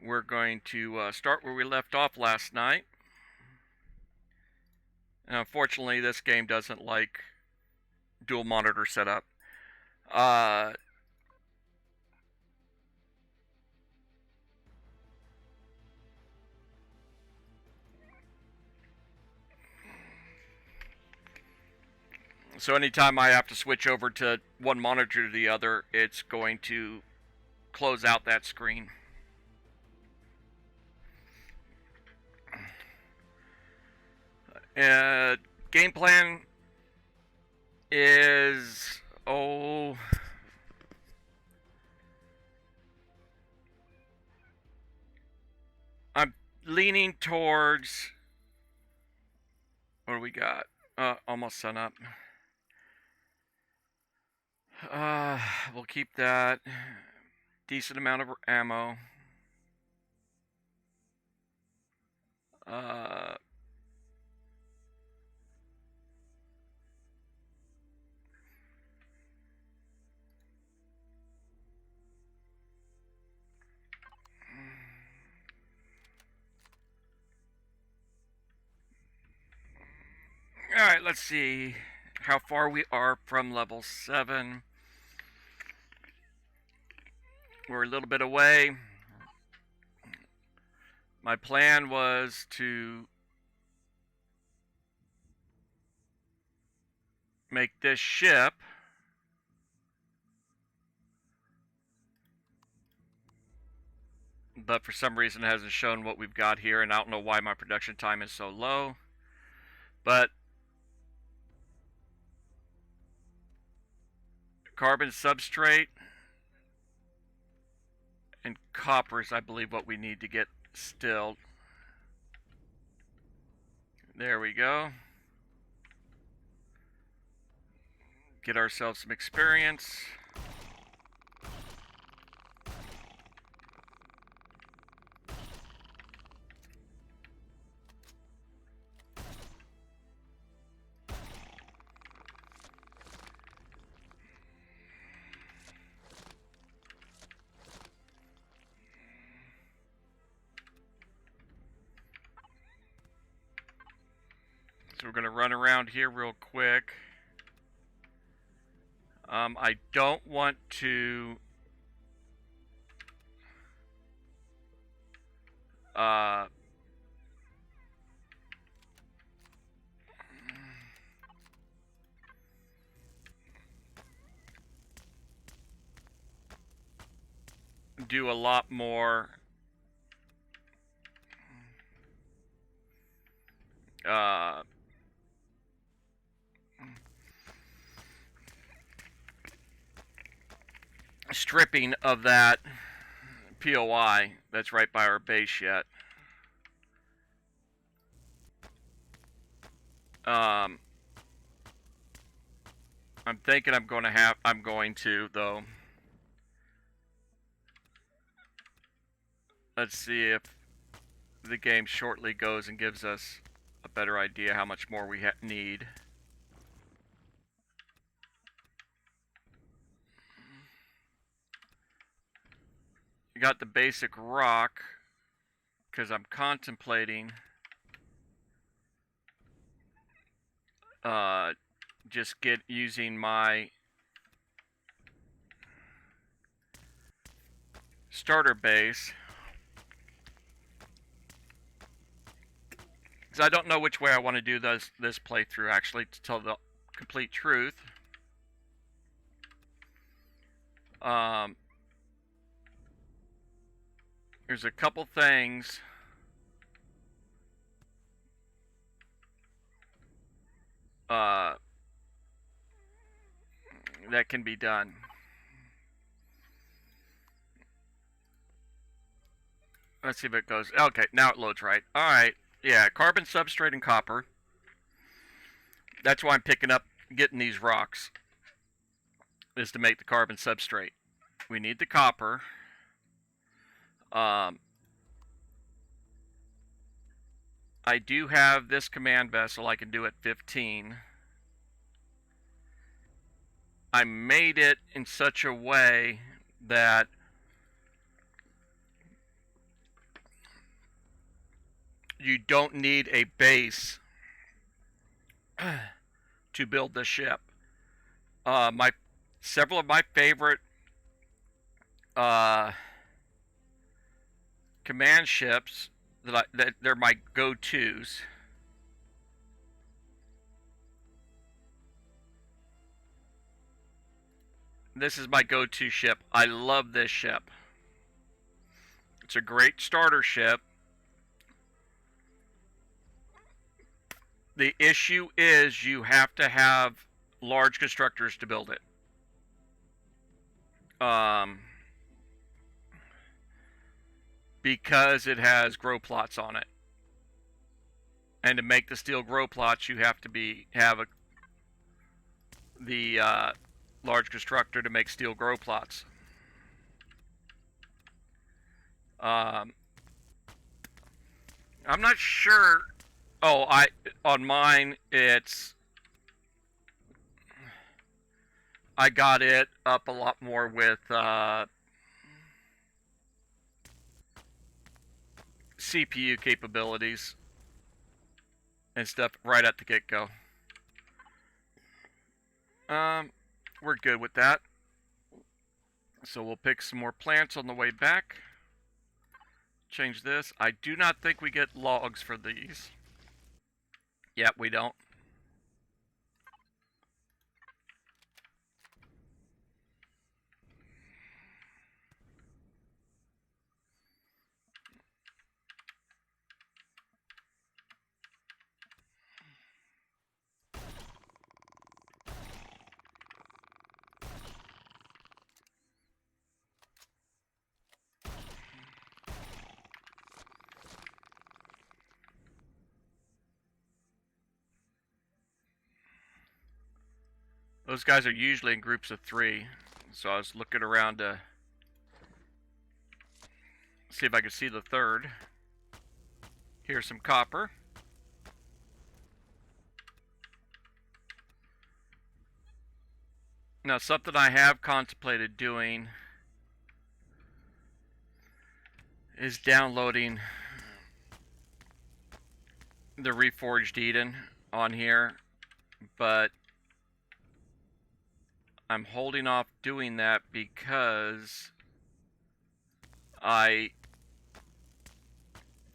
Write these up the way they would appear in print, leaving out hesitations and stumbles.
We're going to start where we left off last night. And unfortunately, this game doesn't like dual monitor setup. So anytime I have to switch over to one monitor to the other, it's going to close out that screen. Game plan is I'm leaning towards, what do we got? Almost sun up. We'll keep that. Decent amount of ammo. Alright, let's see how far we are from level 7. We're a little bit away. My plan was to make this ship but for some reason it hasn't shown what we've got here, and I don't know why my production time is so low. But carbon substrate and copper is, I believe, what we need to get stilled. There we go. Get ourselves some experience. So we're going to run around here real quick. I don't want to do a lot more stripping of that POI that's right by our base yet. I'm thinking I'm going to though. Let's see if the game shortly goes and gives us a better idea how much more we need. You got the basic rock, because I'm contemplating just using my starter base, because I don't know which way I want to do this playthrough, actually, to tell the complete truth. There's a couple things that can be done. Let's see if it goes. Okay, now it loads right. Alright, yeah, carbon substrate and copper. That's why I'm getting these rocks, is to make the carbon substrate. We need the copper. I do have this command vessel I can do at 15. I made it in such a way that you don't need a base to build the ship. Several of my favorite command ships that they're my go-tos. This is my go-to ship. I love this ship. It's a great starter ship. The issue is you have to have large constructors to build it. Because it has grow plots on it. And to make the steel grow plots, you have to have the large constructor to make steel grow plots. I'm not sure. Oh, on mine I got it up a lot more with CPU capabilities and stuff right at the get-go. We're good with that. So we'll pick some more plants on the way back. Change this. I do not think we get logs for these. Yep, we don't. Those guys are usually in groups of 3. So I was looking around to see if I could see the third. Here's some copper. Now, something I have contemplated doing is downloading the Reforged Eden on here, but I'm holding off doing that because I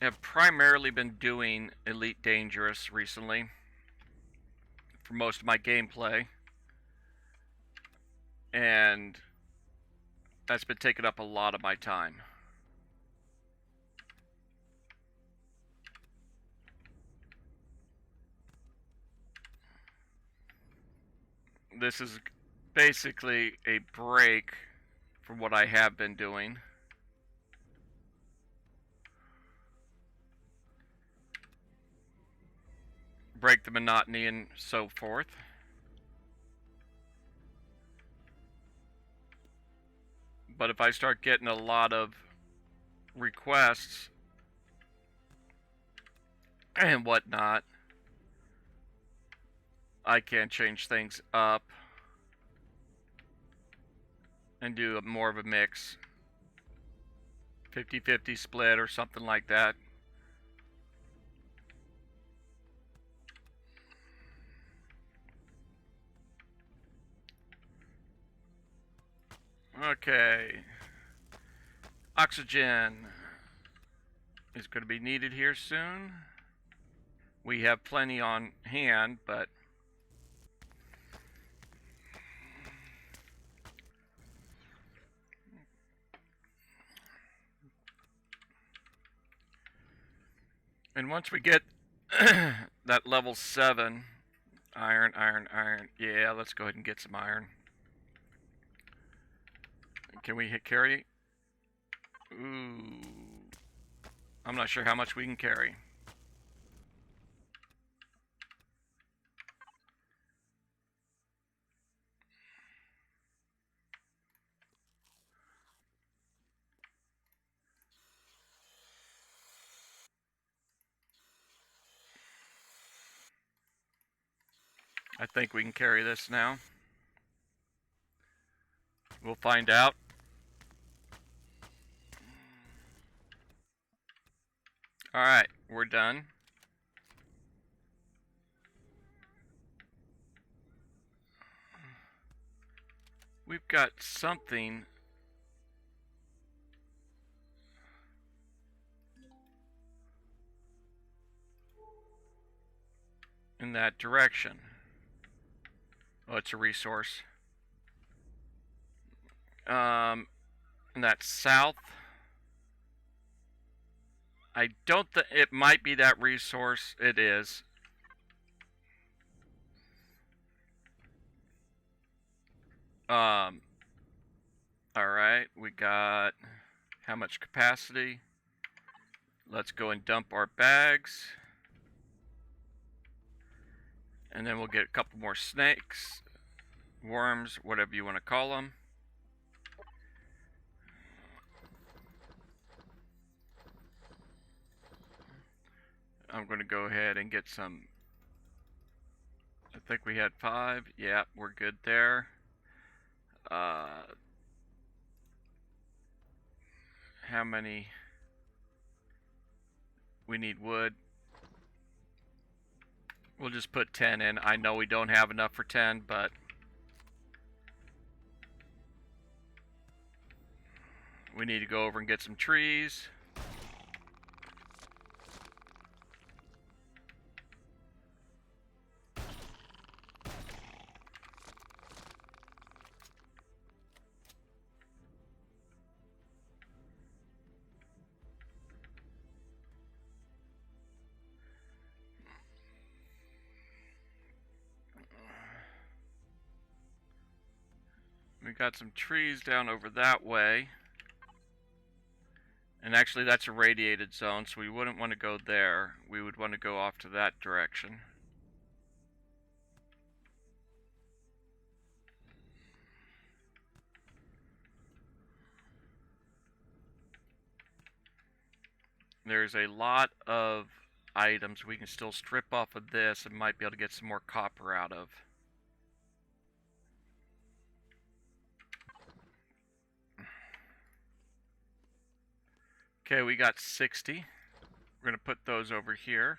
have primarily been doing Elite Dangerous recently for most of my gameplay, and that's been taking up a lot of my time. This is basically a break from what I have been doing. Break the monotony and so forth. But if I start getting a lot of requests and whatnot, I can change things up and do more of a mix. 50-50 split or something like that. Okay. Oxygen is going to be needed here soon. We have plenty on hand, but and once we get that level 7 iron, yeah, let's go ahead and get some iron. Can we hit carry? Ooh, I'm not sure how much we can carry. I think we can carry this now. We'll find out. Alright, we're done. We've got something in that direction. Oh, it's a resource. And that's south. I don't think it might be that resource. It is. Alright, we got how much capacity? Let's go and dump our bags. And then we'll get a couple more snakes, worms, whatever you want to call them. I'm going to go ahead and get some. I think we had 5. Yeah, we're good there. How many? We need wood. We'll just put 10 in. I know we don't have enough for 10, but we need to go over and get some trees. We got some trees down over that way. And actually that's a radiated zone, so we wouldn't want to go there. We would want to go off to that direction. There's a lot of items we can still strip off of this and might be able to get some more copper out of. Okay, we got 60. We're going to put those over here.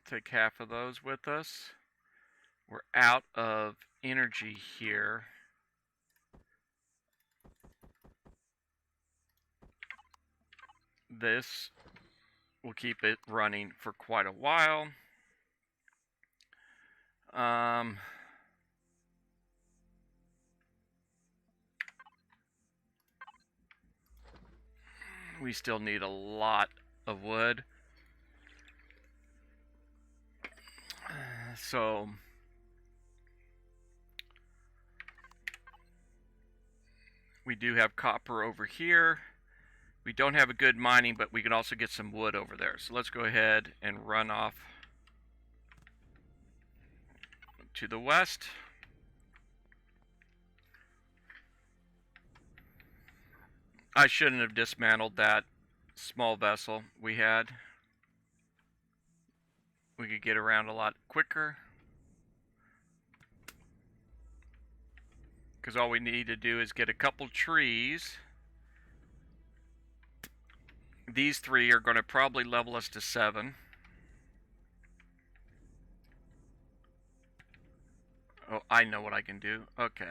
Take half of those with us. We're out of energy here. This will keep it running for quite a while. We still need a lot of wood. So we do have copper over here. We don't have a good mining, but we can also get some wood over there. So let's go ahead and run off to the west. I shouldn't have dismantled that small vessel we had. We could get around a lot quicker. Because all we need to do is get a couple trees. These 3 are going to probably level us to 7. Oh, I know what I can do. Okay.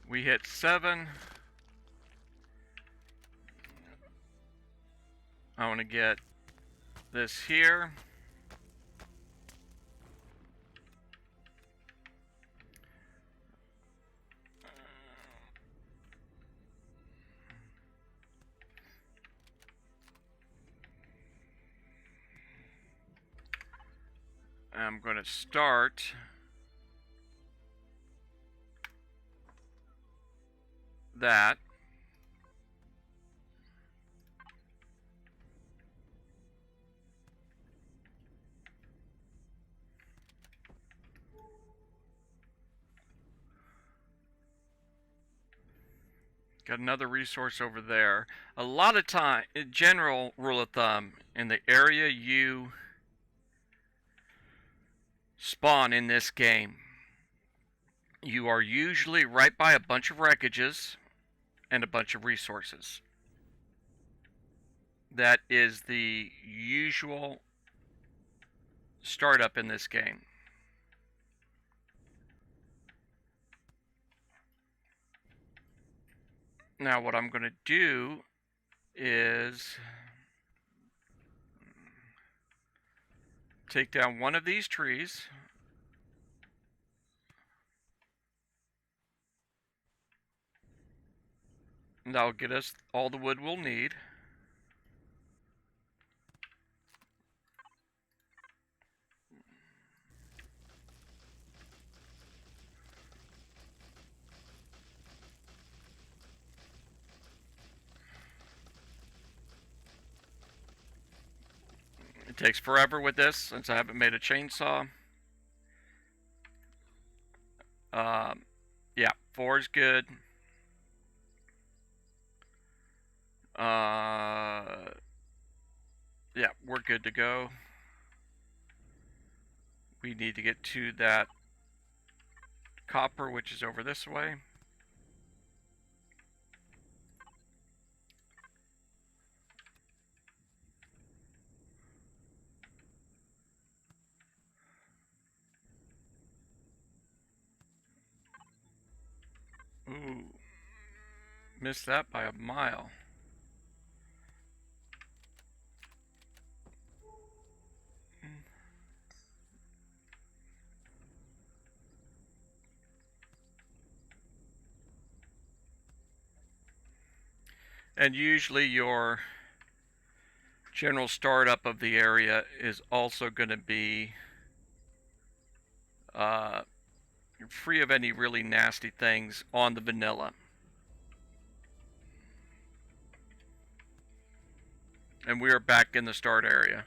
We hit 7. I want to get this here. I'm going to start that. Got another resource over there. A lot of time, general rule of thumb, in the area you spawn in this game, you are usually right by a bunch of wreckages and a bunch of resources. That is the usual startup in this game. Now what I'm going to do is take down one of these trees. And that'll get us all the wood we'll need. It takes forever with this since I haven't made a chainsaw. Yeah, 4 is good. Yeah, we're good to go. We need to get to that copper, which is over this way. Ooh, missed that by a mile. And usually your general startup of the area is also going to be free of any really nasty things on the vanilla. And we are back in the start area.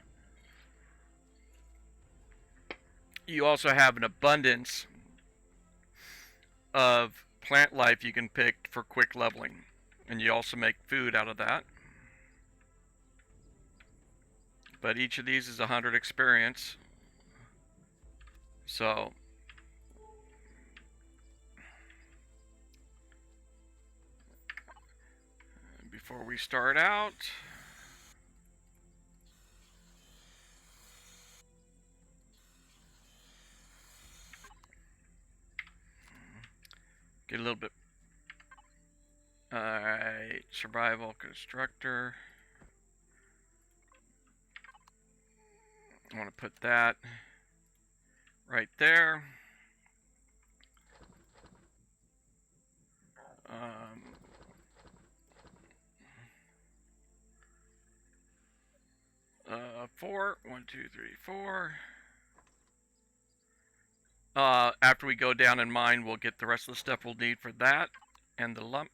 You also have an abundance of plant life you can pick for quick leveling. And you also make food out of that. But each of these is 100 experience. So before we start out, get a little bit. Alright, survival constructor. I want to put that right there. Four. 1, 2, 3, 4. After we go down and mine, we'll get the rest of the stuff we'll need for that and the lump.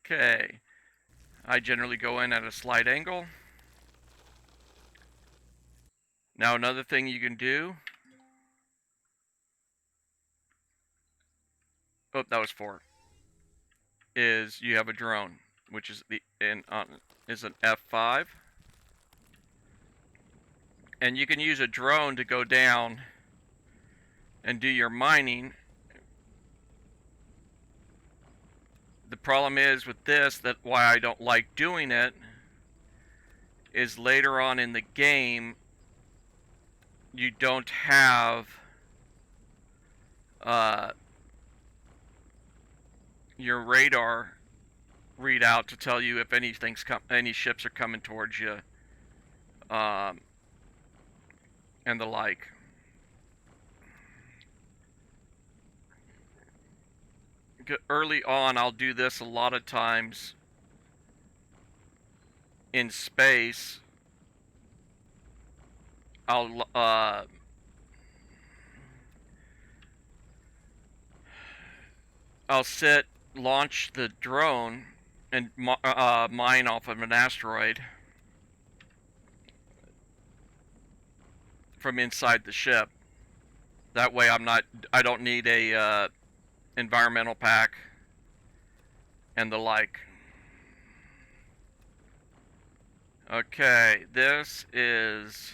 Okay. I generally go in at a slight angle. Now another thing you can do. Oh, that was 4. Is you have a drone, which is is an F5, and you can use a drone to go down and do your mining. The problem is with this, that why I don't like doing it, is later on in the game you don't have your radar readout to tell you if any ships are coming towards you, and the like. Early on, I'll do this a lot of times in space. I'll launch the drone, and mine off of an asteroid. from inside the ship. That way I don't need a environmental pack and the like. Okay, this is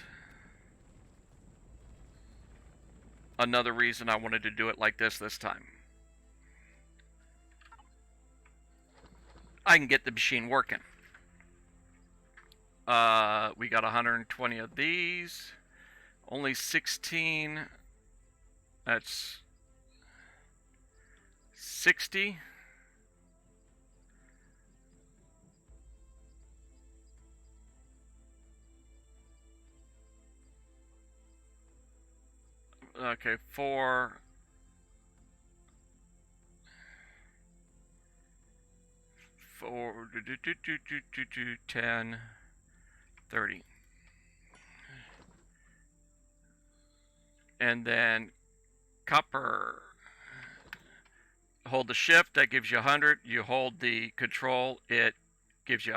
another reason I wanted to do it like this time. I can get the machine working. We got 120 of these. Only 16. That's 60. Okay, 4. 4, 10, 30. And then copper. Hold the shift, that gives you 100. You hold the control, it gives you,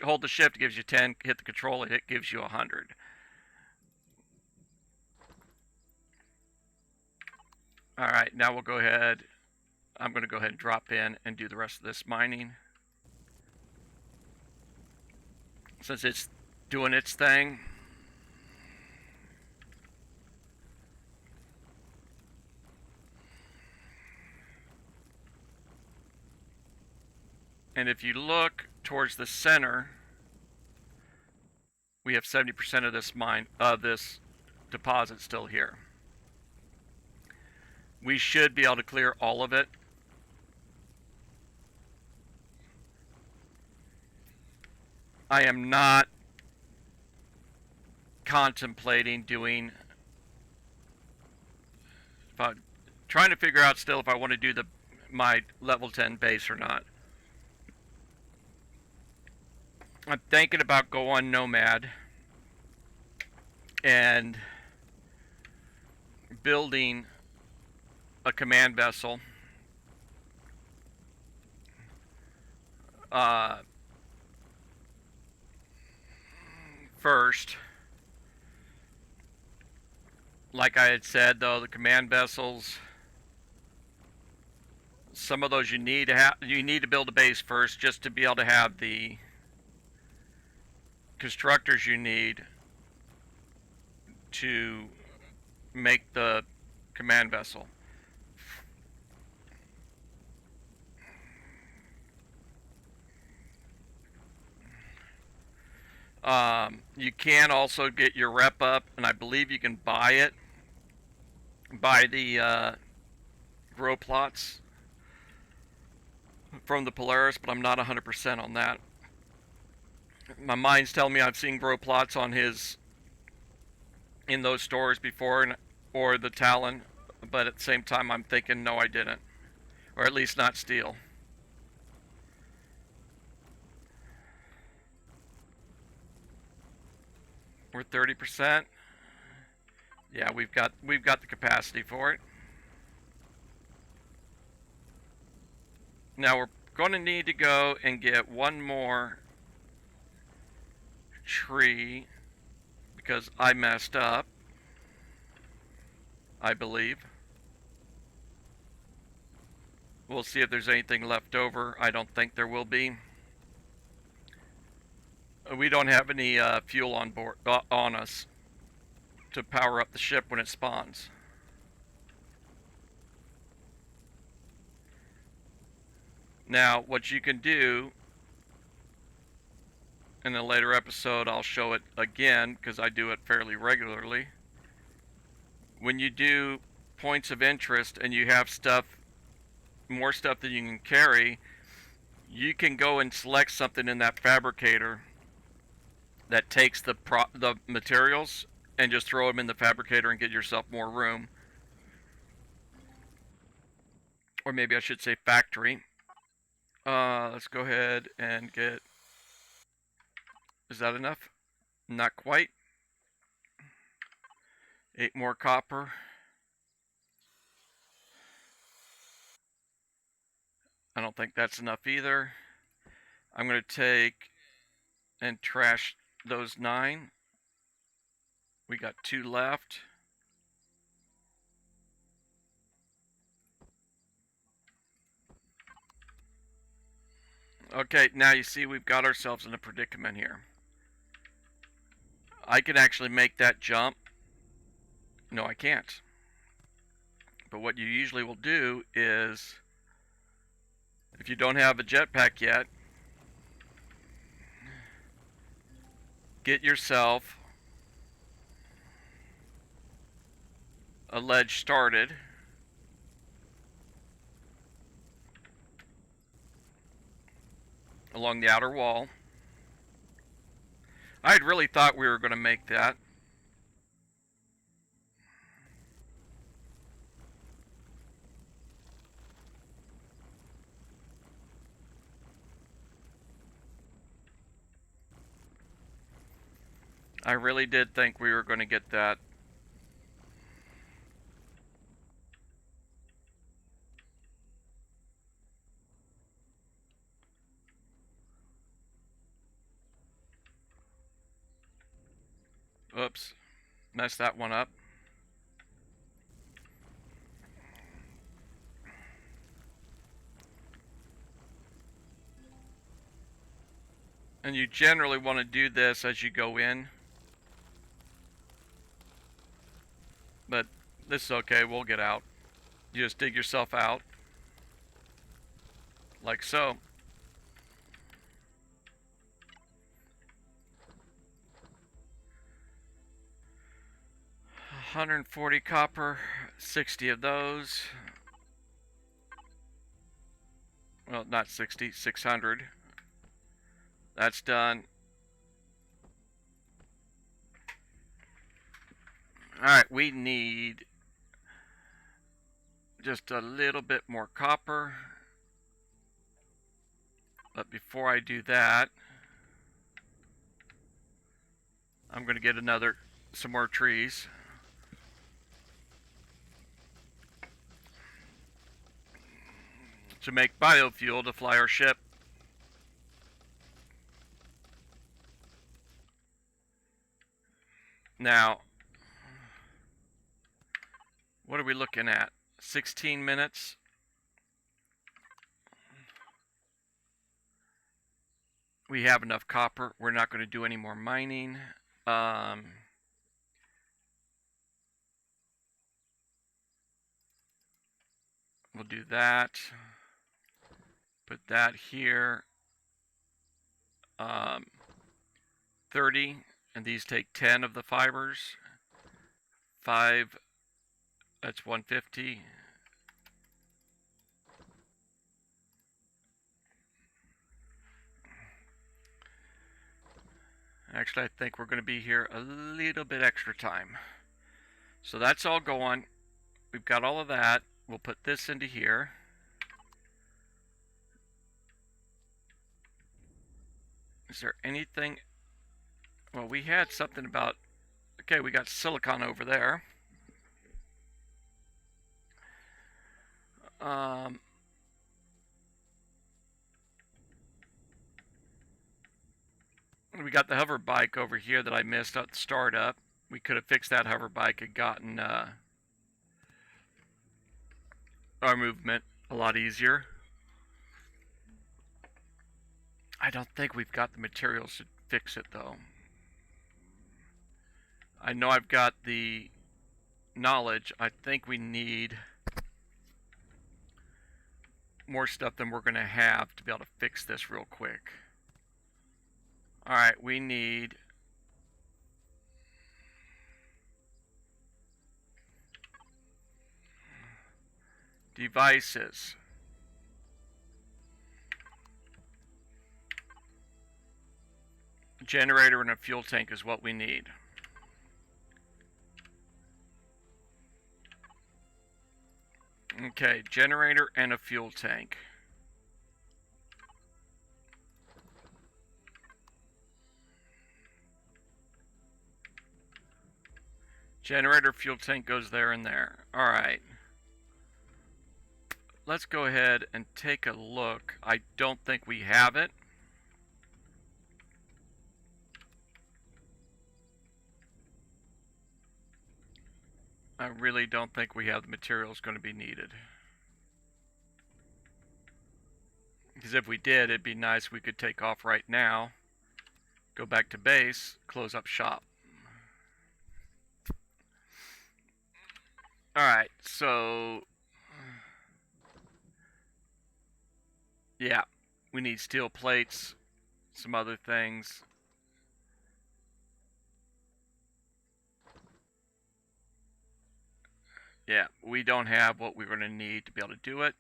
hold the shift, it gives you 10. Hit the control, it gives you 100. Alright, now we'll go ahead. I'm going to go ahead and drop in and do the rest of this mining. Since it's doing its thing. And if you look towards the center, we have 70% of this deposit still here. We should be able to clear all of it. I am not contemplating doing, trying to figure out still if I want to do my level 10 base or not. I'm thinking about going nomad and building a command vessel. First, like I had said, though, the command vessels, some of those you need to build a base first just to be able to have the constructors you need to make the command vessel. You can also get your rep up, and I believe you can buy it. Buy the grow plots from the Polaris, but I'm not 100% on that. My mind's telling me I've seen grow plots on his in those stores before, or the Talon, but at the same time I'm thinking no, I didn't, or at least not steel. We're 30%. Yeah, we've got the capacity for it. Now we're going to need to go and get one more tree because I messed up, I believe. We'll see if there's anything left over. I don't think there will be. We don't have any fuel on board on us to power up the ship when it spawns. Now, what you can do in a later episode, I'll show it again because I do it fairly regularly. When you do points of interest and you have more stuff than you can carry, you can go and select something in that fabricator that takes the materials and just throw them in the fabricator and get yourself more room. Or maybe I should say factory. Let's go ahead and get... Is that enough? Not quite. 8 more copper. I don't think that's enough either. I'm going to take and trash those 9. We got 2 left. Okay, now you see we've got ourselves in a predicament here. I can actually make that jump. No, I can't. But what you usually will do is, if you don't have a jetpack yet, get yourself a ledge started. Along the outer wall. I had really thought we were going to make that. I really did think we were going to get that. Oops. Messed that one up. And you generally want to do this as you go in. But this is okay, we'll get out. You just dig yourself out. Like so. $140 copper, 60 of those. Well, not 60, 600. That's done. Alright, we need just a little bit more copper. But before I do that, I'm going to get some more trees. To make biofuel to fly our ship. Now, what are we looking at? 16 minutes? We have enough copper. We're not going to do any more mining. We'll do that. Put that here. 30, and these take 10 of the fibers. 5, that's 150. Actually, I think we're going to be here a little bit extra time. So that's all going. We've got all of that. We'll put this into here. Is there anything? Well, we had something about... Okay, we got silicon over there. We got the hover bike over here that I missed at the startup. We could have fixed that hover bike and gotten our movement a lot easier. I don't think we've got the materials to fix it though. I know I've got the knowledge. I think we need more stuff than we're going to have to be able to fix this real quick. Alright, we need devices. Generator and a fuel tank is what we need. Okay, generator and a fuel tank. Generator, fuel tank goes there and there. Alright. Let's go ahead and take a look. I don't think we have it. I really don't think we have the materials going to be needed. Because if we did, it'd be nice we could take off right now, go back to base, close up shop. Alright, so... yeah, we need steel plates, some other things. Yeah, we don't have what we're going to need to be able to do it.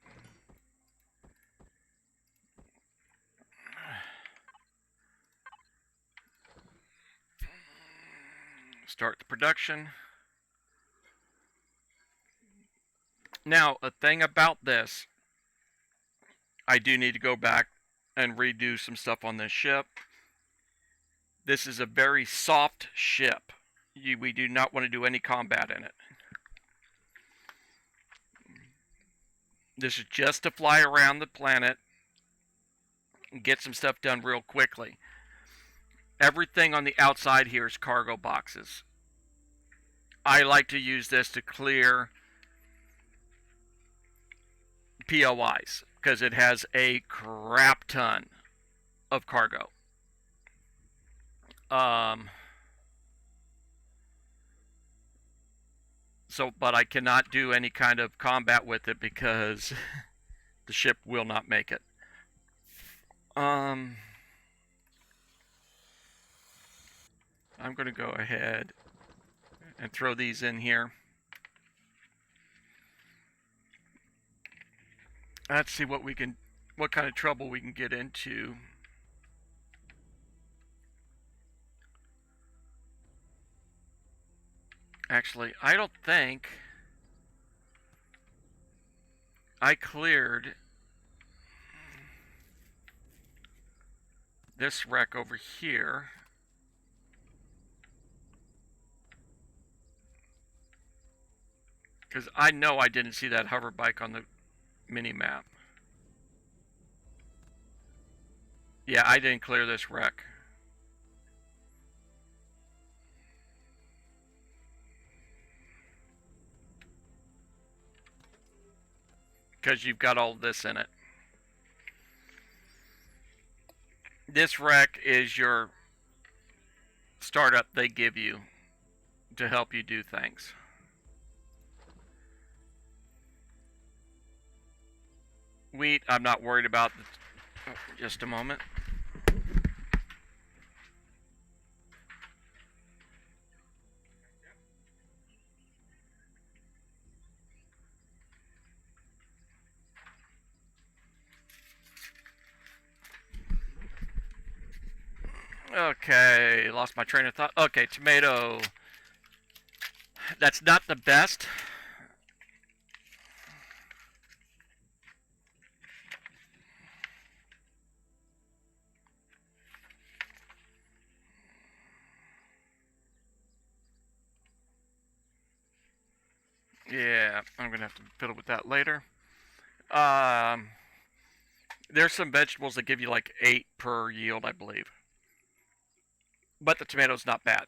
Start the production. Now, a thing about this, I do need to go back and redo some stuff on this ship. This is a very soft ship. We do not want to do any combat in it. This is just to fly around the planet and get some stuff done real quickly. Everything on the outside here is cargo boxes. I like to use this to clear POIs because it has a crap ton of cargo. But I cannot do any kind of combat with it because the ship will not make it. I'm going to go ahead and throw these in here. Let's see what kind of trouble we can get into. Actually, I don't think I cleared this wreck over here. Because I know I didn't see that hover bike on the mini-map. Yeah, I didn't clear this wreck. Because you've got all this in it. This wreck is your startup they give you to help you do things. Wheat, I'm not worried about. Just a moment. Okay, lost my train of thought. Okay, tomato. That's not the best. Yeah, I'm going to have to fiddle with that later. There's some vegetables that give you like 8 per yield, I believe. But the tomato's not bad.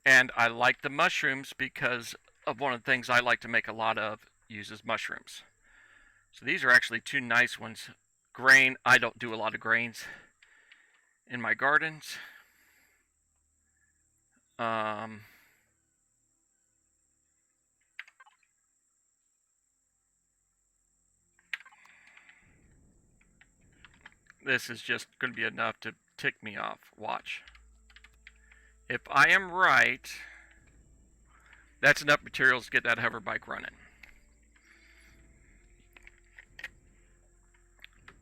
And I like the mushrooms because of one of the things I like to make a lot of uses mushrooms. So these are actually 2 nice ones. Grain, I don't do a lot of grains in my gardens. This is just going to be enough to tick me off. Watch. If I am right, that's enough materials to get that hover bike running.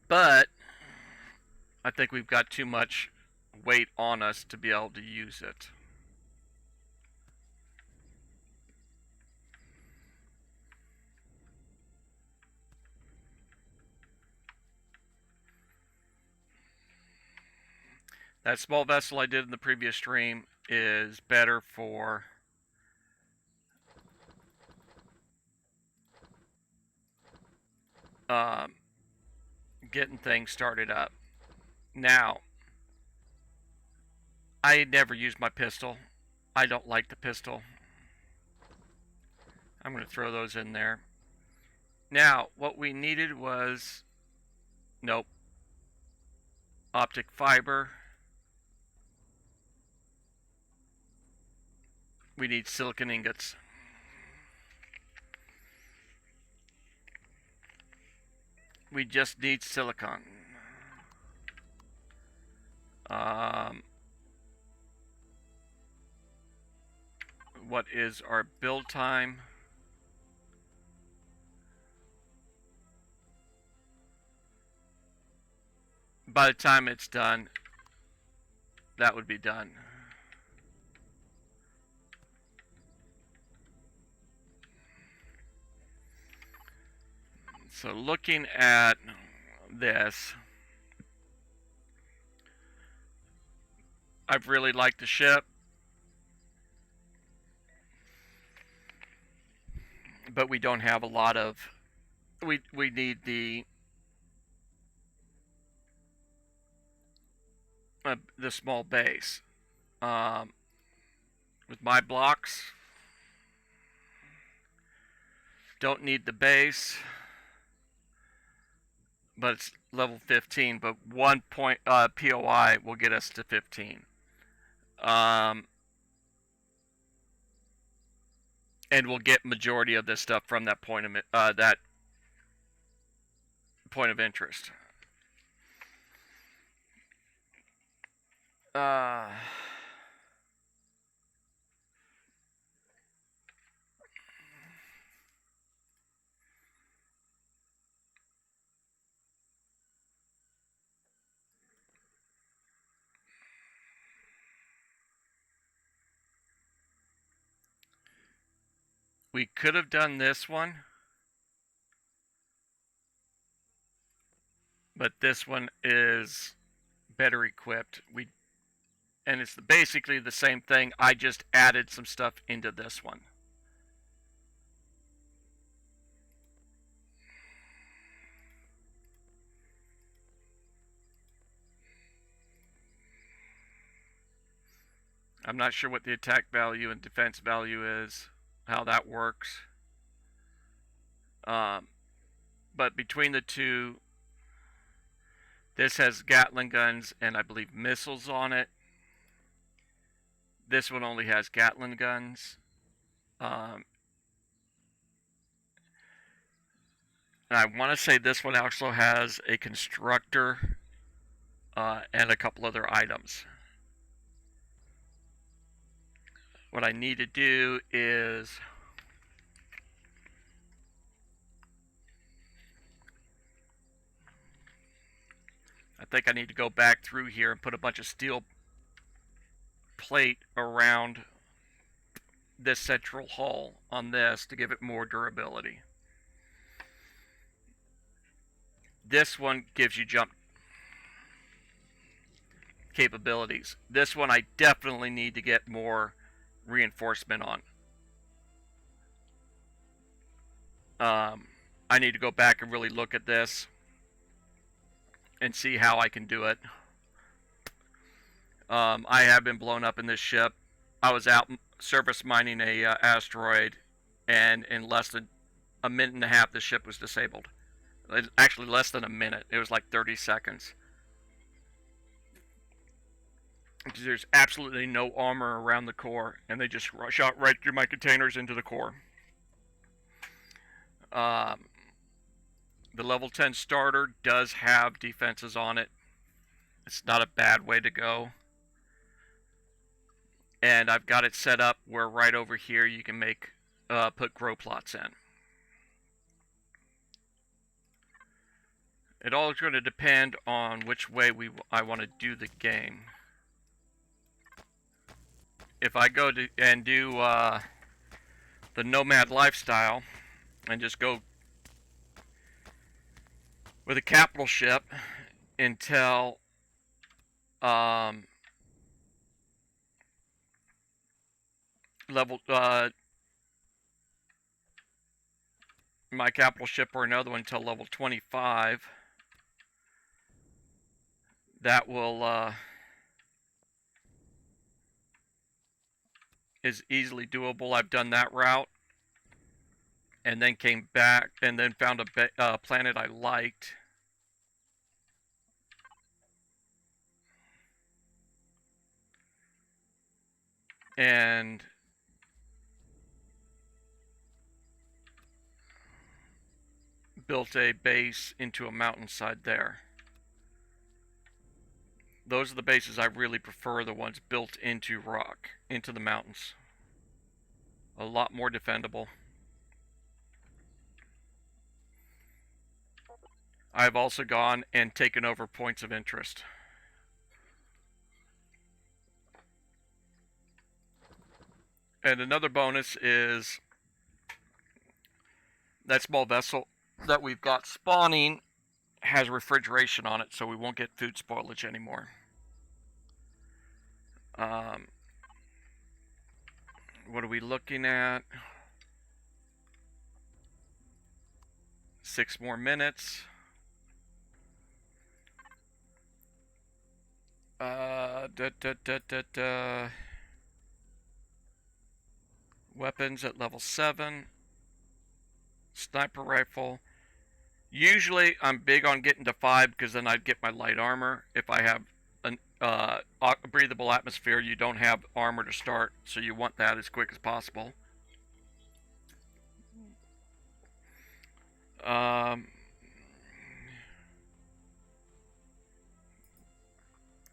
But I think we've got too much weight on us to be able to use it. That small vessel I did in the previous stream is better for getting things started up. Now, I never use my pistol. I don't like the pistol. I'm going to throw those in there. Now, what we needed was, nope, optic fiber. We need silicon ingots. We just need silicon. What is our build time? By the time it's done, that would be done. So looking at this, I've really liked the ship, but we don't have a lot of, we need the small base. With my blocks, don't need the base, but it's level 15, but 1 point POI will get us to 15. And we'll get majority of this stuff from that point of interest. We could have done this one, but this one is better equipped. And it's basically the same thing. I just added some stuff into this one. I'm not sure what the attack value and defense value is, how that works. But between the two, this has Gatling guns and I believe missiles on it. This one only has Gatling guns. And I want to say this one also has a constructor and a couple other items. What I need to do is I think I need to go back through here and put a bunch of steel plate around this central hull on this to give it more durability. This one gives you jump capabilities. This one I definitely need to get more reinforcement on. I need to go back and really look at this and see how I can do it. I have been blown up in this ship. I was out surface mining a asteroid, and in less than a minute and a half, the ship was disabled. Actually, less than a minute. It was like 30 seconds. There's absolutely no armor around the core, and they just shot right through my containers into the core. The level 10 starter does have defenses on it. It's not a bad way to go. And I've got it set up where right over here you can put grow plots in. It all is going to depend on which way I want to do the game. If I go and do the nomad lifestyle and just go with a capital ship until level my capital ship or another one until level 25, that will is easily doable. I've done that route. and then came back and then found a planet I liked. And built a base into a mountainside there. Those are the bases I really prefer, the ones built into rock, into the mountains. A lot more defendable. I've also gone and taken over points of interest. And another bonus is that small vessel that we've got spawning has refrigeration on it, so we won't get food spoilage anymore. What are we looking at? 6 more minutes. Weapons at level 7. Sniper rifle. Usually I'm big on getting to 5 because then I'd get my light armor. If I have a breathable atmosphere, you don't have armor to start, so you want that as quick as possible.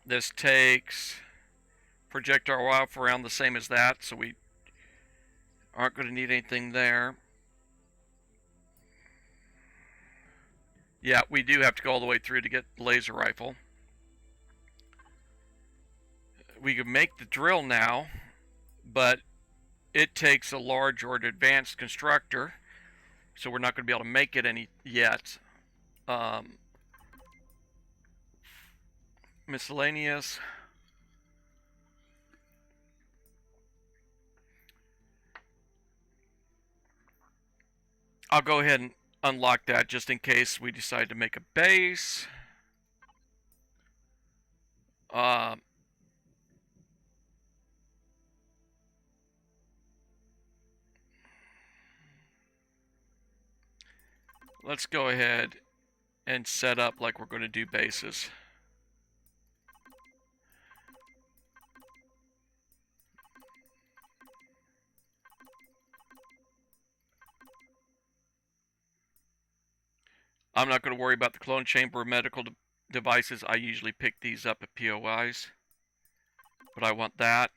This takes projectile off around the same as that, so we aren't going to need anything there. Yeah, we do have to go all the way through to get the laser rifle. We can make the drill now, but it takes a large or an advanced constructor, so we're not going to be able to make it any yet. Miscellaneous. I'll go ahead and unlock that just in case we decide to make a base. Let's go ahead and set up like we're going to do bases. I'm not going to worry about the clone chamber or medical devices. I usually pick these up at POIs, but I want that.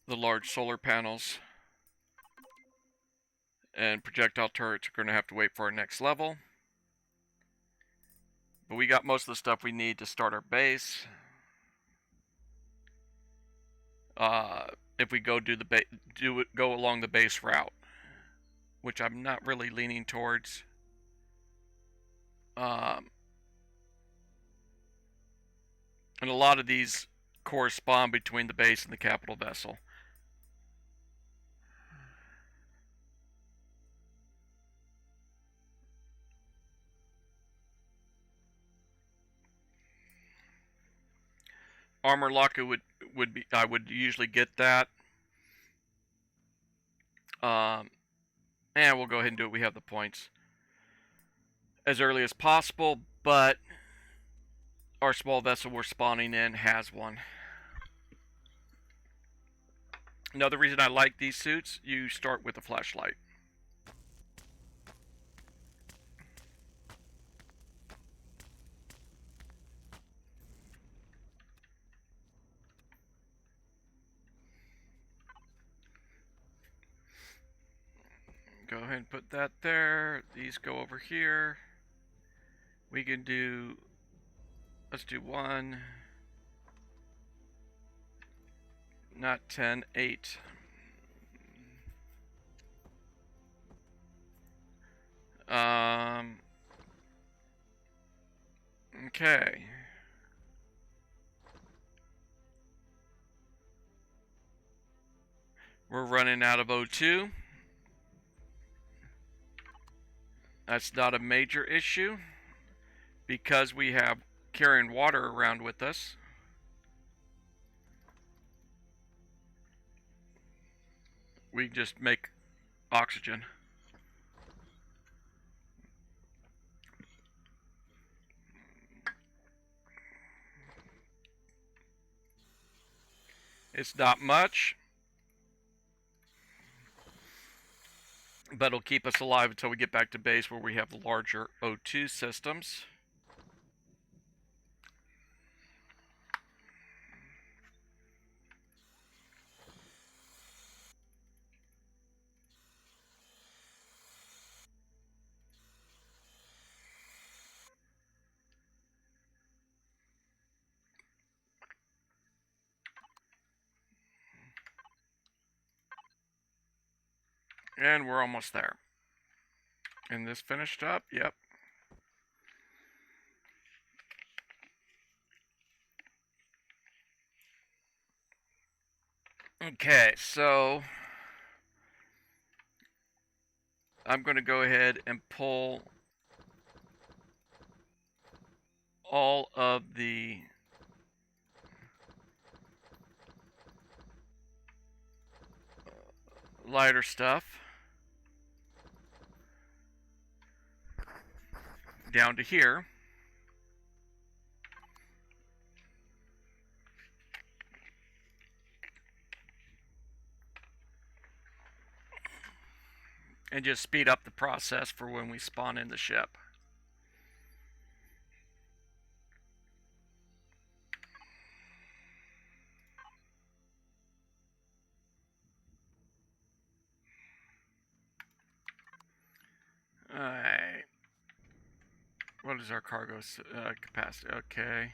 The large solar panels and projectile turrets are going to have to wait for our next level. But we got most of the stuff we need to start our base. If we go go along the base route, which I'm not really leaning towards. And a lot of these correspond between the base and the capital vessel. Armor locker would be, I would usually get that. And we'll go ahead and do it. We have the points as early as possible, but our small vessel we're spawning in has one. Another reason I like these suits, you start with a flashlight. Go ahead and put that there. These go over here. We can do, let's do 1, not 10, 8. Okay. We're running out of O2. That's not a major issue because we have carrying water around with us. we just make oxygen. It's not much, but it'll keep us alive until we get back to base where we have larger O2 systems. And we're almost there. And this finished up? Yep. Okay, so I'm going to go ahead and pull all of the lighter stuff down to here. And just speed up the process for when we spawn in the ship. Alright. What is our cargo capacity? Okay.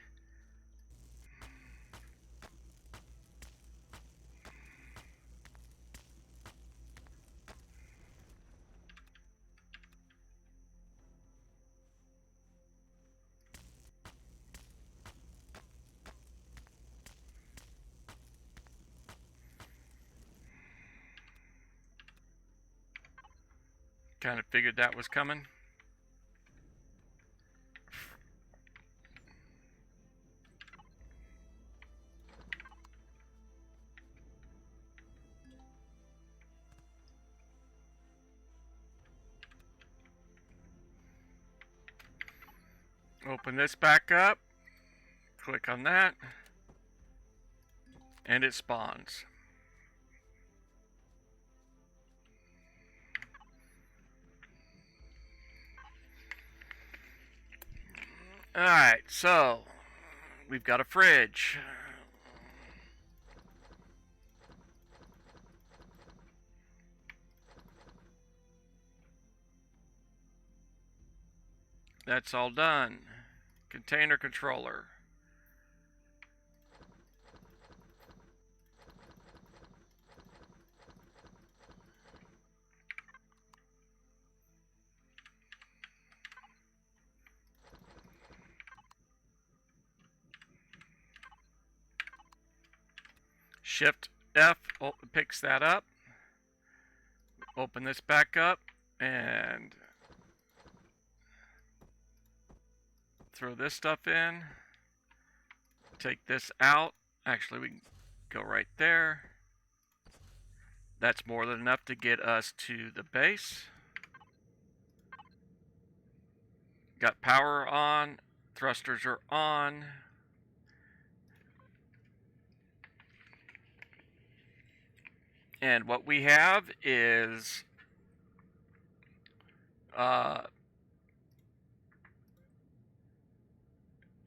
Kind of figured that was coming. Open this back up. Click on that. And it spawns. Alright, so we've got a fridge. That's all done. Container controller. Shift F picks that up. Open this back up and throw this stuff in. Take this out. Actually, we can go right there. That's more than enough to get us to the base. Got power on. Thrusters are on. And what we have is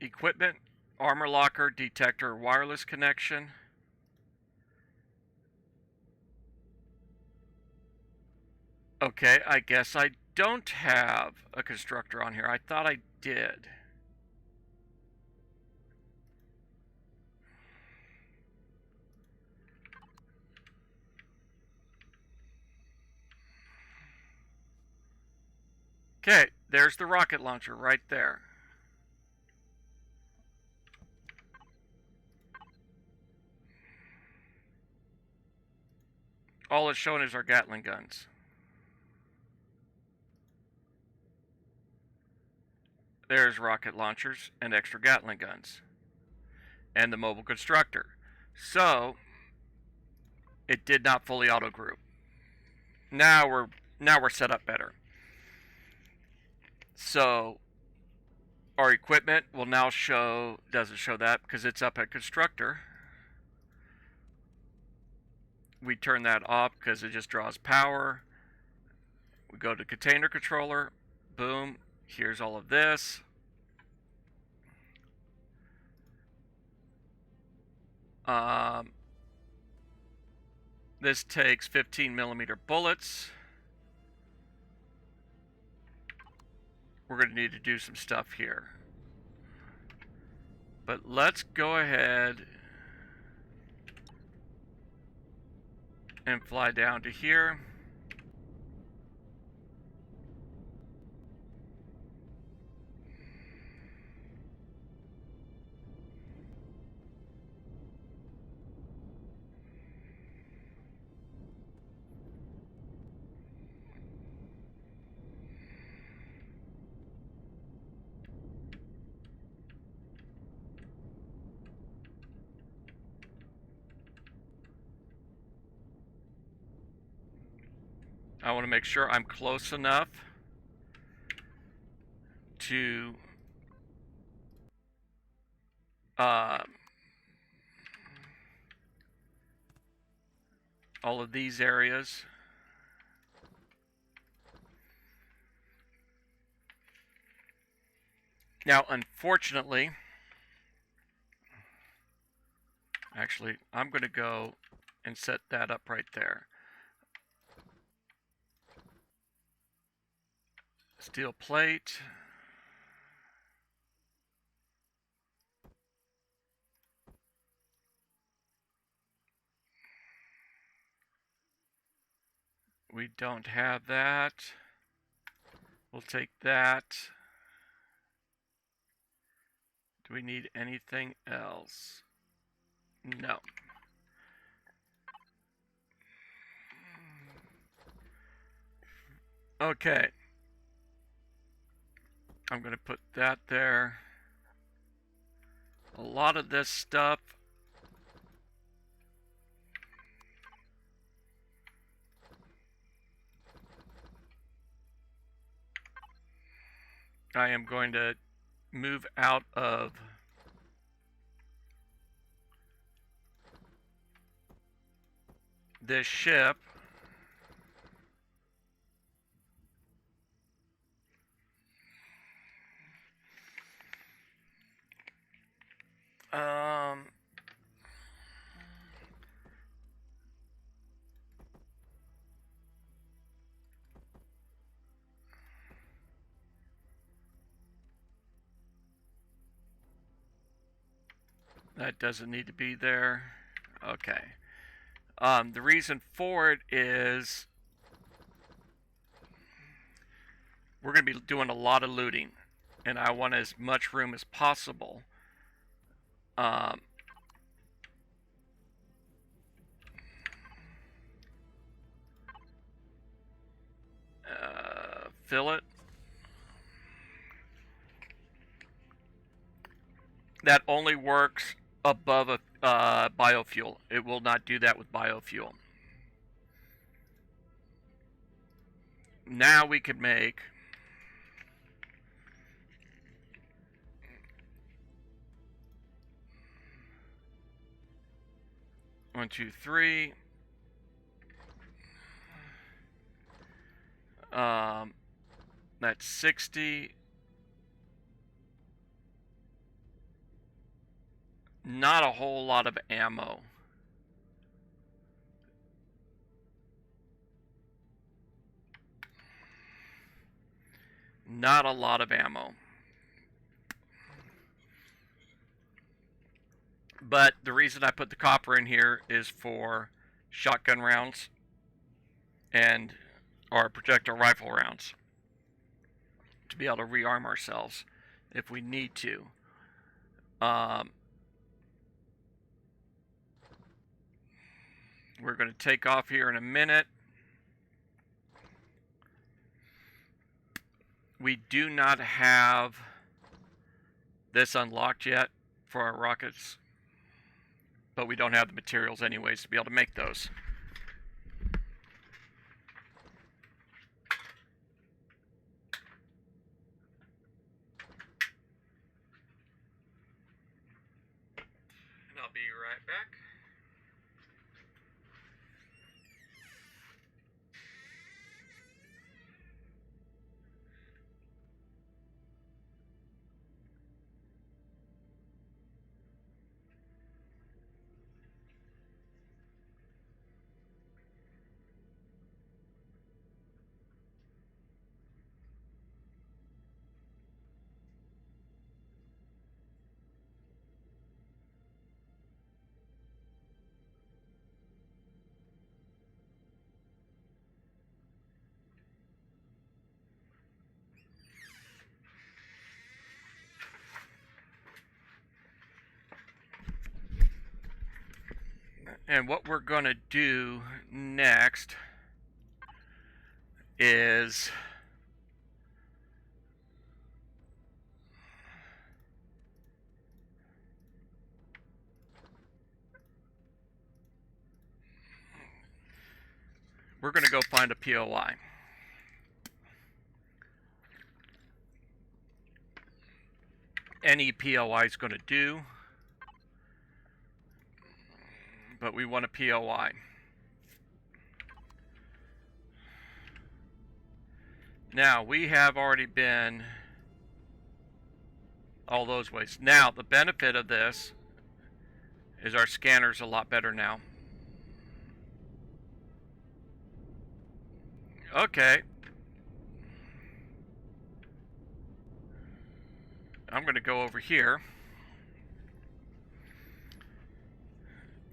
equipment, armor locker, detector, wireless connection. Okay, I guess I don't have a constructor on here. I thought I did. Okay, there's the rocket launcher right there. All it's showing is our Gatling guns. There's rocket launchers and extra Gatling guns. And the mobile constructor. So, it did not fully auto-group. Now we're set up better. So our equipment will now show, doesn't show that because it's up at constructor. We turn that off because it just draws power. We go to container controller, boom, here's all of this. This takes 15mm bullets. We're going to need to do some stuff here. But let's go ahead and fly down to here. I want to make sure I'm close enough to all of these areas. Now, unfortunately, actually, I'm going to go and set that up right there. Steel plate. We don't have that. We'll take that. Do we need anything else? No. Okay. I'm going to put that there. A lot of this stuff I am going to move out of this ship. That doesn't need to be there. Okay. The reason for it is we're going to be doing a lot of looting, and I want as much room as possible. Fill it. That only works above a biofuel. It will not do that with biofuel. Now we could make one, two, three. That's 60. Not a whole lot of ammo. Not a lot of ammo. But the reason I put the copper in here is for shotgun rounds and our projectile rifle rounds, to be able to rearm ourselves if we need to. We're going to take off here in a minute. We do not have this unlocked yet for our rockets, but we don't have the materials anyways to be able to make those. And what we're going to do next is we're going to go find a POI. Any POI is going to do, but we want a POI. Now, we have already been all those ways. Now, the benefit of this is our scanner's a lot better now. Okay. I'm going to go over here.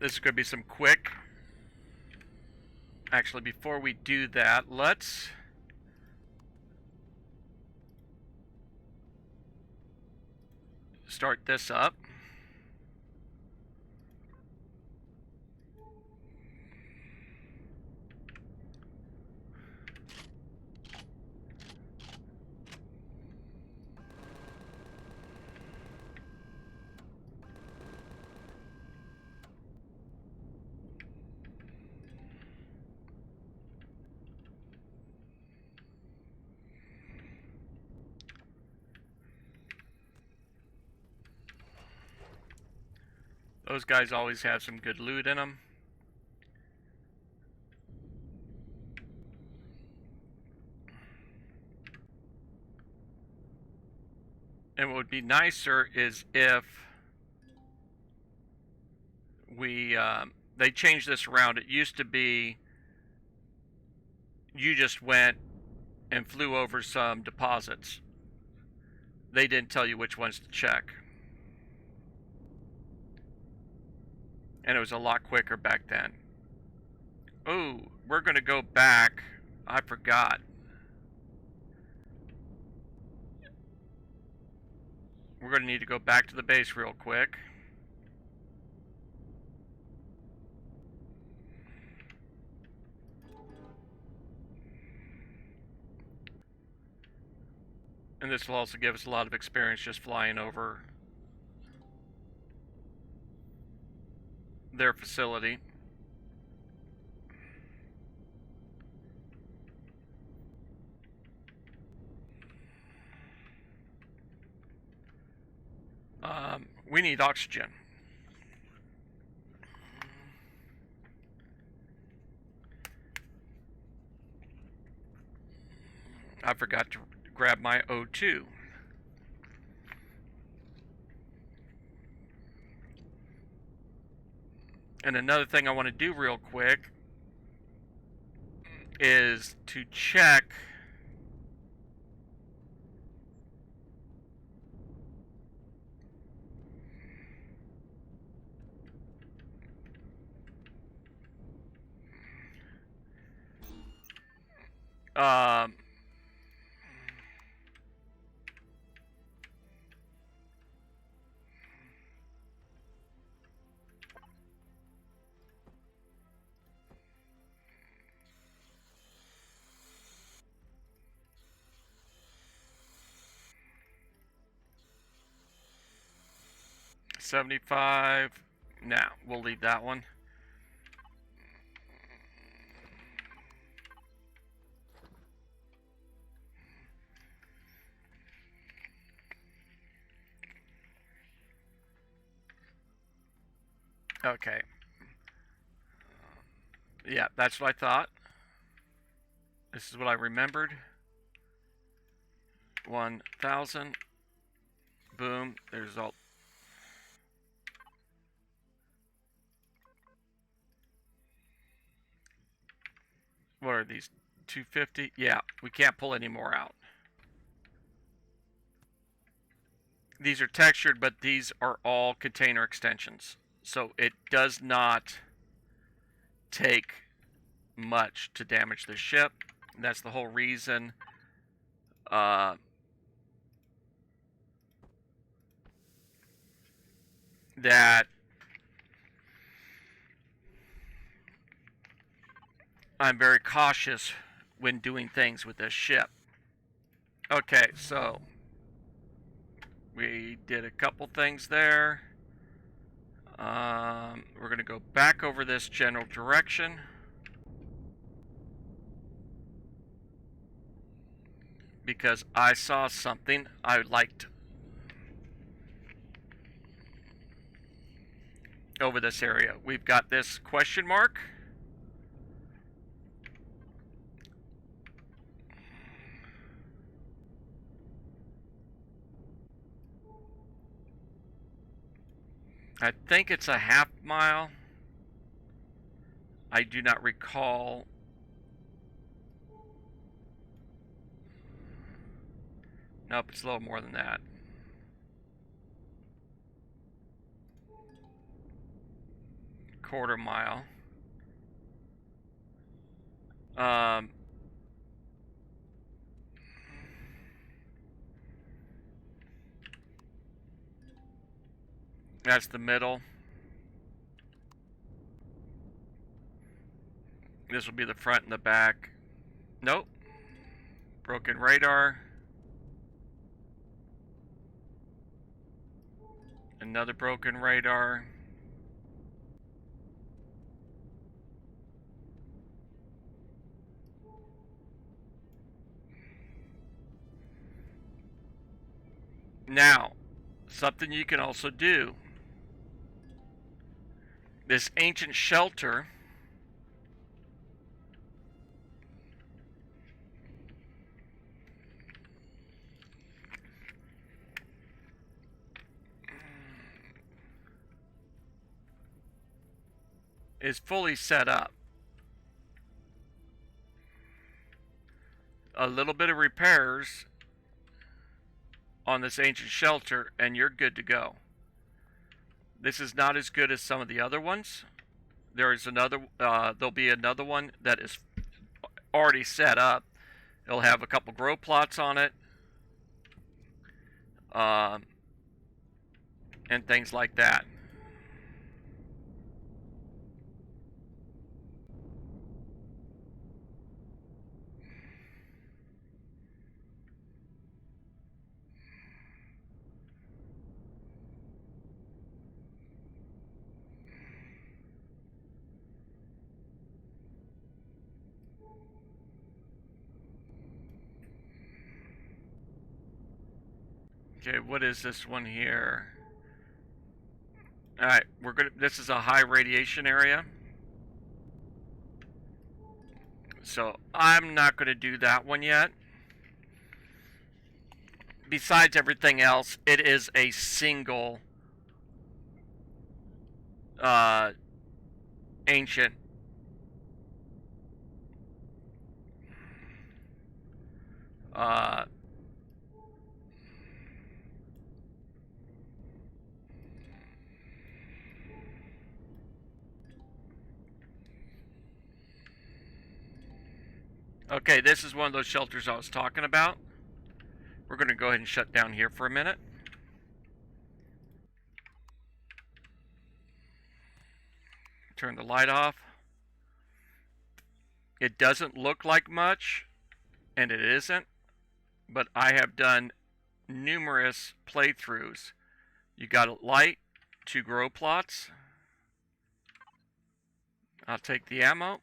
This is going to be some quick. Actually, before we do that, let's start this up. Those guys always have some good loot in them. And what would be nicer is if they changed this around. It used to be you just went and flew over some deposits. They didn't tell you which ones to check. And it was a lot quicker back then. Oh, we're going to go back. I forgot. We're going to need to go back to the base real quick. And this will also give us a lot of experience just flying over their facility. We need oxygen. I forgot to grab my O2. And another thing I want to do real quick is to check um, $75. Now, we'll leave that one. Okay. Yeah, that's what I thought. This is what I remembered. 1,000. Boom. There's all. What are these? 250? Yeah, we can't pull any more out. These are textured, but these are all container extensions. So it does not take much to damage the ship. That's the whole reason that I'm very cautious when doing things with this ship. Okay, so we did a couple things there. We're going to go back over this general direction. Because I saw something I liked over this area. We've got this question mark. I think it's a half mile. I do not recall. Nope, it's a little more than that. Quarter mile. That's the middle. This will be the front and the back. Nope. Broken radar. Another broken radar. Now, something you can also do. This ancient shelter is fully set up. A little bit of repairs on this ancient shelter and you're good to go. This is not as good as some of the other ones. There is another, there'll be another one that is already set up. It'll have a couple grow plots on it, and things like that. Okay, what is this one here? Alright, this is a high radiation area. So I'm not gonna do that one yet. Besides everything else, it is a single ancient okay, this is one of those shelters I was talking about. We're going to go ahead and shut down here for a minute. Turn the light off. It doesn't look like much, and it isn't, but I have done numerous playthroughs. You got a light, 2 grow plots. I'll take the ammo.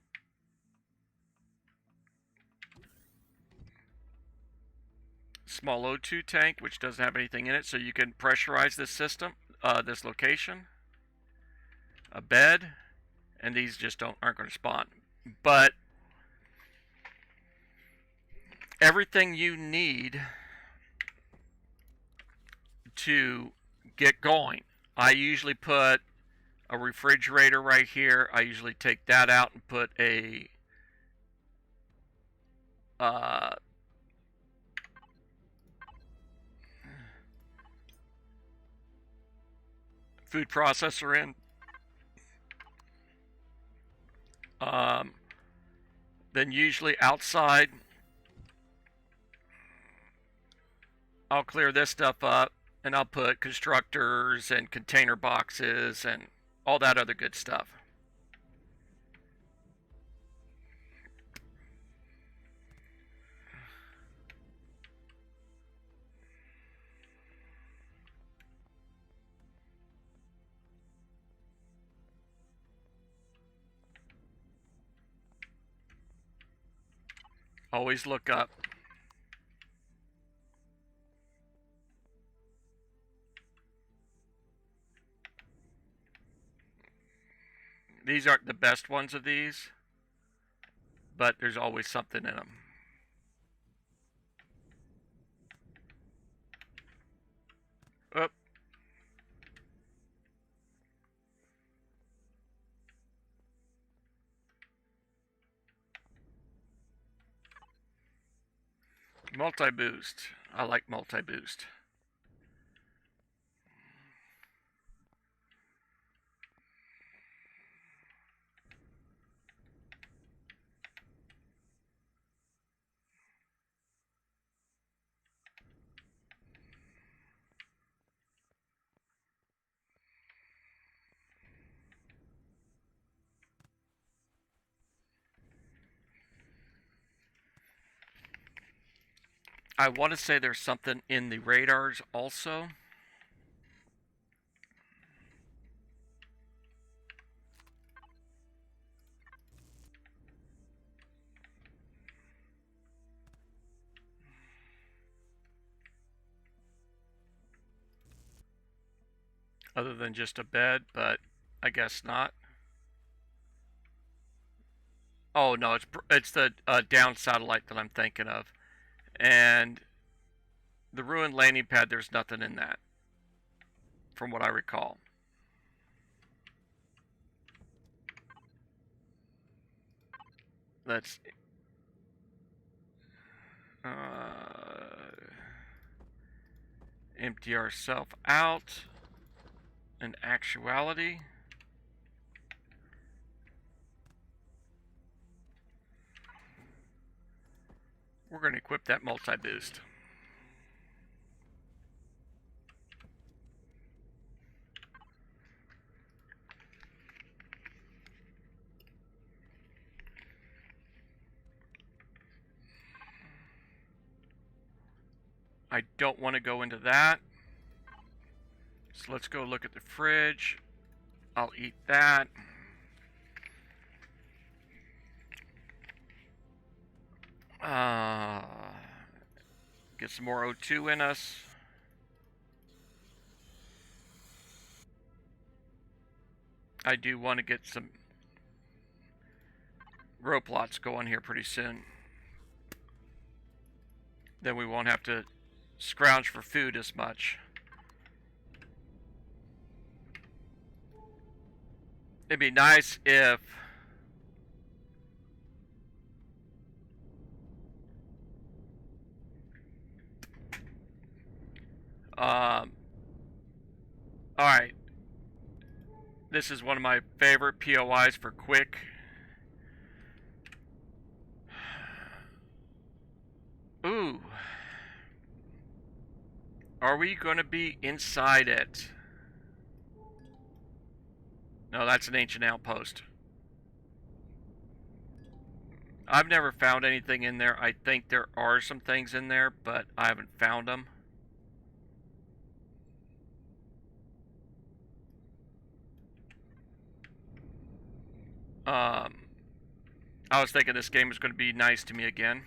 Small O2 tank, which doesn't have anything in it, so you can pressurize this system, this location. A bed, and these just aren't going to spawn. But everything you need to get going. I usually put a refrigerator right here. I usually take that out and put a food processor in. Then usually outside, I'll clear this stuff up and I'll put constructors and container boxes and all that other good stuff. Always look up. These aren't the best ones of these, but there's always something in them. Oop. Multi-boost. I like multi-boost. I want to say there's something in the radars also. Other than just a bed, but I guess not. Oh no, it's the down satellite that I'm thinking of, and the ruined landing pad. There's nothing in that, from what I recall. Let's empty ourselves out. In actuality, we're going to equip that multi-boost. I don't want to go into that. So let's go look at the fridge. I'll eat that. Get some more O2 in us. I do want to get some rope lots going here pretty soon. Then we won't have to scrounge for food as much. It'd be nice if alright. This is one of my favorite POIs for quick. Ooh. Are we going to be inside it? No, that's an ancient outpost. I've never found anything in there. I think there are some things in there, but I haven't found them. I was thinking this game was going to be nice to me again.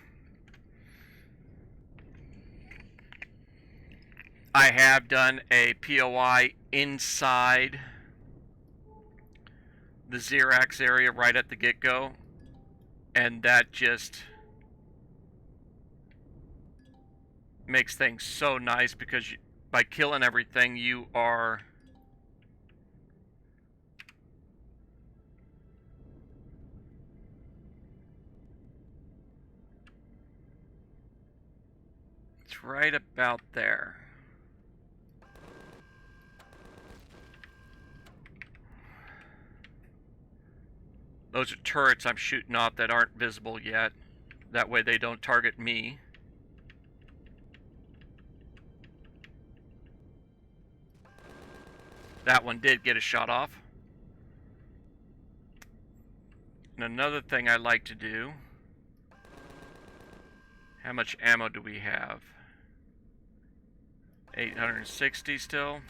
I have done a POI inside the Xerax area right at the get-go, and that just makes things so nice because by killing everything you are it's right about there. Those are turrets I'm shooting off that aren't visible yet. That way they don't target me. That one did get a shot off. And another thing I like to do... How much ammo do we have? 860 still.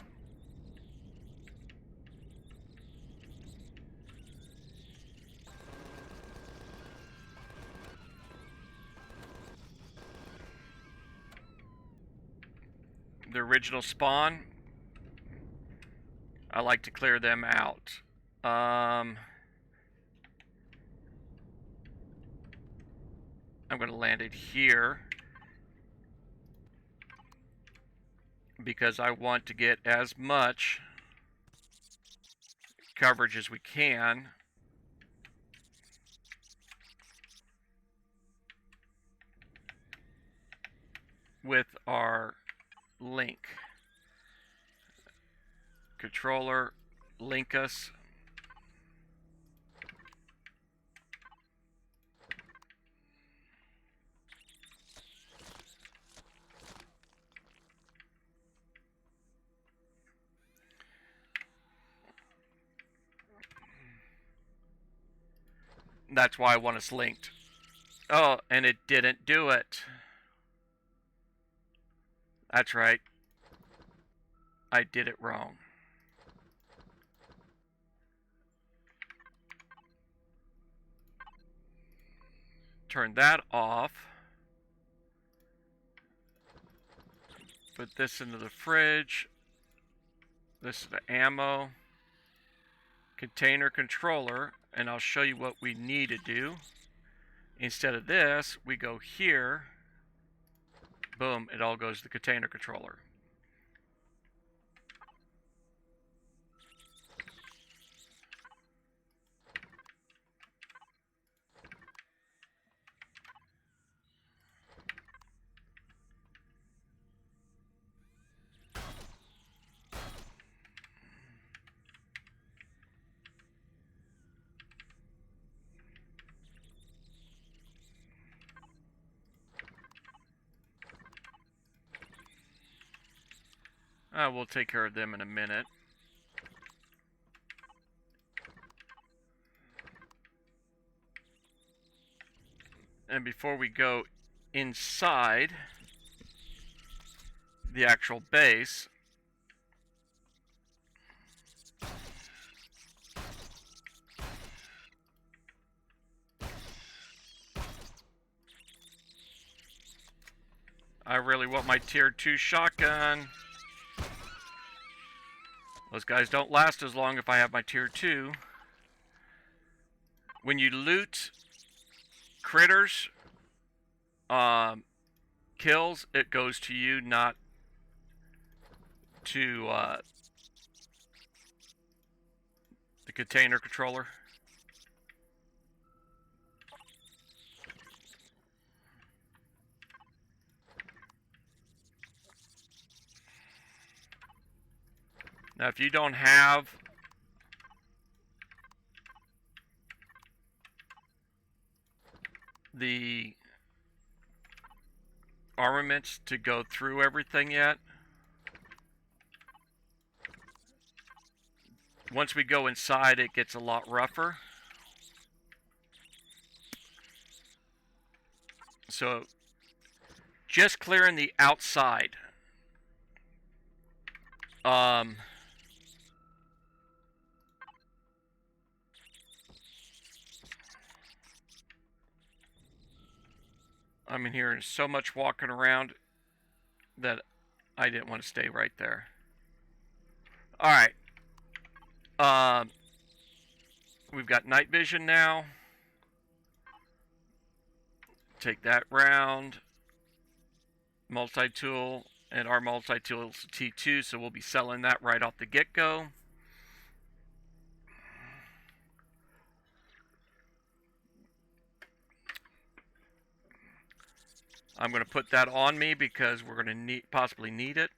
The original spawn, I like to clear them out. I'm going to land it here because I want to get as much coverage as we can with our link. Controller, link us. That's why I want us linked. Oh, and it didn't do it. That's right. I did it wrong. Turn that off. Put this into the fridge. This is the ammo. Container controller. And I'll show you what we need to do. Instead of this, we go here. Boom, it all goes to the container controller. We'll take care of them in a minute. And before we go inside the actual base, I really want my tier 2 shotgun. Those guys don't last as long if I have my tier 2. When you loot critters, kills, it goes to you, not to the container controller. Now, if you don't have the armaments to go through everything yet, once we go inside, it gets a lot rougher. So, just clearing the outside. I'm in here and so much walking around that I didn't want to stay right there. Alright. We've got night vision now. Take that round. Multi-tool. And our multi-tool is T2, so we'll be selling that right off the get-go. I'm going to put that on me because we're going to possibly need it.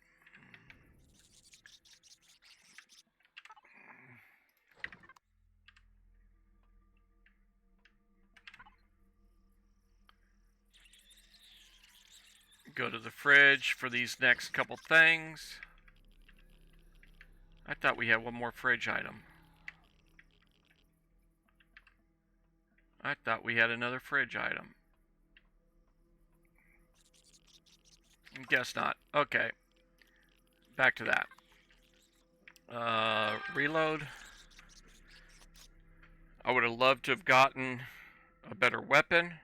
Go to the fridge for these next couple things. I thought we had one more fridge item. I thought we had another fridge item. Guess not. Okay. Back to that. Reload. I would have loved to have gotten a better weapon.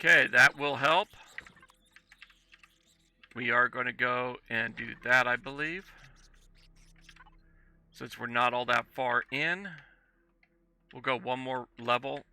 Okay, that will help. We are going to go and do that, I believe. Since we're not all that far in, we'll go one more level.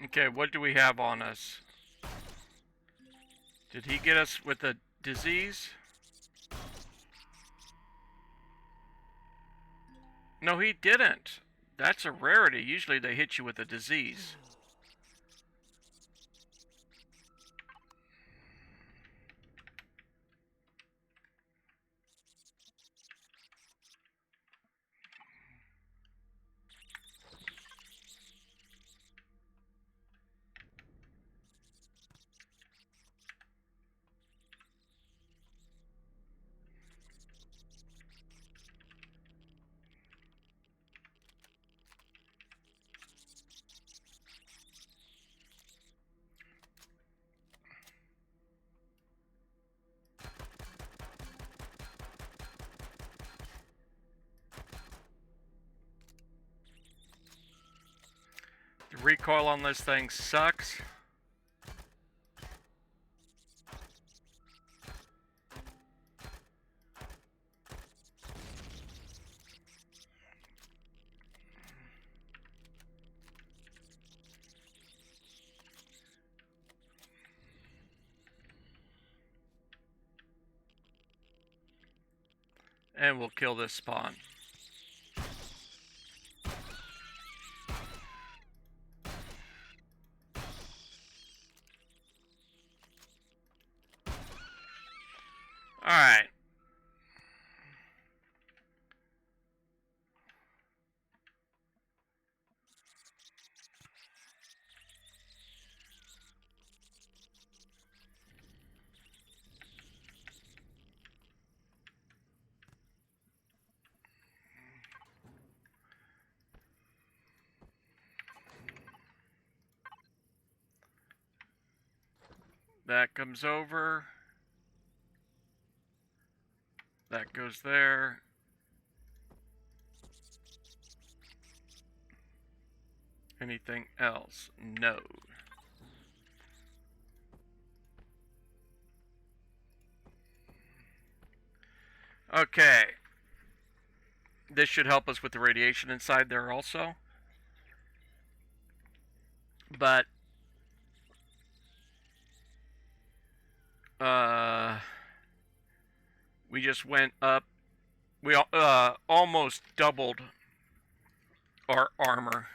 Okay, what do we have on us? Did he get us with a disease? No, he didn't. That's a rarity. Usually they hit you with a disease. The recoil on this thing sucks. And we'll kill this spawn. Alright. That comes over. That goes there. Anything else? No. Okay. This should help us with the radiation inside there also. But we just went up. We almost doubled our armor.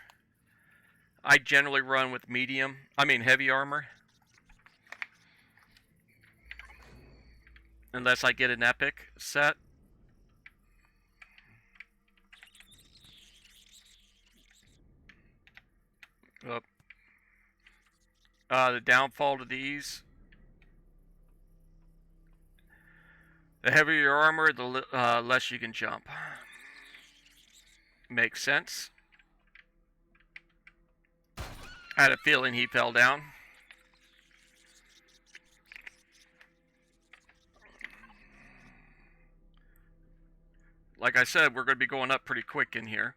I generally run with heavy armor. Unless I get an epic set. Oh. The downfall to these. The heavier your armor, the less you can jump. Makes sense. I had a feeling he fell down. Like I said, we're going to be going up pretty quick in here.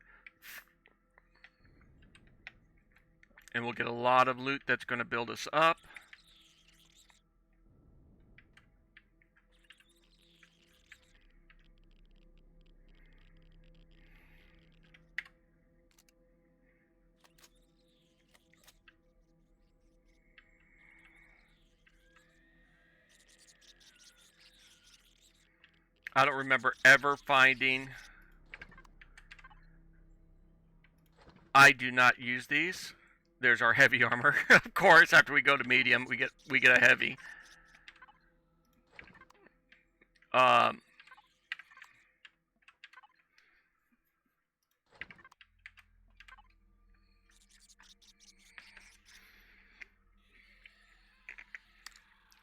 And we'll get a lot of loot that's going to build us up. I don't remember ever finding. I do not use these. There's our heavy armor. Of course, after we go to medium, we get a heavy. Um,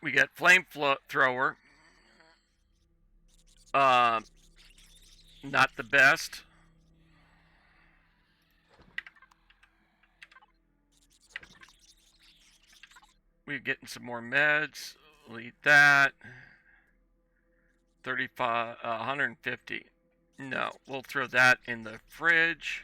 we get thrower. Um, not the best. We're getting some more meds. We'll eat that. 35, 150. No, we'll throw that in the fridge.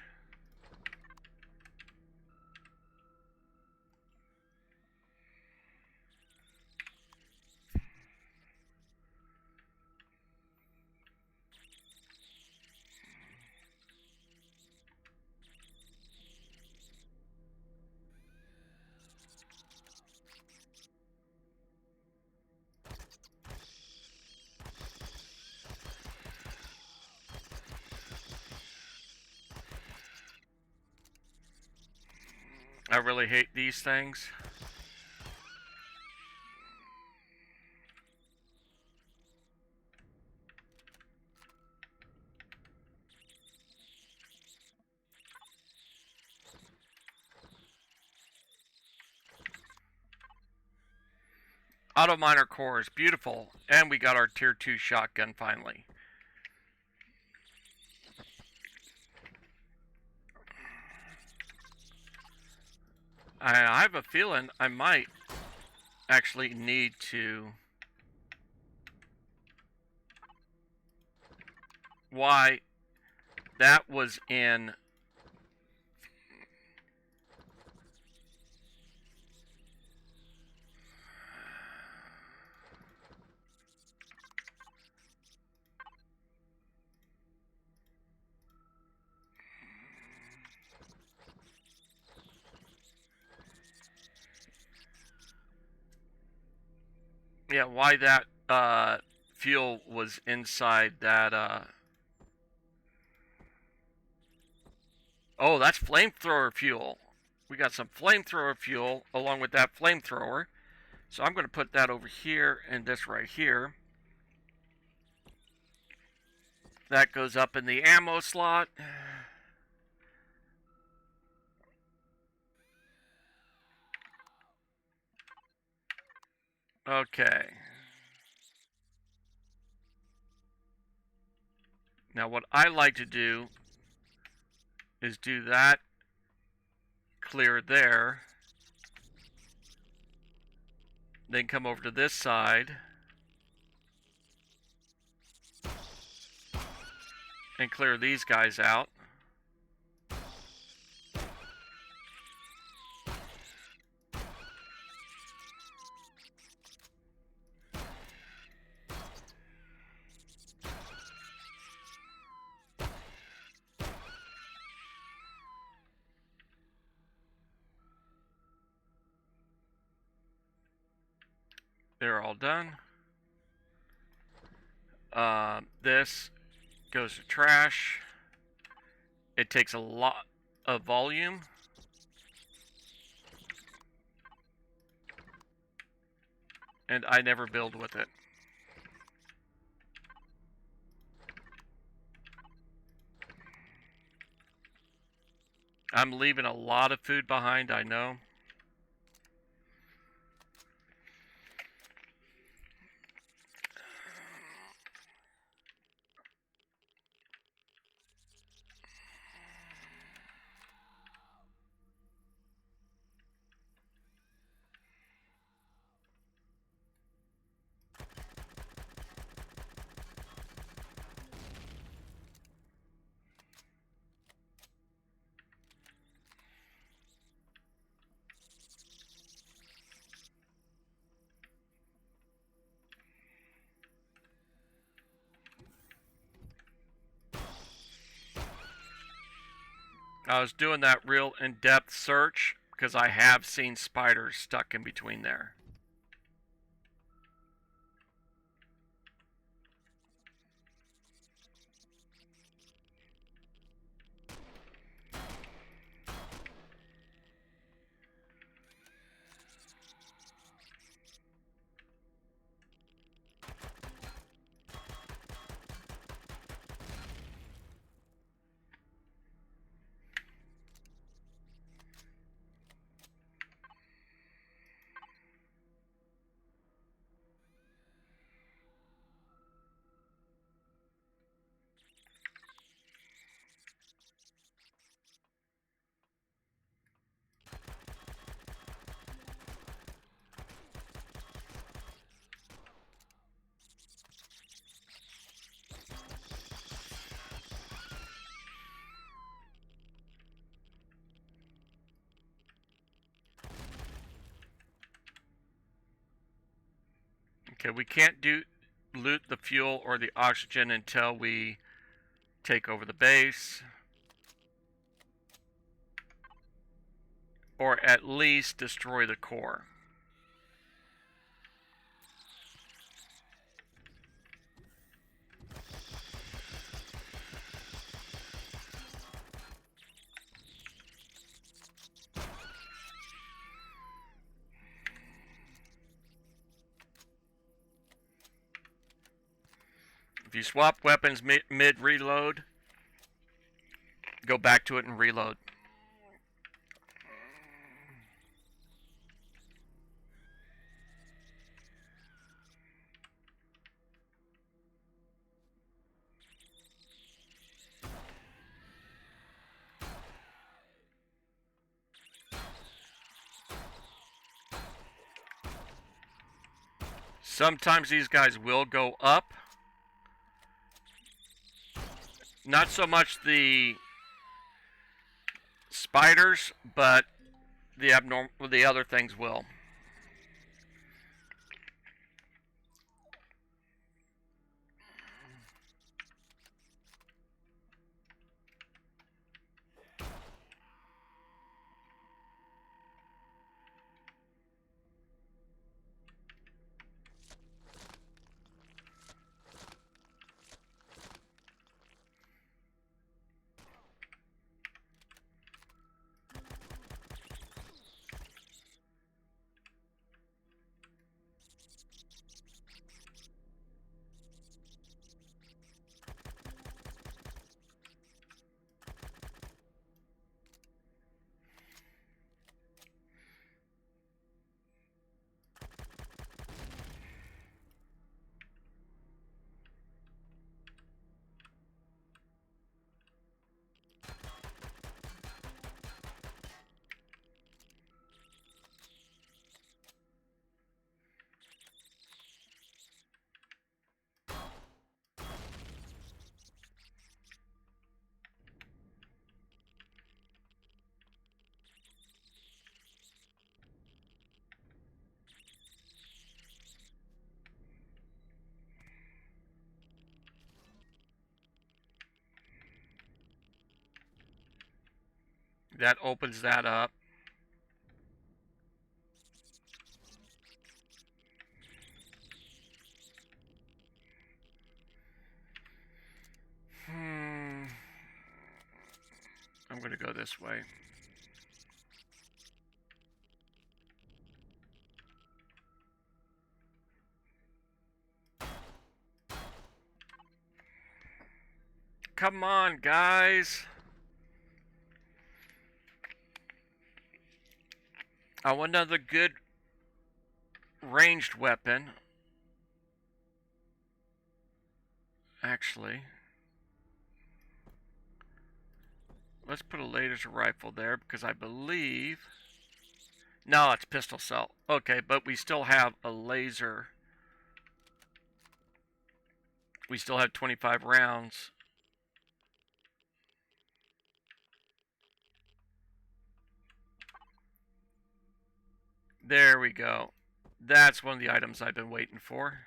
I really hate these things. Auto miner cores, beautiful. And we got our tier 2 shotgun finally. I have a feeling I might actually need to. Why? That was in. Yeah, why that fuel was inside that. Oh, that's flamethrower fuel. We got some flamethrower fuel along with that flamethrower. So I'm going to put that over here and this right here. That goes up in the ammo slot. Okay. Now what I like to do is do that, clear there, then come over to this side and clear these guys out. They're all done. This goes to trash. It takes a lot of volume. And I never build with it. I'm leaving a lot of food behind, I know. I was doing that real in-depth search because I have seen spiders stuck in between there. Okay, we can't loot the fuel or the oxygen until we take over the base. Or at least destroy the core. If you swap weapons mid-reload, go back to it and reload. Sometimes these guys will go up. Not so much the spiders, but the other things will. That opens that up. I'm going to go this way. Come on, guys. I want another good ranged weapon. Actually, let's put a laser rifle there because I believe... No, it's pistol cell. Okay, but we still have a laser. We still have 25 rounds. There we go. That's one of the items I've been waiting for.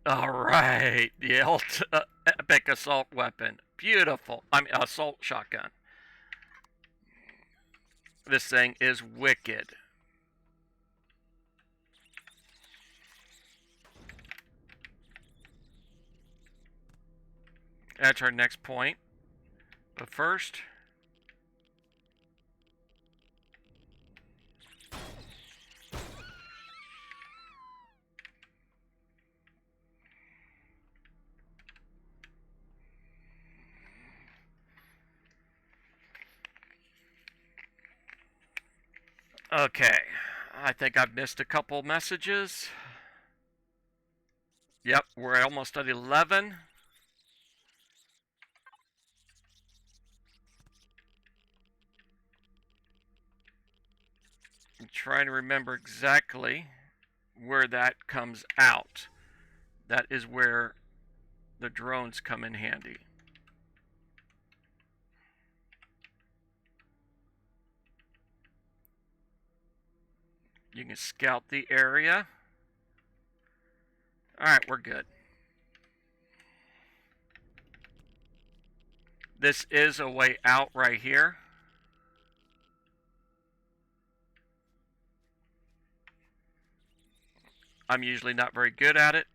Alright, the epic assault weapon. Beautiful. I mean, assault shotgun. This thing is wicked. That's our next point. But first... Okay, I think I've missed a couple messages. Yep, we're almost at 11. I'm trying to remember exactly where that comes out. That is where the drones come in handy. You can scout the area. Alright, we're good. This is a way out right here. I'm usually not very good at it.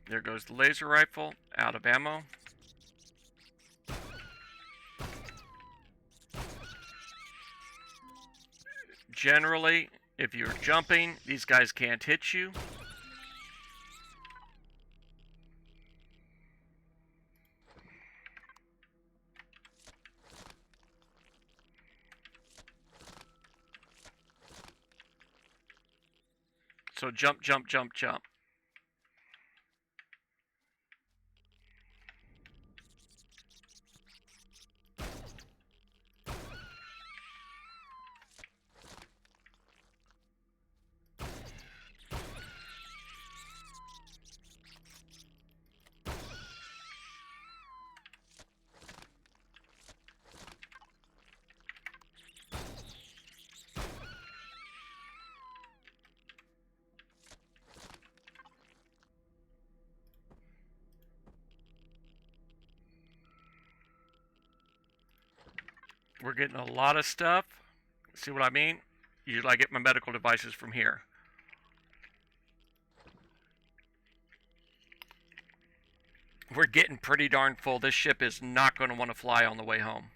There goes the laser rifle, out of ammo. Generally, if you're jumping, these guys can't hit you. So jump, jump, jump, jump. We're getting a lot of stuff. See what I mean? Usually I get my medical devices from here. We're getting pretty darn full. This ship is not going to want to fly on the way home.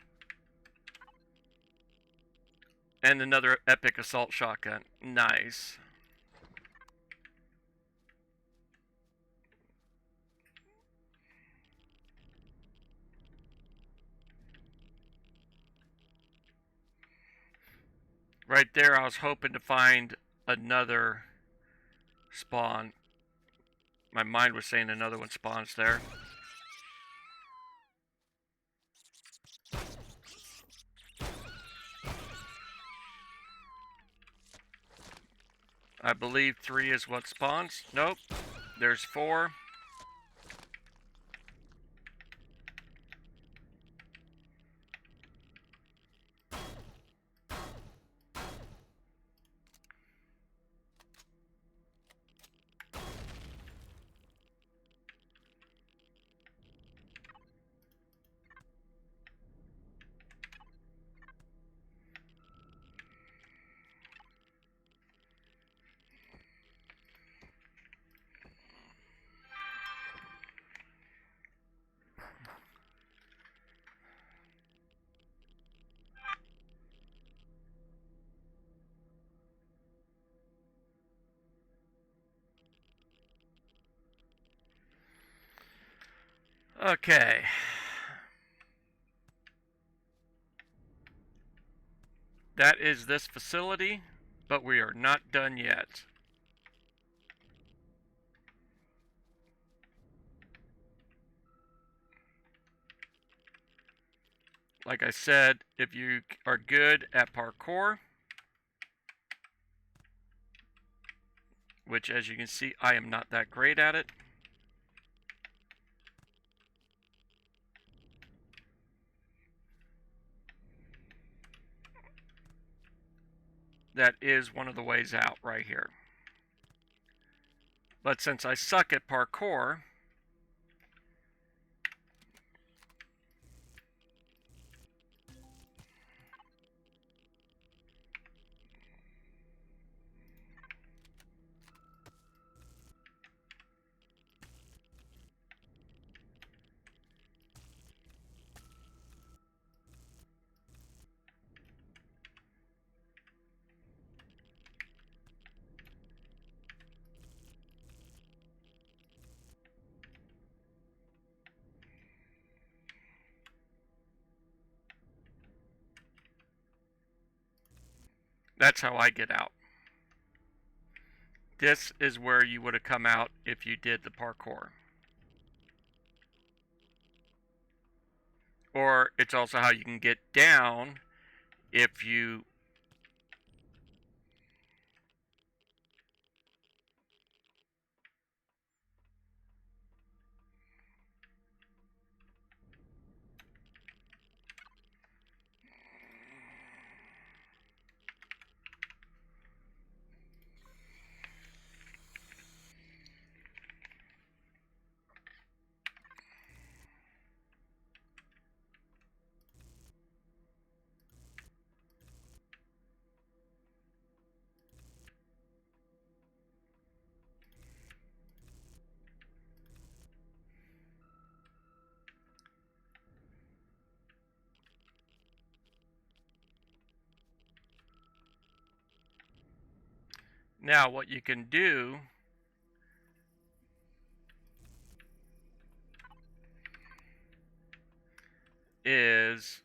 And another epic assault shotgun. Nice. Right there, I was hoping to find another spawn. My mind was saying another one spawns there. I believe 3 is what spawns. Nope. There's 4. Okay. That is this facility, but we are not done yet. Like I said, if you are good at parkour, which as you can see, I am not that great at it. That is one of the ways out right here. But since I suck at parkour, that's how I get out. This is where you would have come out if you did the parkour. Or it's also how you can get down if you now what you can do is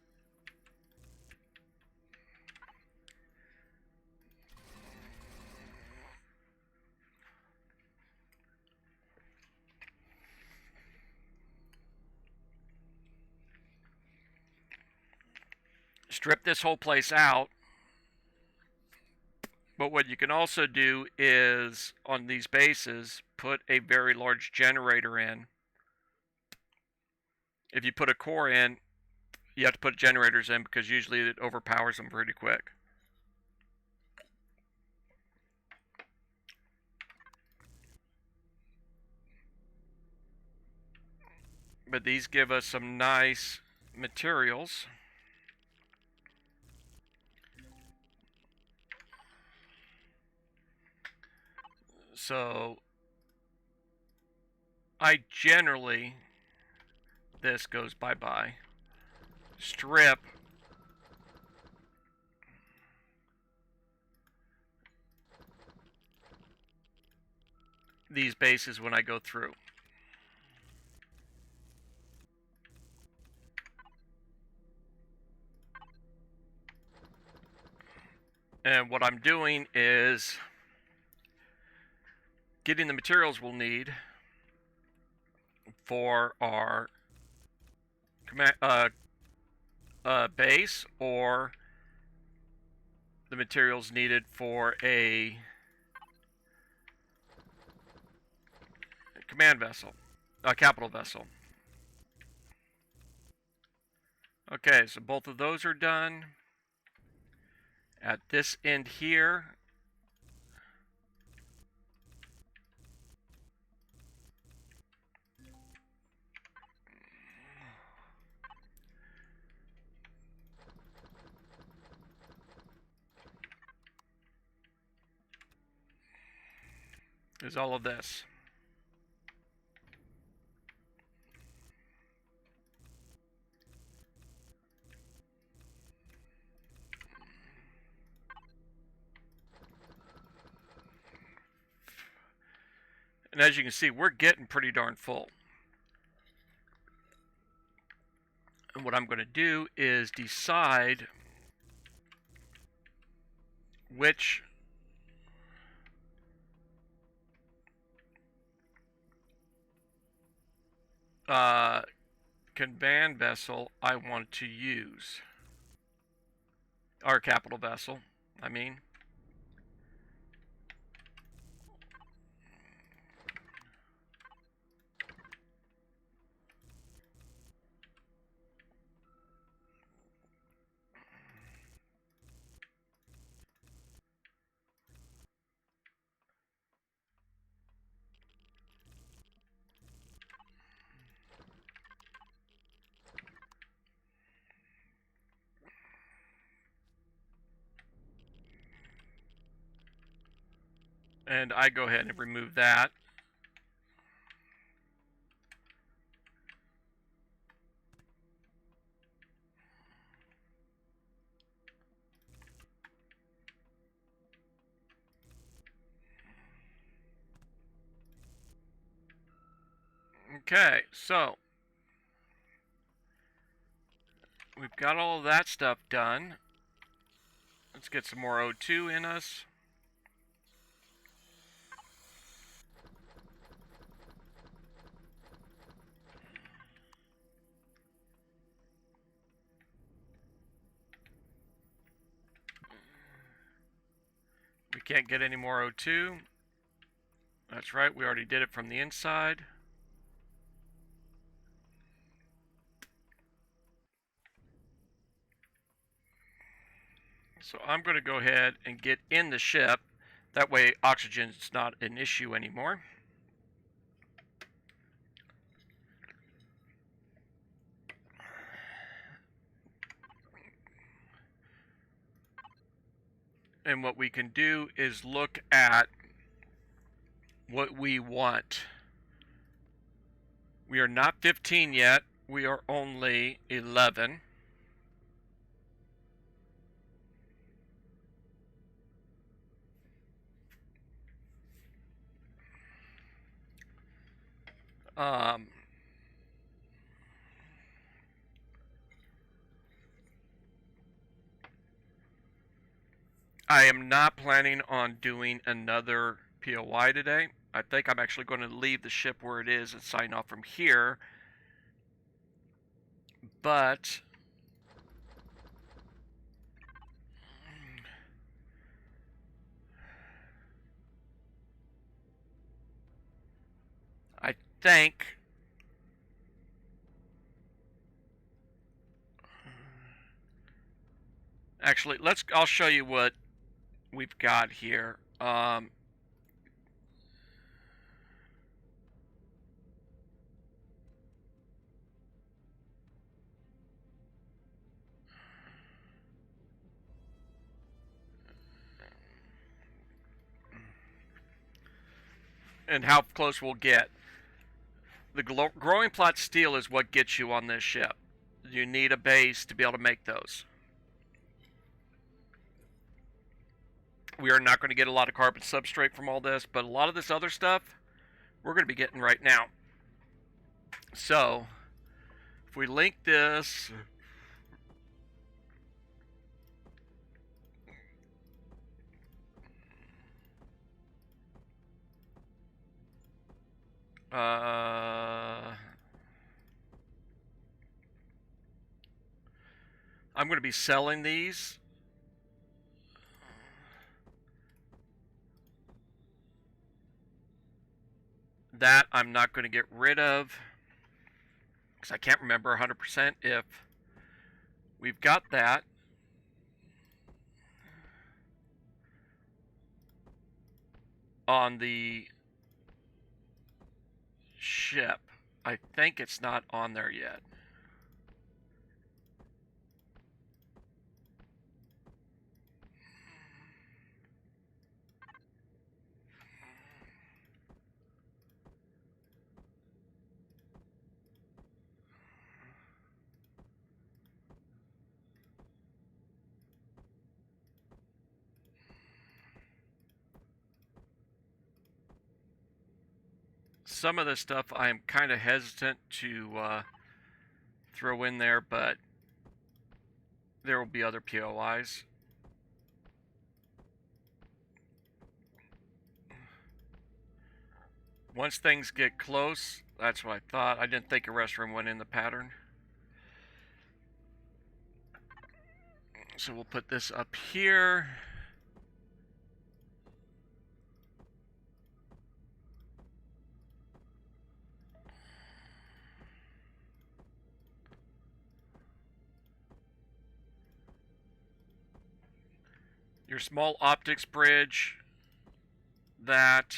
strip this whole place out. But what you can also do is, on these bases, put a very large generator in. If you put a core in, you have to put generators in because usually it overpowers them pretty quick. But these give us some nice materials. So I generally, this goes bye-bye, strip these bases when I go through. And what I'm doing is getting the materials we'll need for our base, or the materials needed for a command vessel, a capital vessel. Okay, so both of those are done. At this end here, is all of this. And as you can see, we're getting pretty darn full. And what I'm going to do is decide which command vessel I want to use. Our capital vessel, I mean. And I go ahead and remove that. Okay, so we've got all of that stuff done. Let's get some more O2 in us. can't get any more O2. That's right, we already did it from the inside. So I'm going to go ahead and get in the ship. That way oxygen's not an issue anymore. And what we can do is look at what we want. We are not 15 yet. We are only 11. I am not planning on doing another POI today. I think I'm actually going to leave the ship where it is and sign off from here. But I think actually I'll show you what we've got here. And how close we'll get. The growing plot steel is what gets you on this ship. You need a base to be able to make those. We are not going to get a lot of carbon substrate from all this, but a lot of this other stuff we're going to be getting right now. So, if we link this, I'm going to be selling these. That I'm not going to get rid of, because I can't remember 100% if we've got that. On the ship. I think it's not on there yet. Some of this stuff I'm kind of hesitant to throw in there, but there will be other POIs. Once things get close, that's what I thought. I didn't think a restroom went in the pattern. So we'll put this up here. Your small optics bridge, that.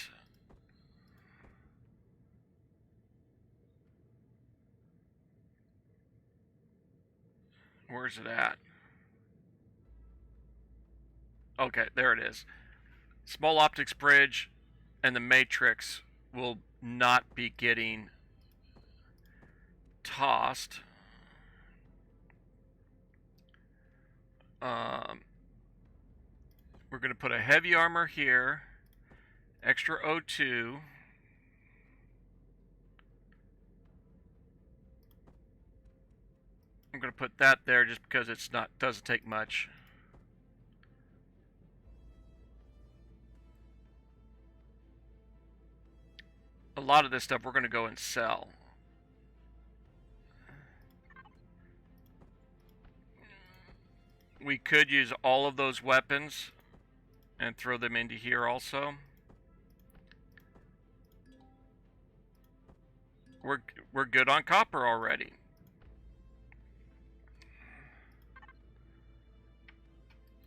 Where's it at? Okay, there it is. Small optics bridge and the matrix will not be getting tossed. We're going to put a heavy armor here, extra O2. I'm going to put that there just because it's not doesn't take much. A lot of this stuff we're going to go and sell. We could use all of those weapons and throw them into here also. We're good on copper already.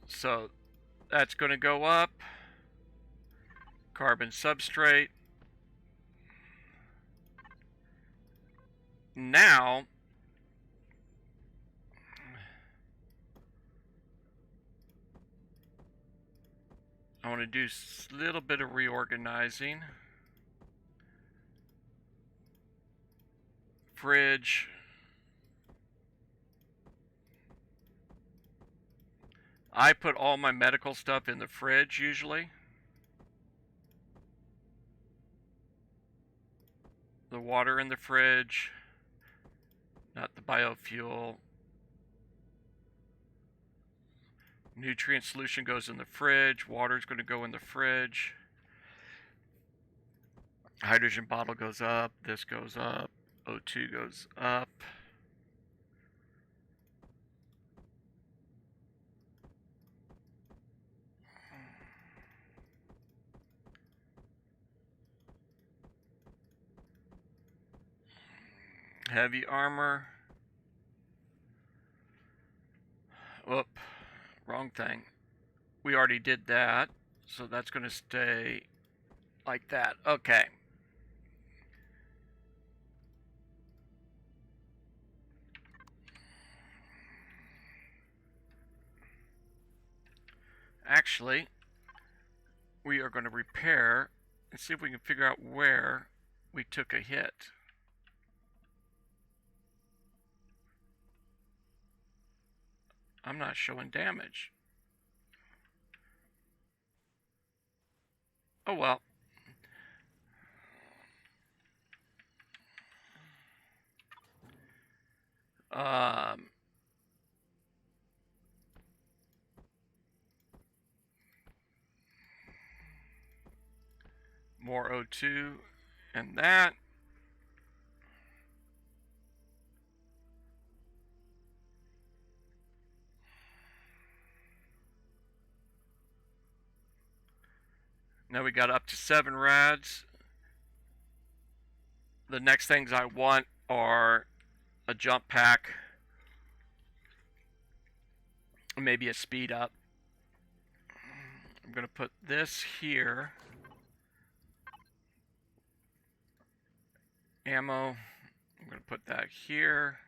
So that's going to go up. Carbon substrate. Now I want to do a little bit of reorganizing. Fridge. I put all my medical stuff in the fridge usually. The water in the fridge, not the biofuel. Nutrient solution goes in the fridge. Water is going to go in the fridge. Hydrogen bottle goes up. This goes up. O2 goes up. Heavy armor. Whoop. Wrong thing. We already did that. So that's going to stay like that. Okay. Actually, we are going to repair and see if we can figure out where we took a hit. I'm not showing damage. Oh well. More O2 and that. Now we got up to 7 rads. The next things I want are a jump pack, maybe a speed up. I'm going to put this here. Ammo. I'm going to put that here.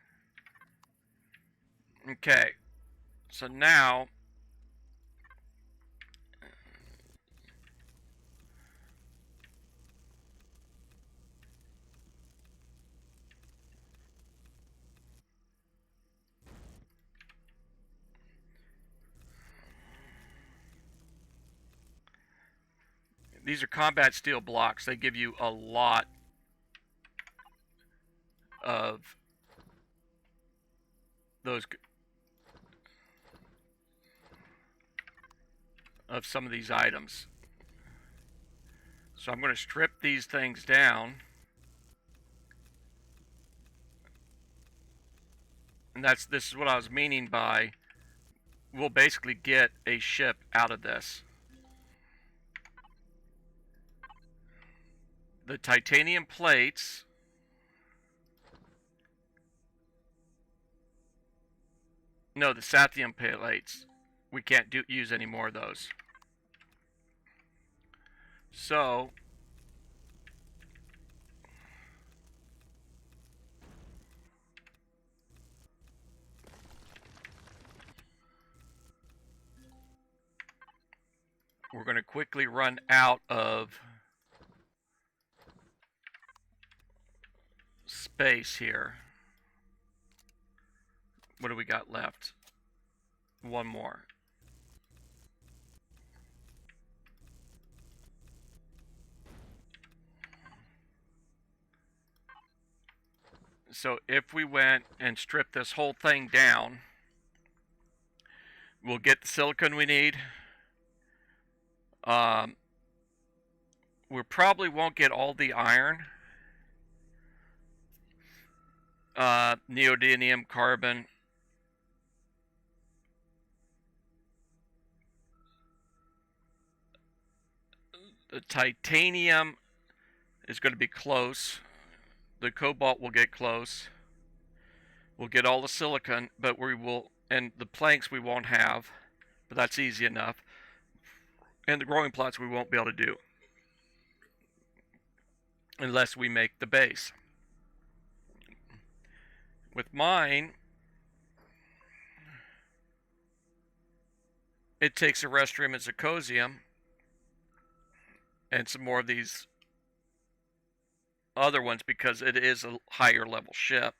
Okay. So now these are combat steel blocks. They give you a lot of those, of some of these items. So I'm going to strip these things down. And this is what I was meaning by we'll basically get a ship out of this. The titanium plates no, the sathium plates. We can't use any more of those. So we're going to quickly run out of space here. What do we got left? One more. So if we went and stripped this whole thing down, we'll get the silicon we need. We probably won't get all the iron. Neodymium, carbon. The titanium is going to be close. The cobalt will get close. We'll get all the silicon, but we will, and the planks we won't have, but that's easy enough. And the growing plots we won't be able to do unless we make the base. With mine, it takes a restroom and zirconium and some more of these other ones because it is a higher level ship.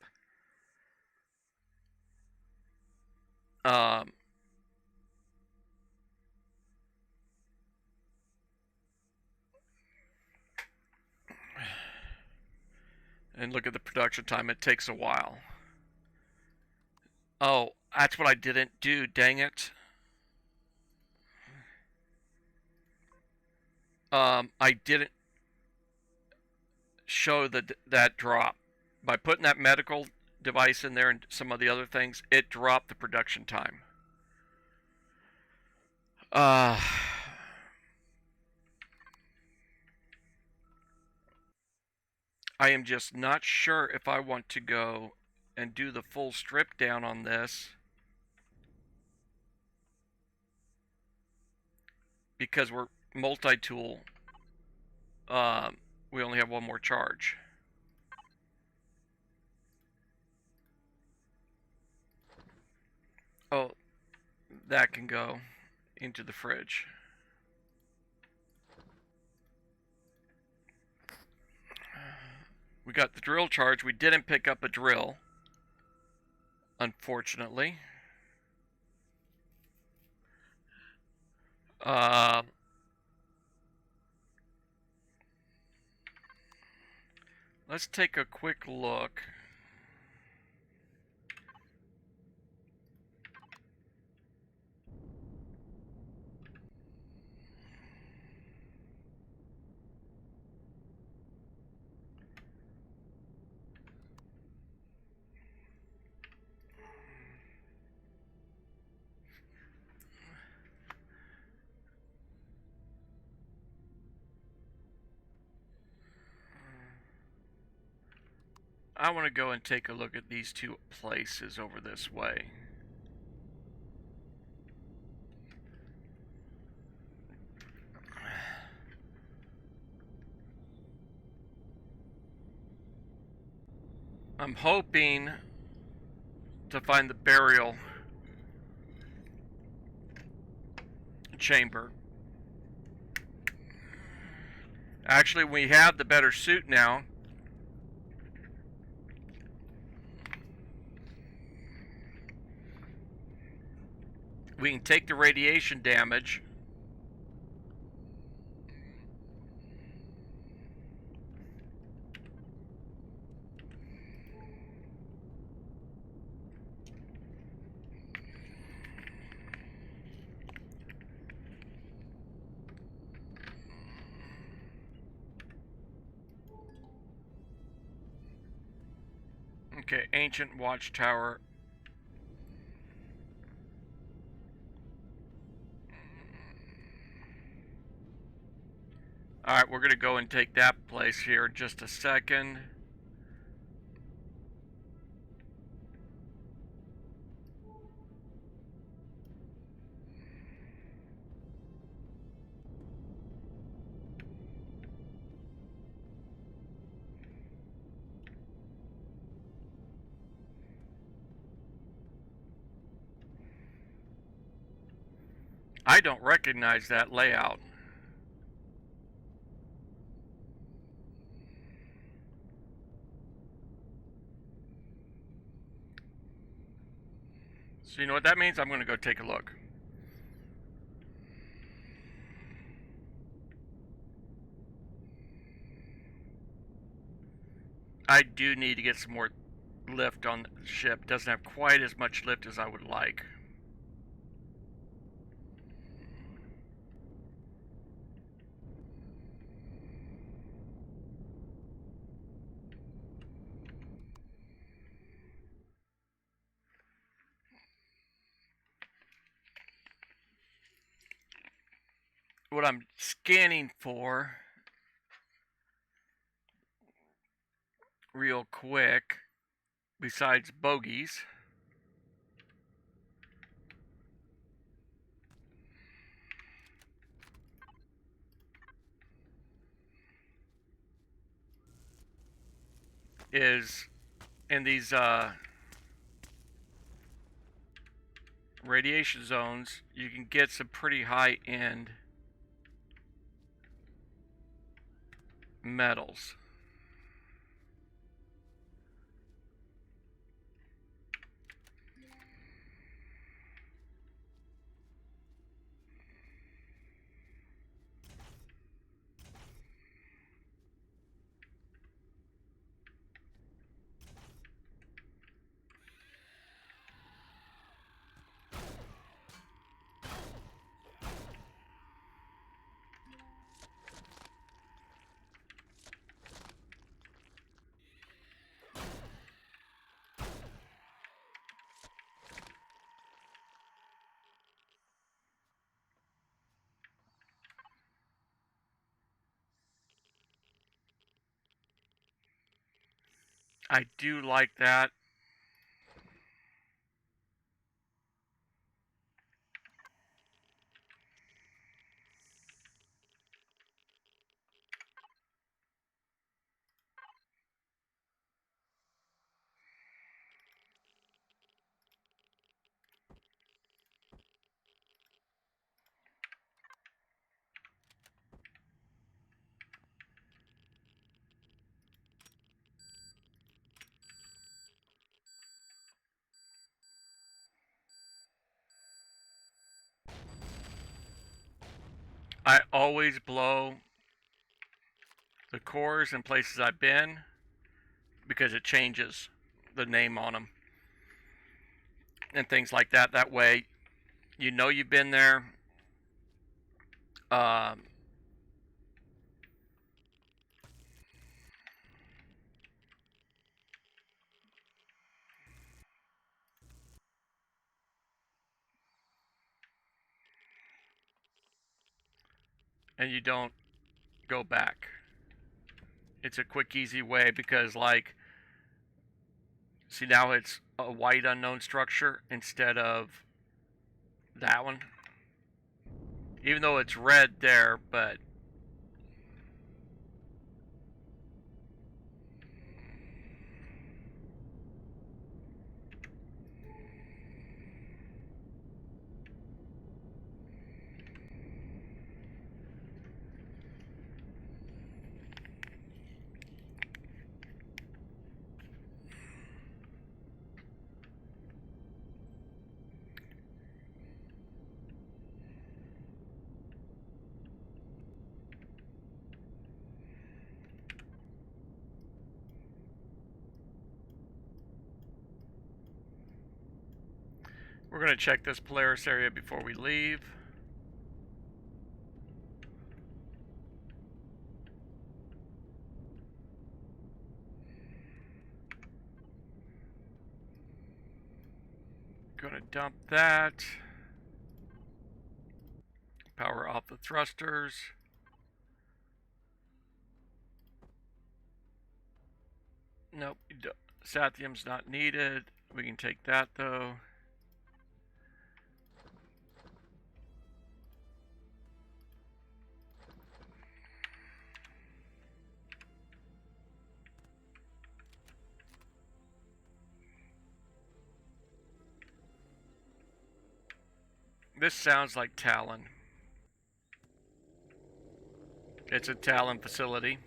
And look at the production time. It takes a while. Oh, that's what I didn't do. Dang it. I didn't show that drop. By putting that medical device in there and some of the other things, it dropped the production time. I am just not sure if I want to go and do the full strip down on this because we're multi-tool. We only have one more charge. Oh, that can go into the fridge. We got the drill charge. We didn't pick up a drill, unfortunately. Let's take a quick look. I want to go and take a look at these two places over this way. I'm hoping to find the burial chamber. Actually, we have the better suit now. We can take the radiation damage. Okay, ancient watchtower. Alright, we're going to go and take that place here in just a second. I don't recognize that layout. So you know what that means? I'm going to go take a look. I do need to get some more lift on the ship. Doesn't have quite as much lift as I would like. what I'm scanning for real quick, besides bogeys, is in these radiation zones, you can get some pretty high-end metals. I do like that. I always blow the cores in places I've been because it changes the name on them and things like that. That way, you know you've been there. Um, and you don't go back. It's a quick, easy way because, like, see, now it's a white unknown structure instead of that one. Even though it's red there, but we're going to check this Polaris area before we leave. Gonna dump that. Power off the thrusters. Nope, Sathium's not needed. We can take that though. This sounds like Talon. It's a Talon facility.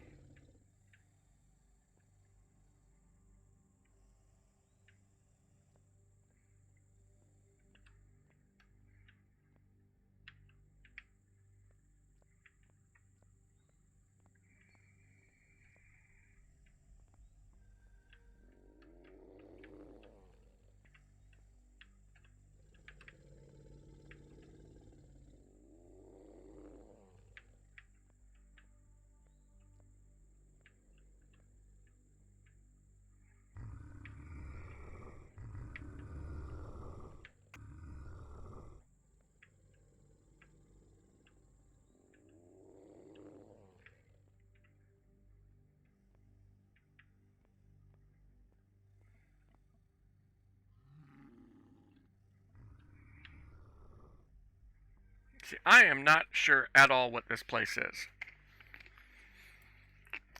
See, I am not sure at all what this place is.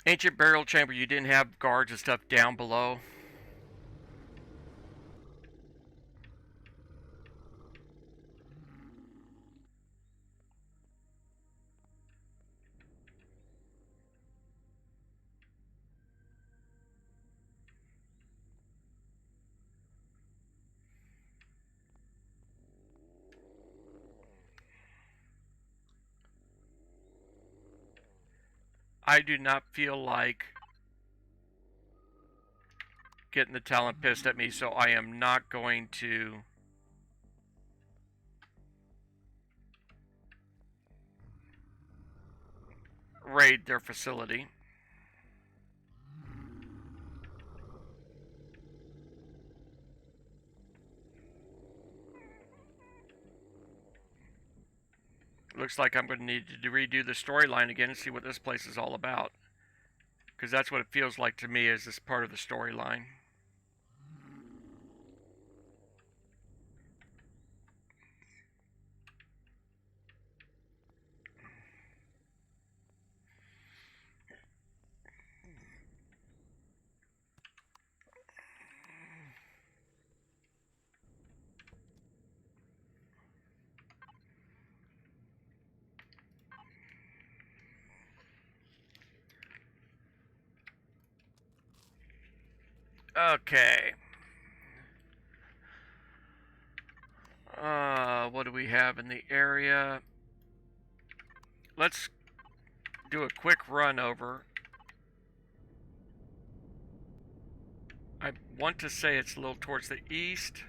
Ancient burial chamber, you didn't have guards and stuff down below. I do not feel like getting the talent pissed at me, so I am not going to raid their facility. Looks like I'm going to need to redo the storyline again and see what this place is all about. Because that's what it feels like to me as this part of the storyline. Okay. What do we have in the area? Let's do a quick run over. I want to say it's a little towards the east.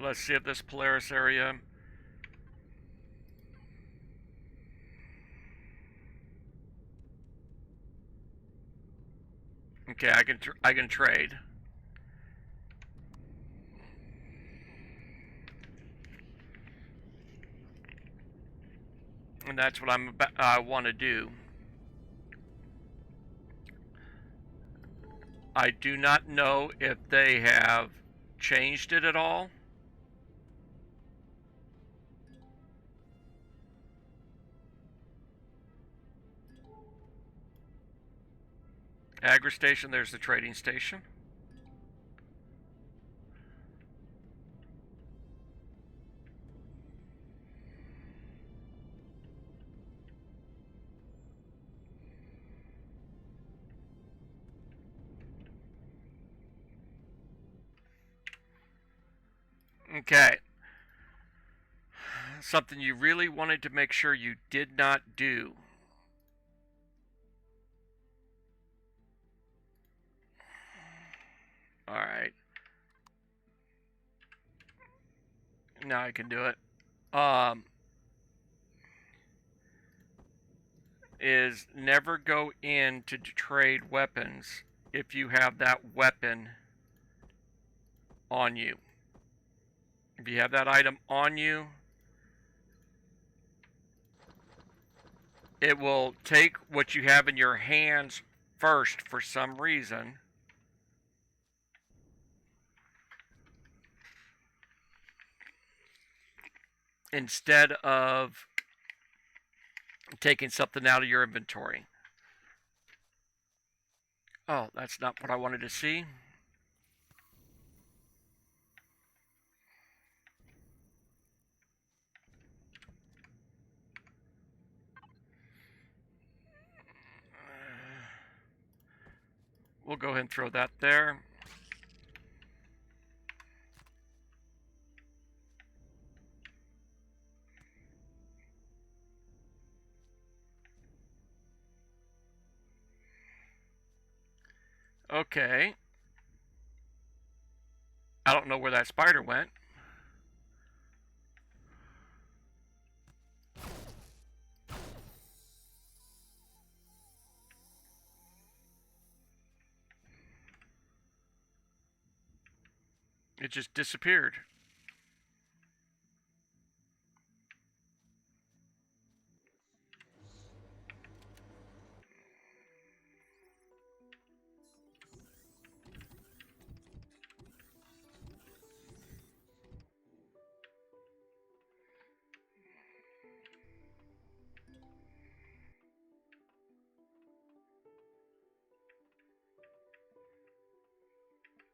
Let's see if this Polaris area. Okay, I can trade. And that's what I want to do. I do not know if they have changed it at all. Agri station, there's the trading station. Okay. Something you really wanted to make sure you did not do. Alright. Now I can do it. Is never go in to trade weapons if you have that weapon on you. If you have that item on you, it will take what you have in your hands first for some reason. Instead of taking something out of your inventory. Oh, that's not what I wanted to see. We'll go ahead and throw that there. Okay. I don't know where that spider went. It just disappeared.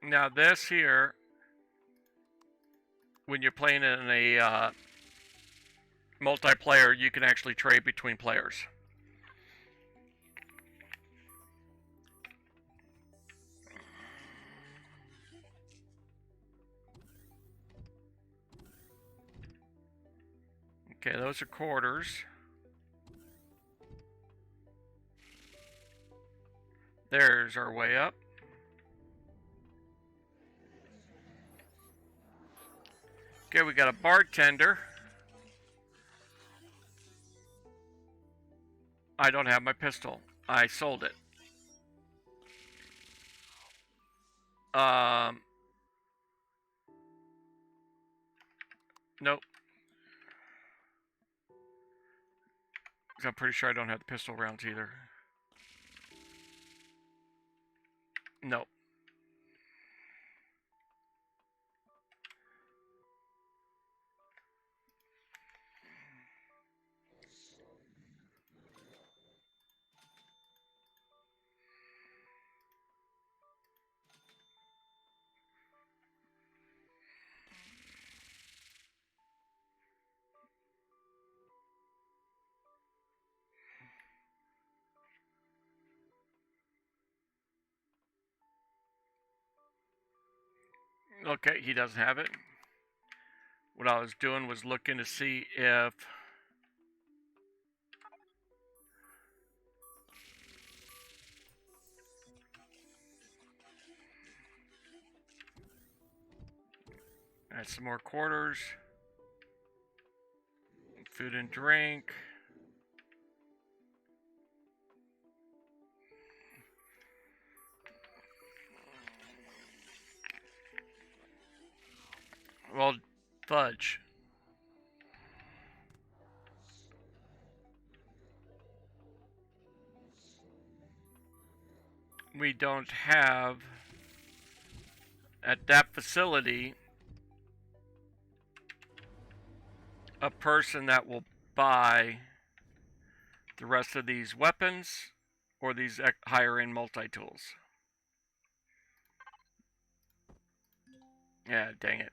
Now this here, when you're playing in a multiplayer, you can actually trade between players. Okay, those are quarters. There's our way up. Okay, we got a bartender. I don't have my pistol. I sold it. Nope. I'm pretty sure I don't have the pistol rounds either. Nope. Okay, he doesn't have it. What I was doing was looking to see if add some more quarters, food and drink. Well, fudge. We don't have at that facility a person that will buy the rest of these weapons or these higher end multi-tools. Yeah, dang it.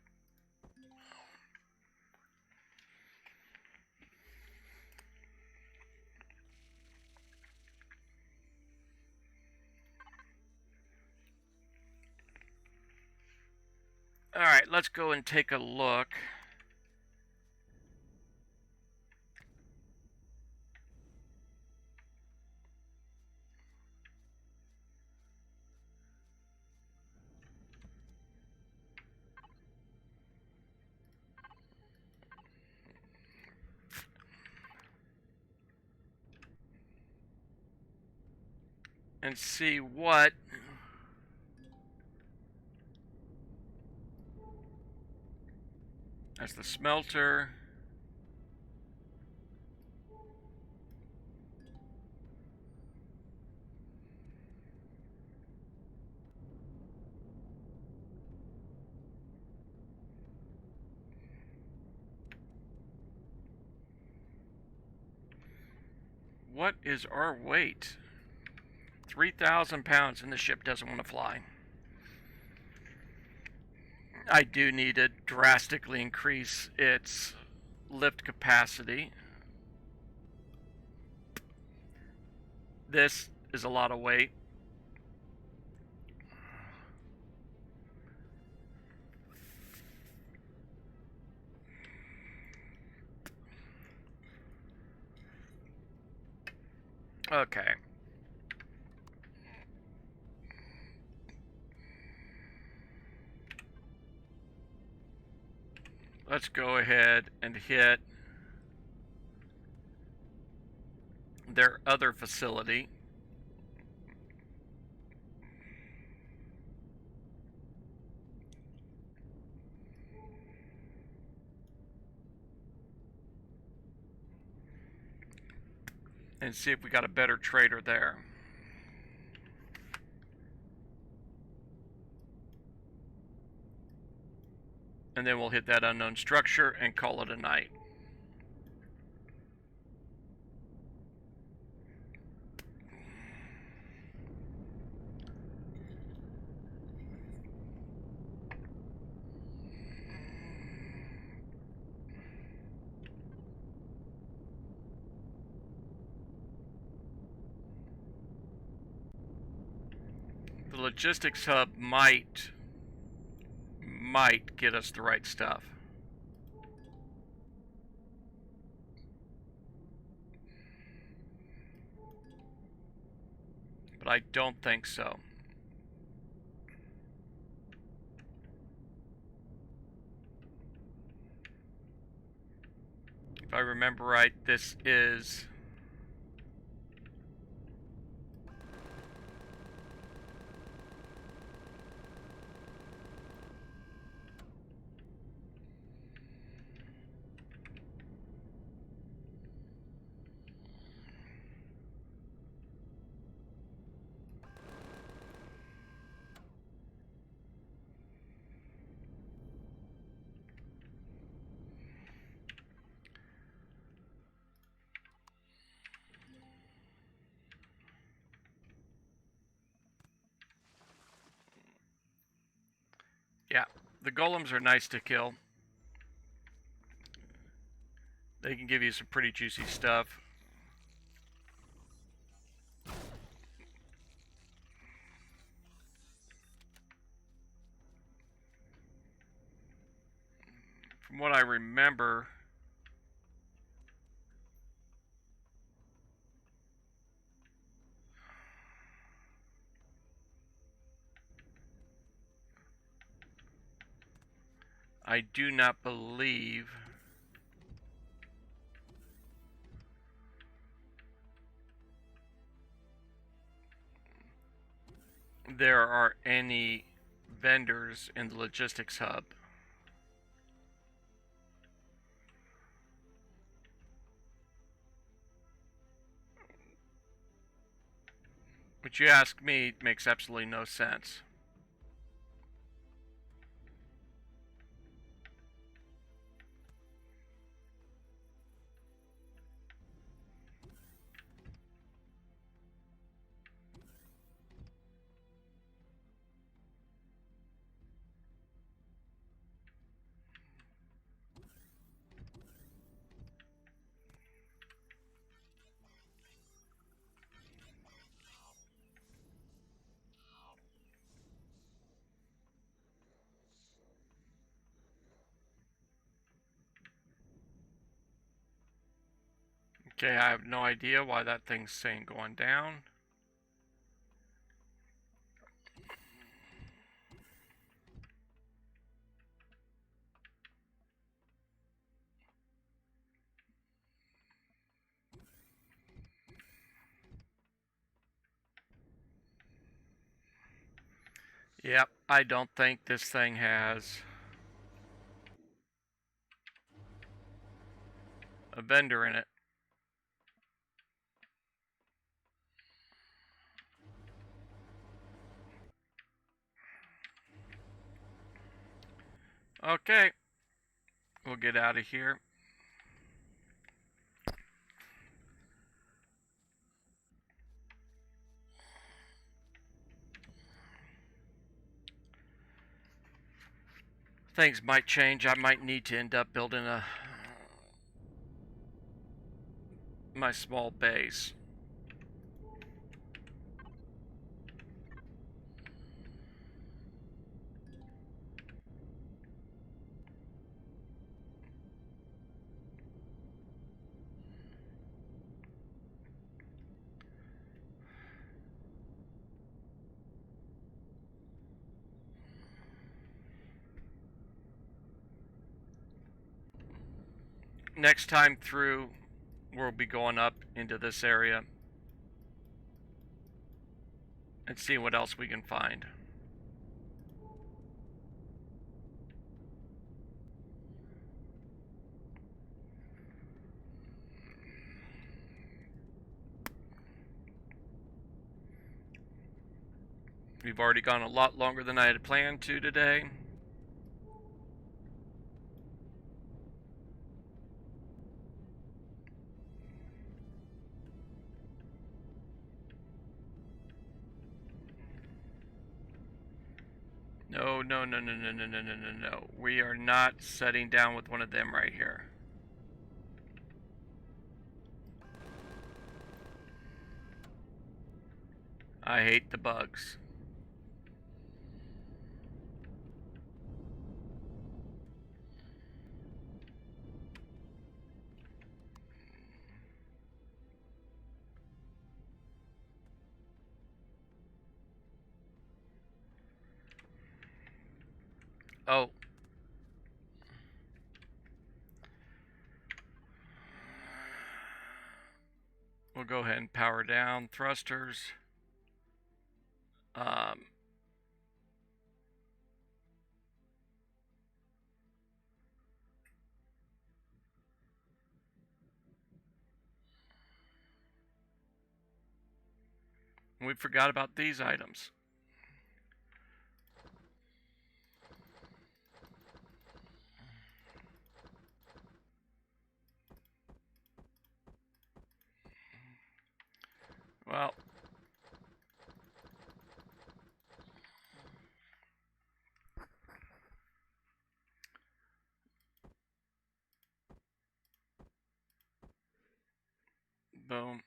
Alright, let's go and take a look. And see what that's the smelter. What is our weight? 3,000 pounds, and the ship doesn't want to fly. I do need to drastically increase its lift capacity. This is a lot of weight. Okay. Let's go ahead and hit their other facility. and see if we got a better trader there. And then we'll hit that unknown structure and call it a night. The logistics hub might get us the right stuff. But I don't think so. If I remember right, this is... Yeah, the golems are nice to kill. They can give you some pretty juicy stuff. From what I remember, I do not believe there are any vendors in the logistics hub. Which, you ask me, makes absolutely no sense. Okay, I have no idea why that thing's saying going down. Yep, I don't think this thing has a vendor in it. Okay, we'll get out of here. Things might change. I might need to end up building my small base. Next time through, we'll be going up into this area and seeing what else we can find. We've already gone a lot longer than I had planned to today. No, no, no, no, no, no, no, no, no, no. We are not setting down with one of them right here. I hate the bugs. Oh. We'll go ahead and power down thrusters. We forgot about these items. Well, boom.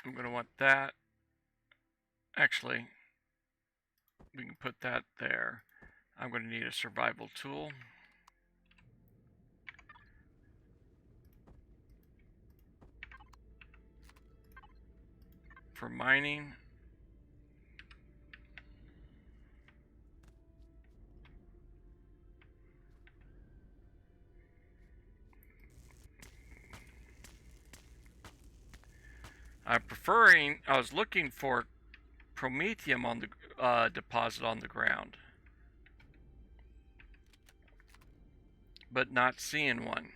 I'm going to want that. Actually, we can put that there. I'm going to need a survival tool. For mining. I was looking for promethium on the deposit on the ground, but not seeing one.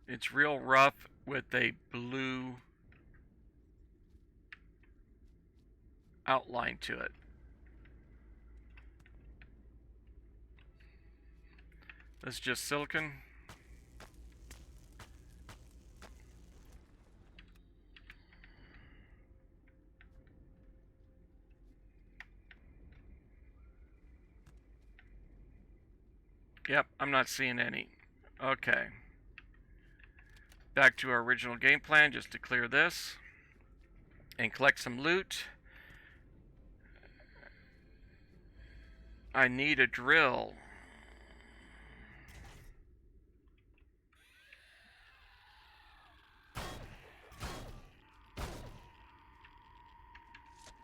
It's real rough with a blue outline to it. That's just silicon. Yep, I'm not seeing any. Okay. Back to our original game plan, just to clear this and collect some loot. I need a drill.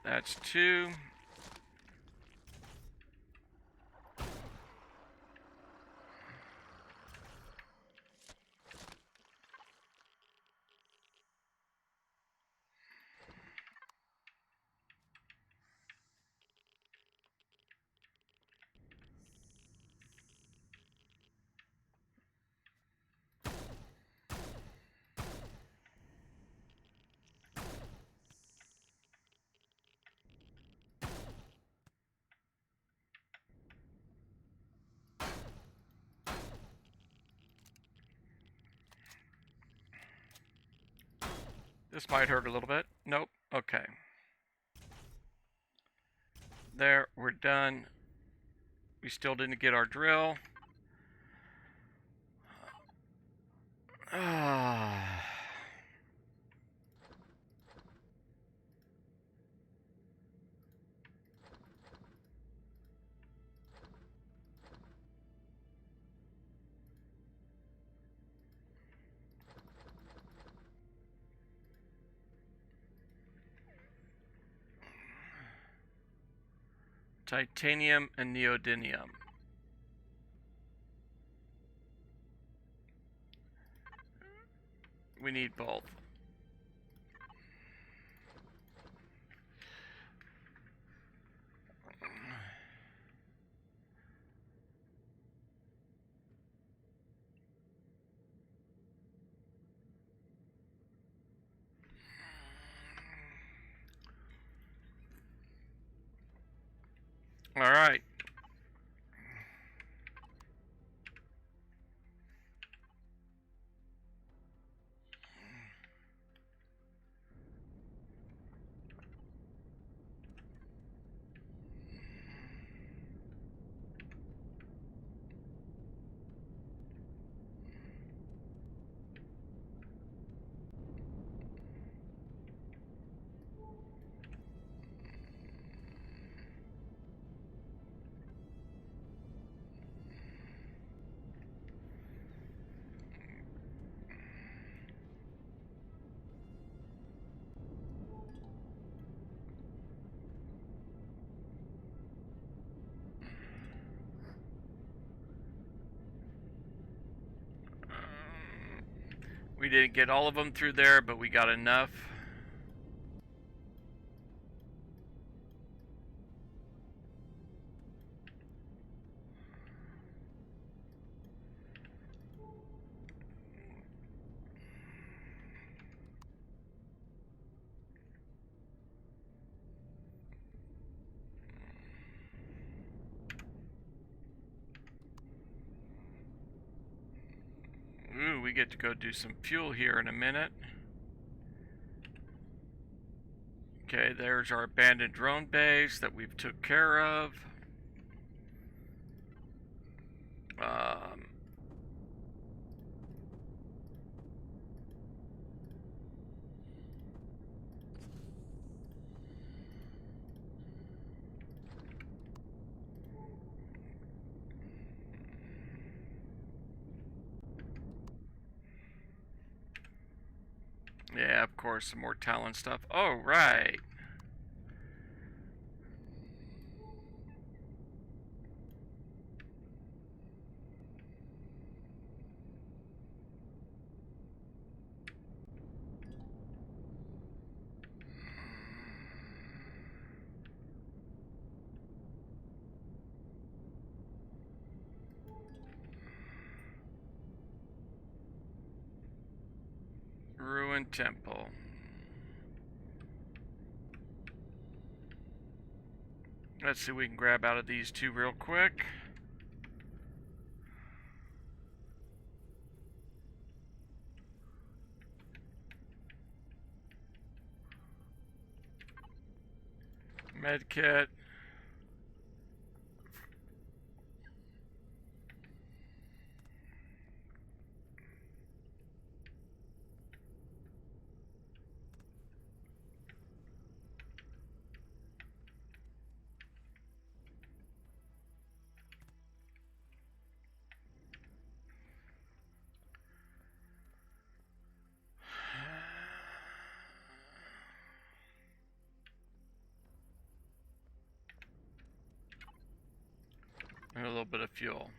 That's 2. This might hurt a little bit. Nope. Okay. There, we're done. We still didn't get our drill. Titanium and neodymium. We need both. Alright. We didn't get all of them through there, but we got enough. Ooh, we get to go do some fuel here in a minute. Okay, there's our abandoned drone base that we've took care of. Yeah, of course, some more talent stuff. Oh, right. Ruined temple. Let's see what we can grab out of these two real quick. Medkit. And a little bit of fuel.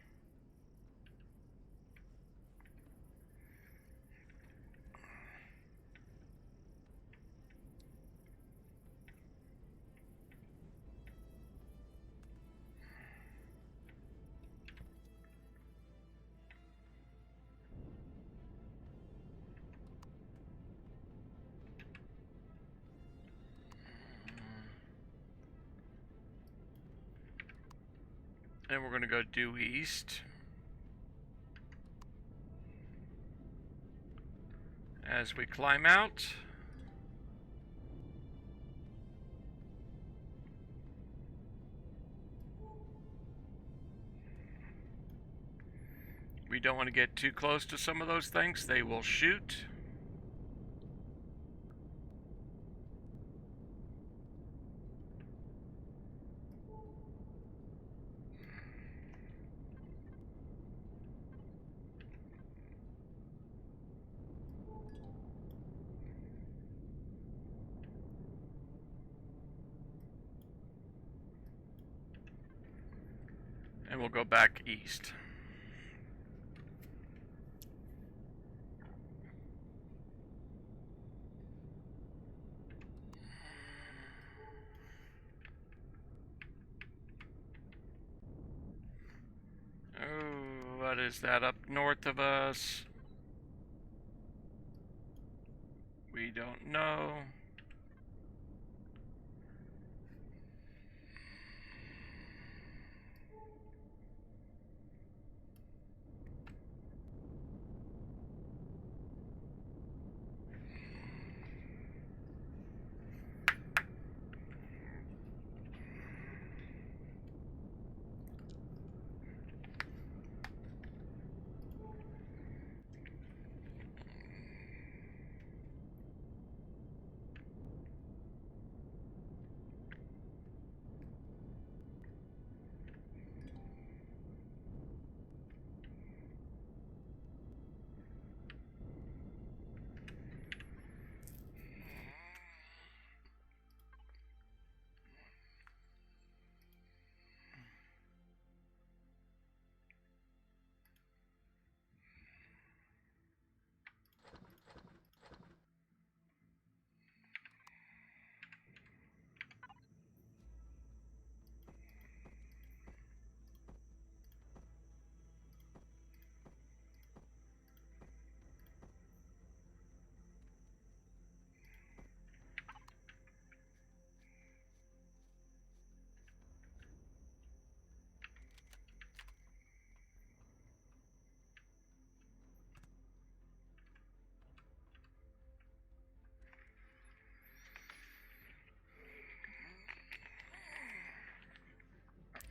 And we're going to go due east. As we climb out. We don't want to get too close to some of those things. They will shoot. And we'll go back east. Oh, what is that up north of us? We don't know.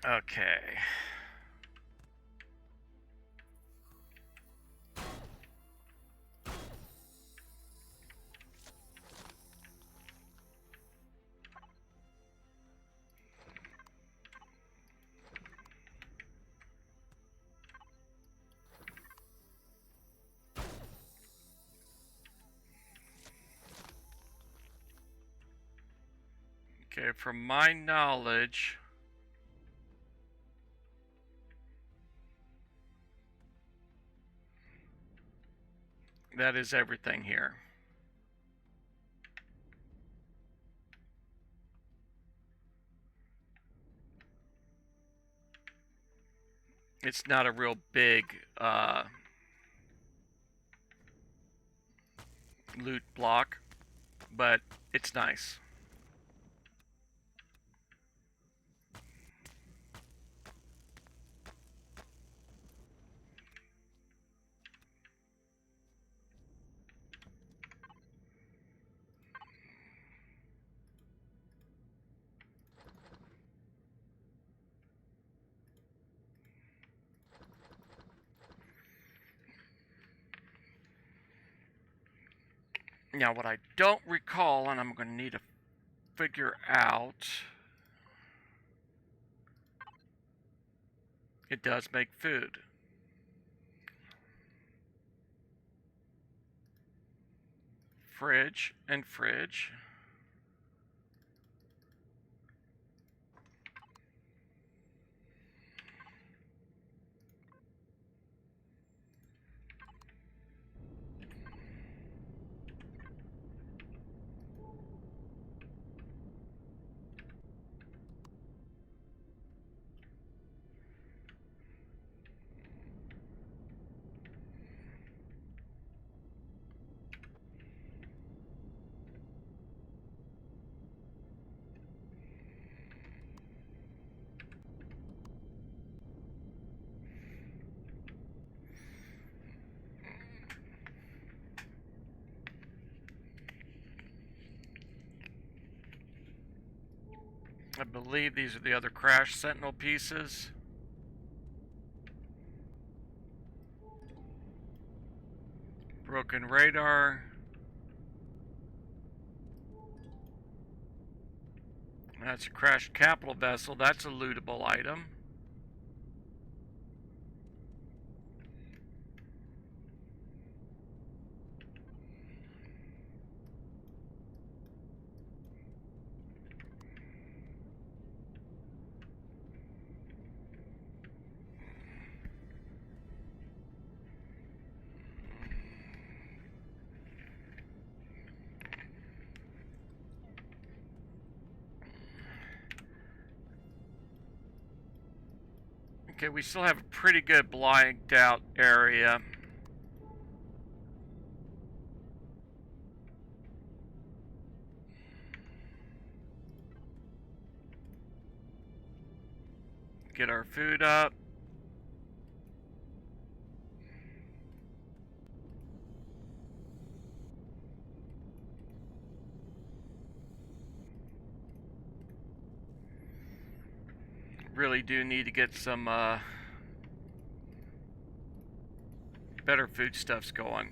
Okay. Okay, from my knowledge, that is everything here. It's not a real big loot block, but it's nice. Now, what I don't recall, and I'm going to need to figure out, it does make food. Fridge and fridge. I believe these are the other crash sentinel pieces. Broken radar. That's a crashed capital vessel. That's a lootable item. Okay, we still have a pretty good blanked out area. Get our food up. Really do need to get some better foodstuffs going.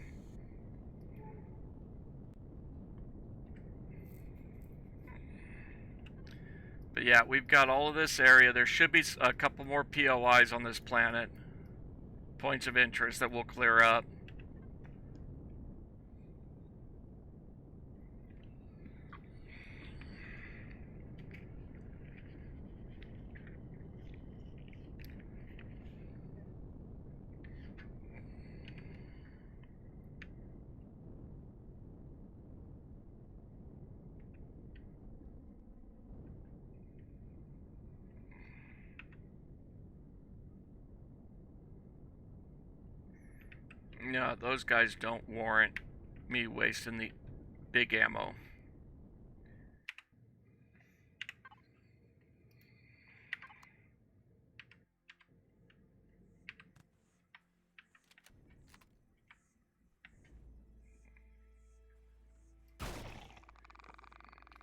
But yeah, we've got all of this area. There should be a couple more POIs on this planet. Points of interest that we'll clear up. No, those guys don't warrant me wasting the big ammo.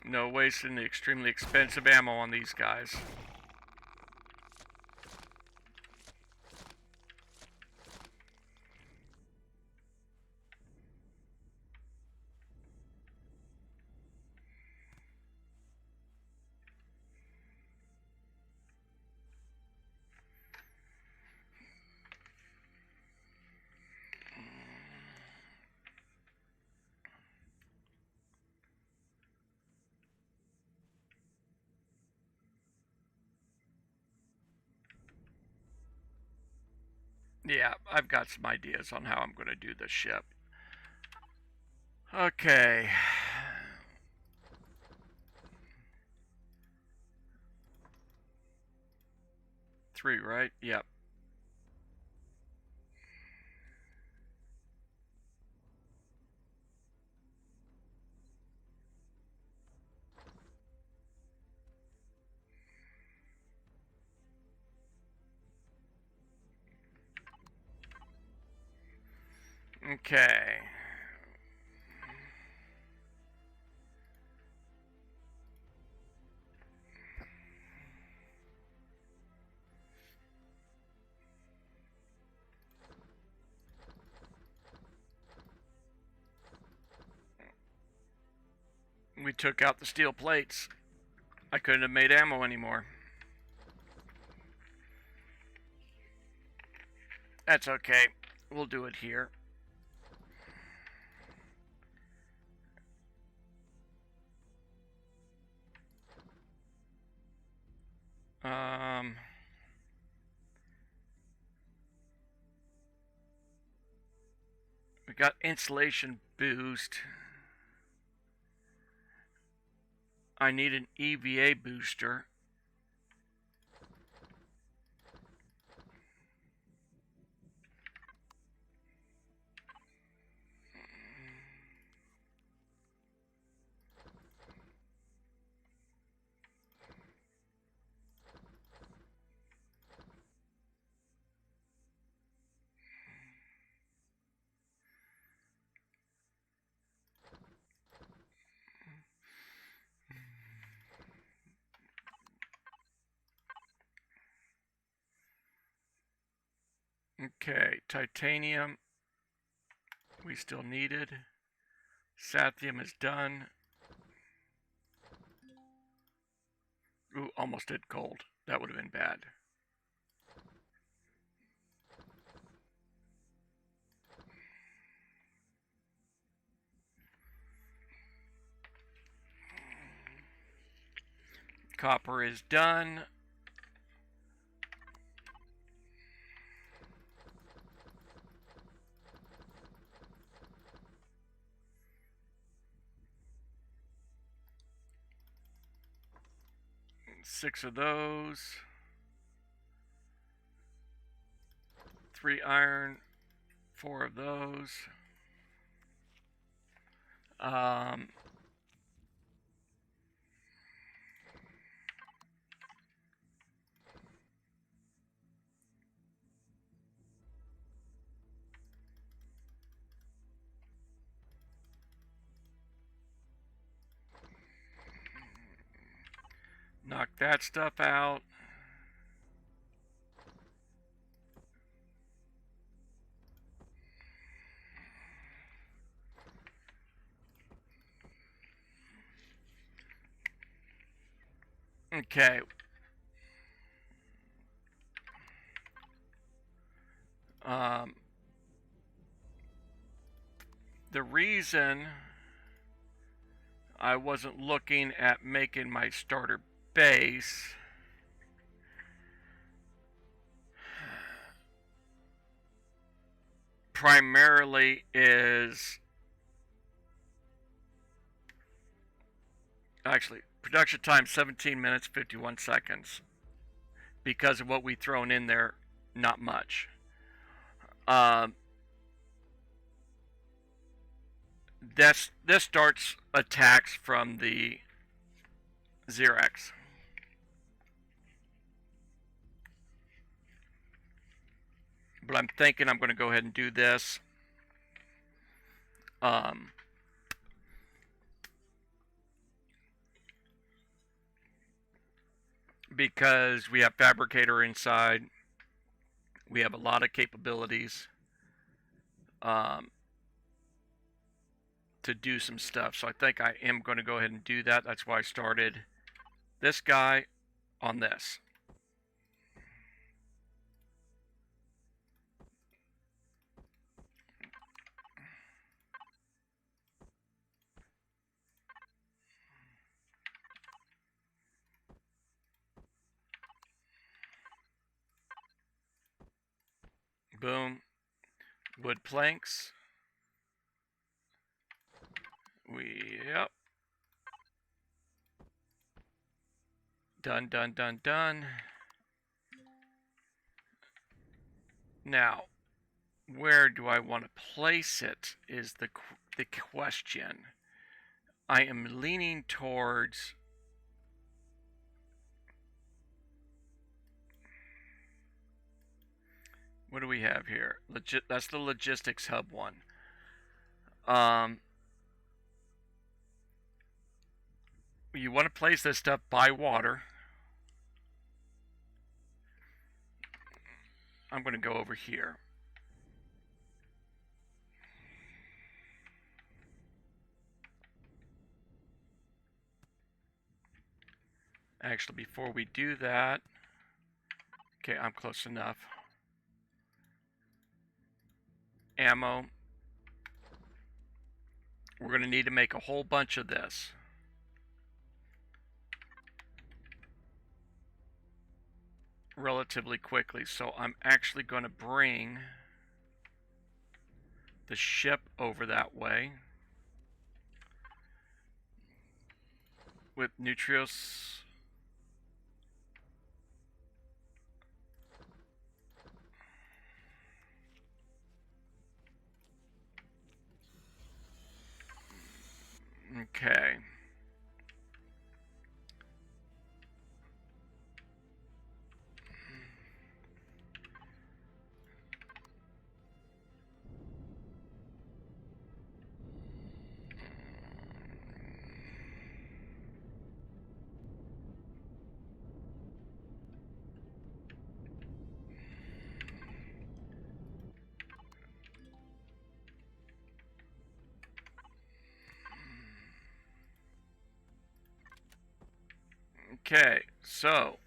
No wasting the extremely expensive ammo on these guys. Yeah, I've got some ideas on how I'm going to do this ship. Okay. 3, right? Yep. Okay. We took out the steel plates. I couldn't have made ammo anymore. That's okay. We'll do it here. We got insulation boost. I need an EVA booster. Okay, titanium. We still needed. Sathium is done. Ooh, almost did gold. That would have been bad. Copper is done. Six of those. 3 iron. 4 of those. Knock that stuff out. Okay. The reason I wasn't looking at making my starter base primarily is actually production time 17 minutes 51 seconds because of what we thrown in there, not much. This starts attacks from the Xerox. But I'm thinking I'm going to go ahead and do this. Because we have Fabricator inside. We have a lot of capabilities to do some stuff. So I think I am going to go ahead and do that. That's why I started this guy on this. Boom. Wood planks. Yep. Done, done, done, done. Now, where do I want to place it is the question. I am leaning towards... What do we have here? That's the logistics hub one. You want to place this stuff by water. I'm going to go over here. Actually, before we do that... Okay, I'm close enough. Ammo. We're going to need to make a whole bunch of this. Relatively quickly. So I'm actually going to bring the ship over that way. With Nutrios. Okay. Okay, so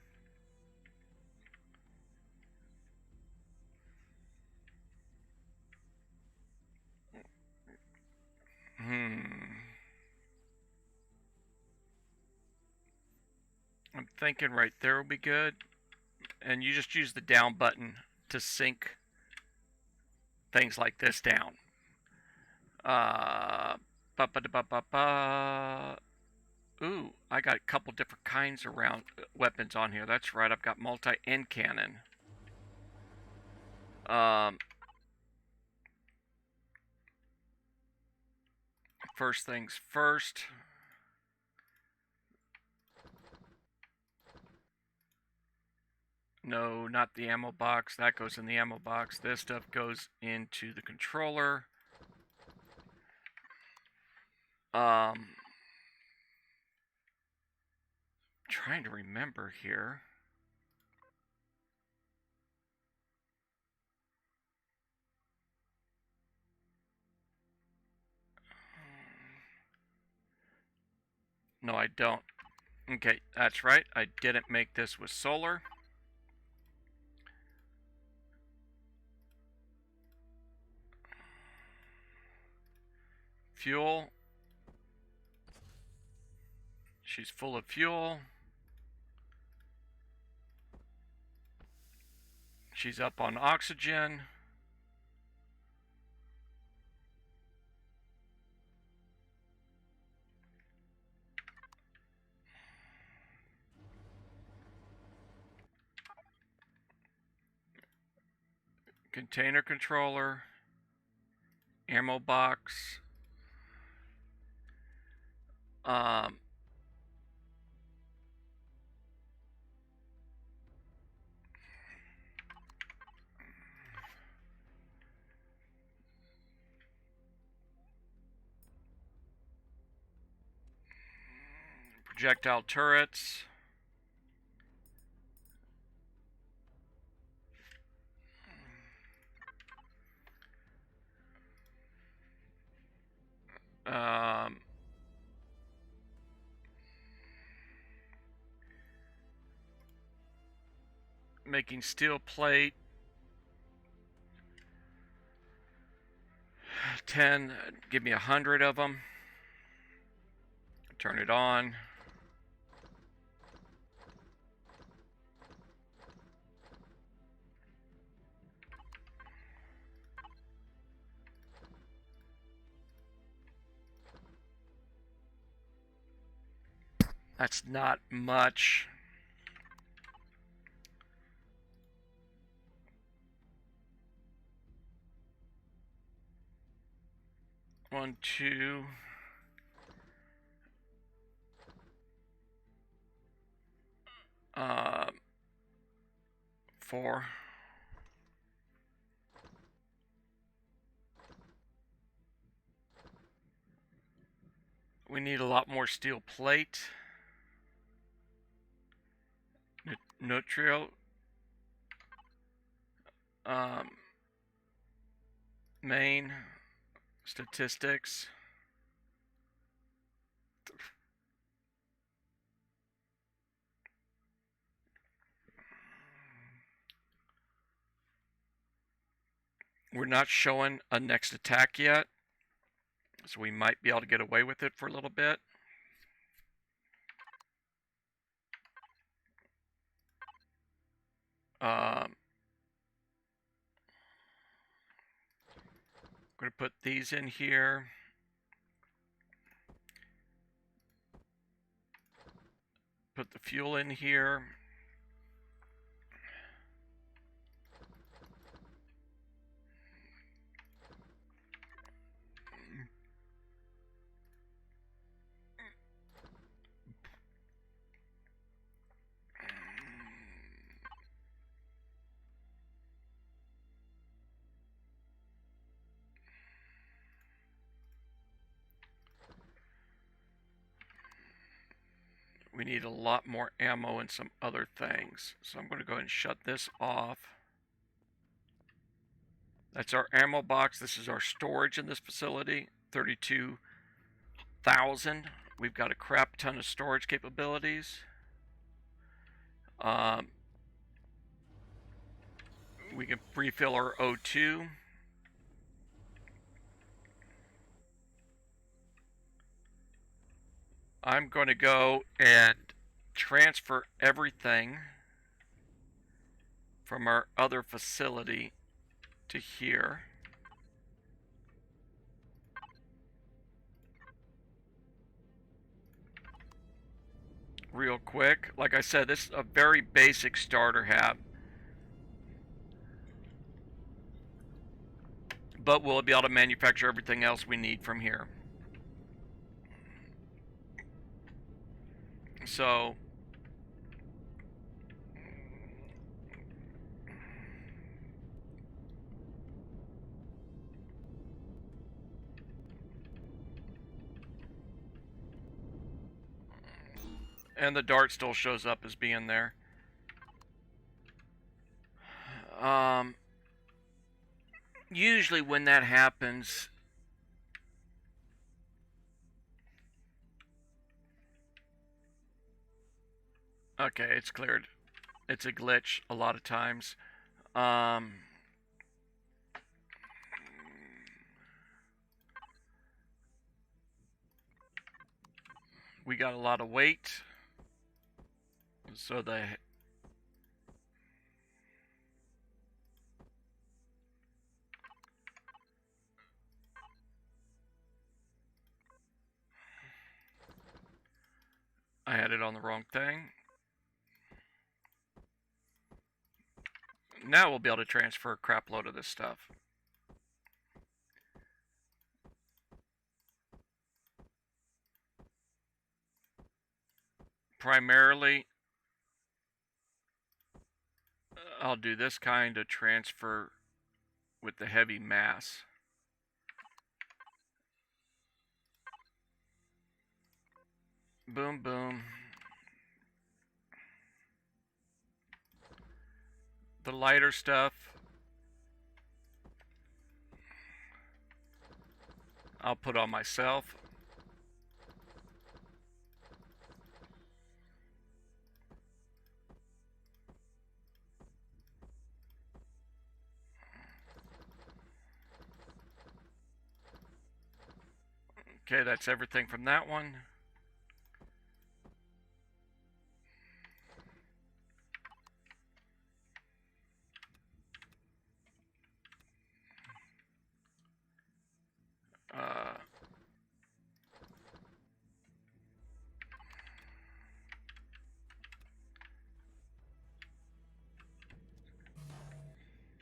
I'm thinking right there will be good. And you just use the down button to sink things like this down. Ooh, I got a couple different kinds of weapons on here. That's right, I've got multi and cannon. First things first. No, not the ammo box. That goes in the ammo box. This stuff goes into the controller. Trying to remember here. No, I don't. Okay, that's right. I didn't make this with solar. Fuel. She's full of fuel. She's up on oxygen. Container controller. Ammo box. Projectile turrets. Making steel plate. 10. Give me 100 of them. Turn it on. That's not much. One, two. Uh, 4. We need a lot more steel plate. Neutral. Main. Statistics. We're not showing a next attack yet, so we might be able to get away with it for a little bit. I'm going to put these in here. Put the fuel in here. We need a lot more ammo and some other things. So I'm going to go ahead and shut this off. That's our ammo box. This is our storage in this facility. 32,000. We've got a crap ton of storage capabilities. We can refill our O2. I'm going to go and transfer everything from our other facility to here. Real quick. Like I said, this is a very basic starter hab. But we'll be able to manufacture everything else we need from here. So and the dart still shows up as being there. Usually when that happens, okay, it's cleared. It's a glitch a lot of times. We got a lot of weight, so I had it on the wrong thing. Now we'll be able to transfer a crap load of this stuff. Primarily, I'll do this kind of transfer with the heavy mass. Boom, boom. The lighter stuff, I'll put on myself. Okay, that's everything from that one.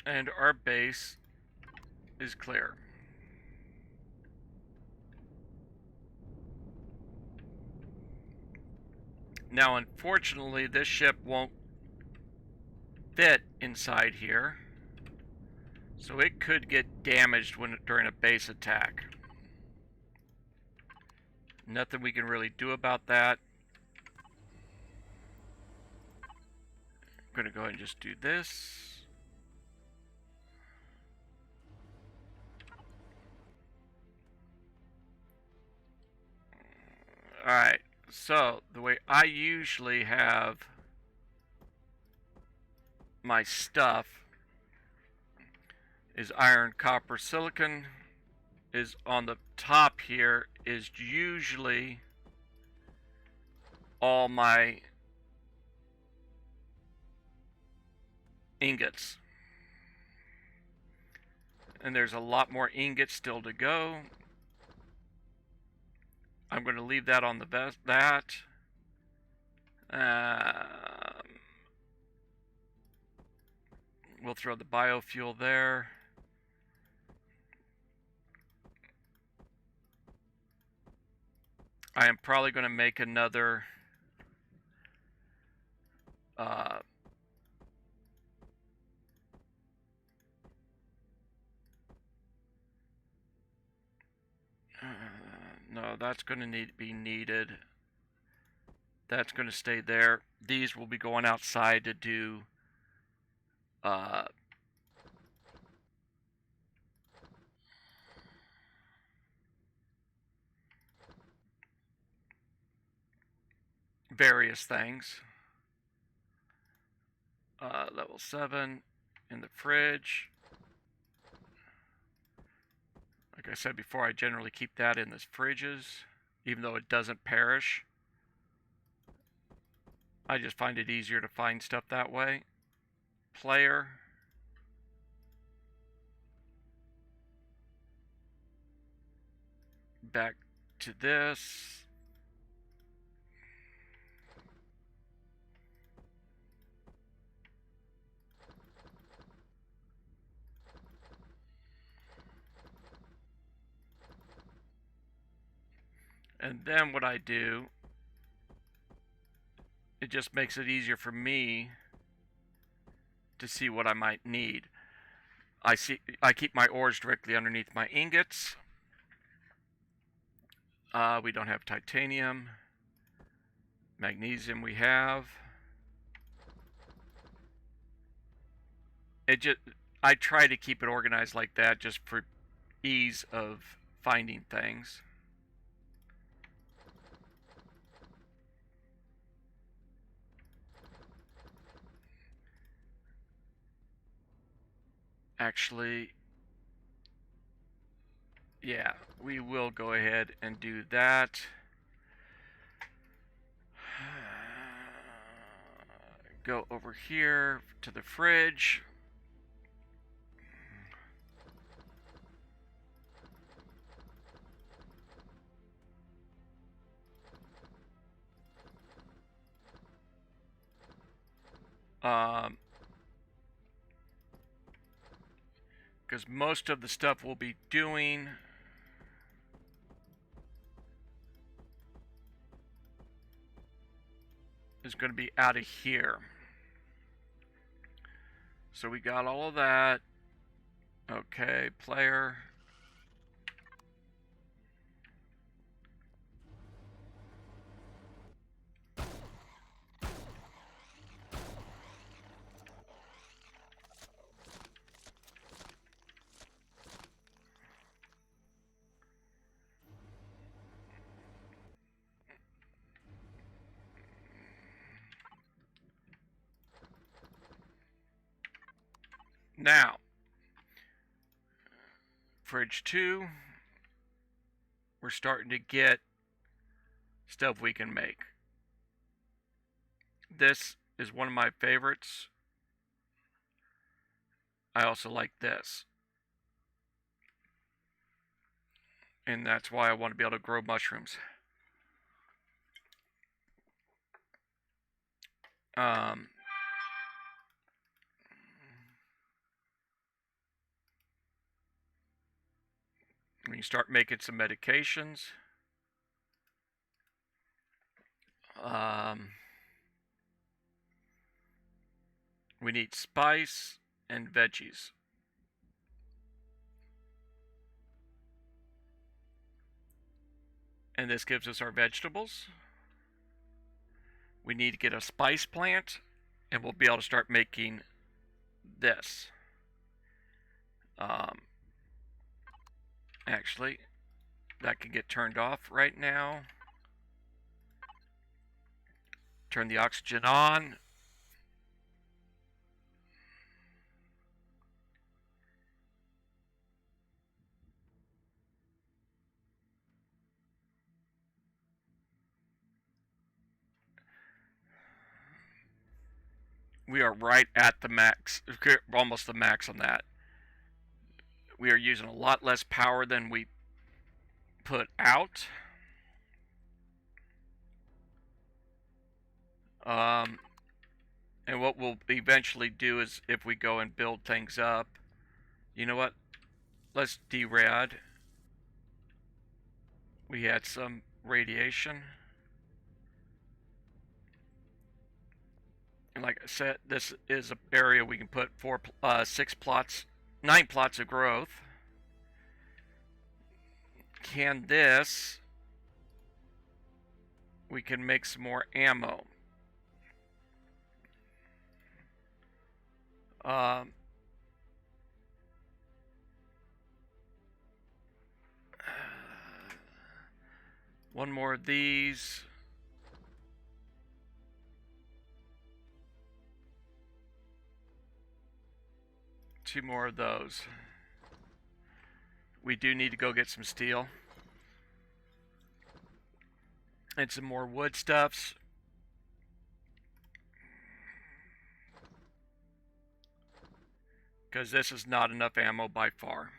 And our base is clear. Now, unfortunately, this ship won't fit inside here, so it could get damaged during a base attack. Nothing we can really do about that. I'm going to go ahead and just do this. Alright, so the way I usually have my stuff is iron, copper, silicon is on the top here is usually all my ingots. And there's a lot more ingots still to go. I'm going to leave that on the best. We'll throw the biofuel there. I am probably going to make another no, that's going to be needed. That's going to stay there. These will be going outside to do various things. Level 7 in the fridge. Like I said before, I generally keep that in the fridges, even though it doesn't perish. I just find it easier to find stuff that way. Player. Back to this. And then what I do, it just makes it easier for me to see what I might need. I keep my ores directly underneath my ingots. We don't have titanium. Magnesium we have. I try to keep it organized like that just for ease of finding things. Actually, yeah, we will go ahead and do that. Go over here to the fridge. Because most of the stuff we'll be doing is going to be out of here. So we got all of that. Okay, player. Now, fridge 2, we're starting to get stuff we can make. This is one of my favorites. I also like this. And that's why I want to be able to grow mushrooms. can start making some medications. We need spice and veggies. And this gives us our vegetables. We need to get a spice plant, and we'll be able to start making this. Actually, that can get turned off right now. Turn the oxygen on. We are right at the max, almost the max on that. We are using a lot less power than we put out. And what we'll eventually do is, if we go and build things up, you know what? Let's derad. We had some radiation. And like I said, this is an area we can put 9 plots of growth. Can this, we can make some more ammo. One more of these. Two more of those. We do need to go get some steel. And some more wood stuffs. Because this is not enough ammo by far.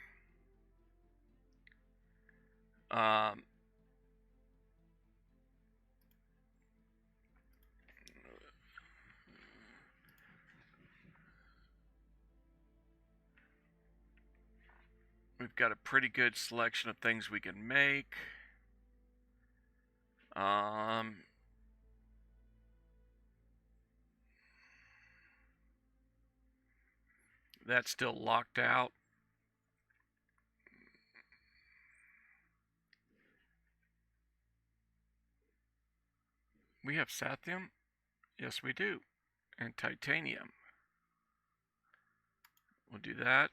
We've got a pretty good selection of things we can make. That's still locked out. We have sathium? Yes, we do. And titanium. We'll do that.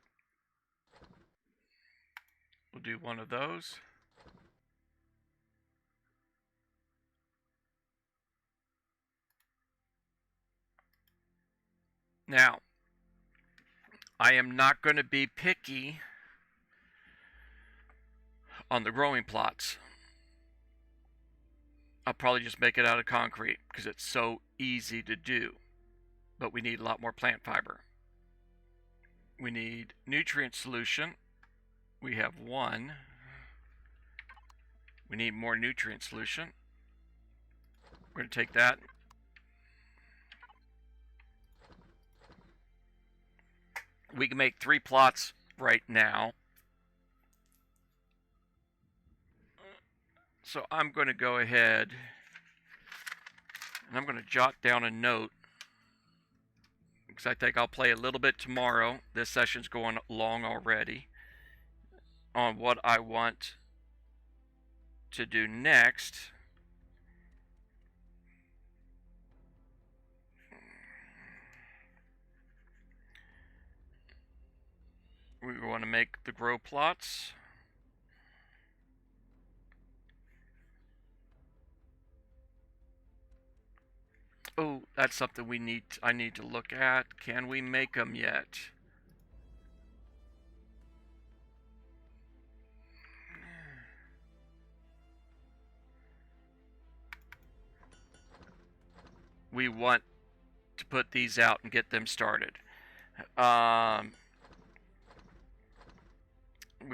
We'll do one of those. Now, I am not going to be picky on the growing plots. I'll probably just make it out of concrete because it's so easy to do. But we need a lot more plant fiber. We need nutrient solution. We have one. We need more nutrient solution. We're going to take that. We can make 3 plots right now. So I'm going to go ahead and I'm going to jot down a note because I think I'll play a little bit tomorrow. This session's going long already on what I want to do next. We want to make the grow plots. Oh, that's something I need to look at. Can we make them yet? We want to put these out and get them started. We're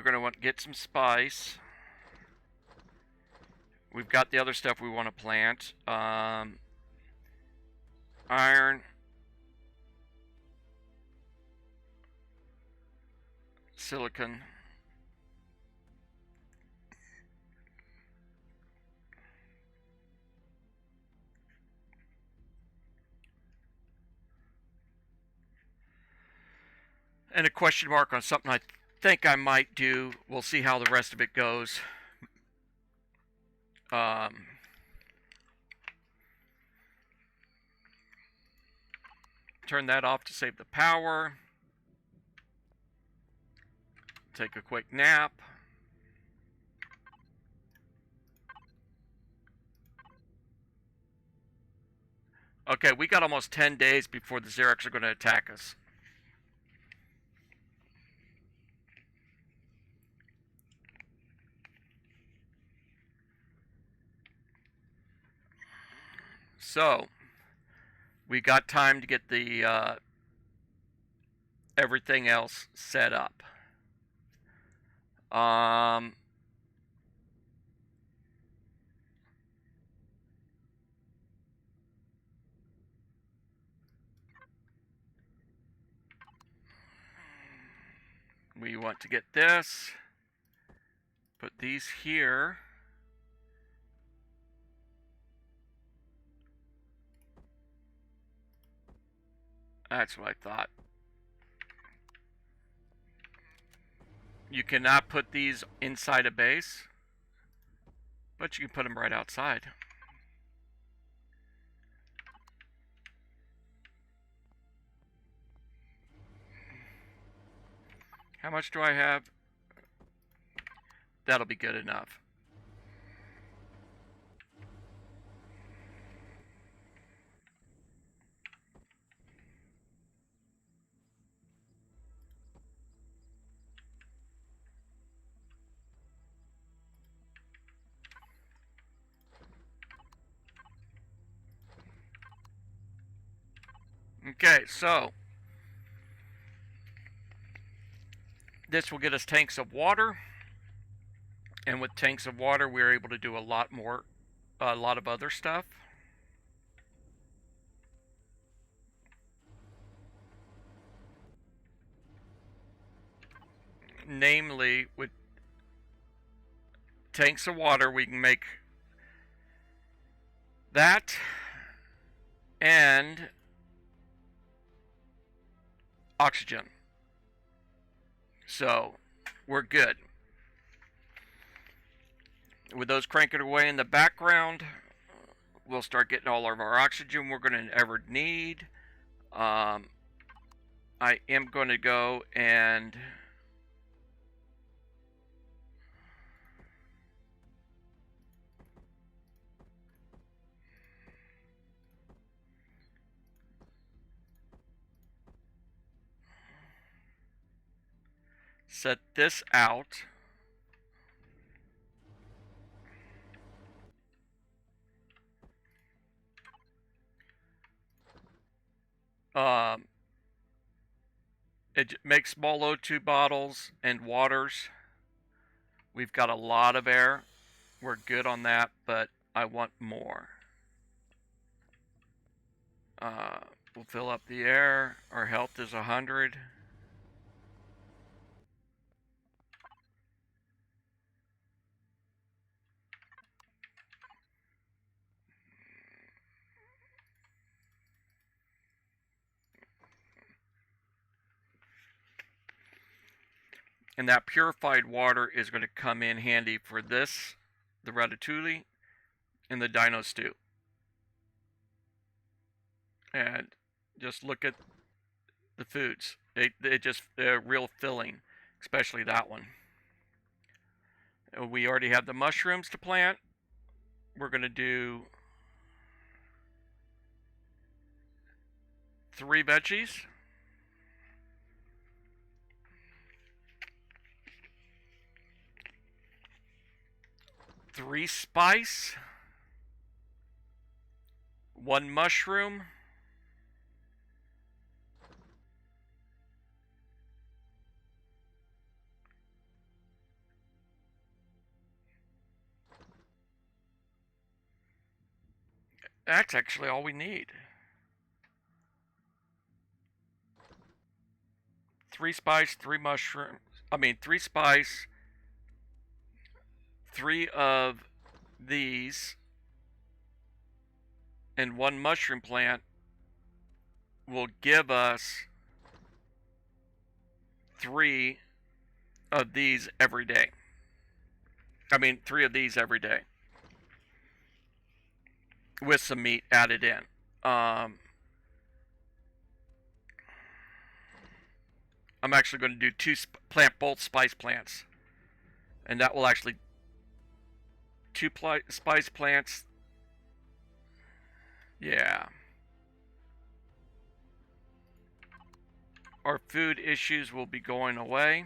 going to want to get some spice. We've got the other stuff we want to plant. Iron. Silicon. and a question mark on something I think I might do. We'll see how the rest of it goes. Turn that off to save the power. Take a quick nap. Okay, we got almost 10 days before the Xerix are going to attack us. So, we got time to get the everything else set up. We want to get this. Put these here. That's what I thought. You cannot put these inside a base, but you can put them right outside. How much do I have? That'll be good enough. Okay, so this will get us tanks of water, and with tanks of water we're able to do a lot of other stuff. Namely, with tanks of water we can make that and oxygen. So we're good. With those cranking away in the background, we'll start getting all of our oxygen we're going to ever need. I am going to go and set this out. It makes small O2 bottles and waters. We've got a lot of air. We're good on that, but I want more. We'll fill up the air. Our health is 100. And that purified water is going to come in handy for this, the ratatouille, and the dino stew. And just look at the foods. They're real filling, especially that one. We already have the mushrooms to plant. We're going to do 3 veggies. Three spice, 1 mushroom, that's actually all we need. 3 spice, 3 mushrooms. 3 spice, 3 of these, and 1 mushroom plant will give us 3 of these every day. I mean, 3 of these every day with some meat added in. I'm actually going to do 2 plant both spice plants, and that will actually 2 spice plants. Yeah. Our food issues will be going away.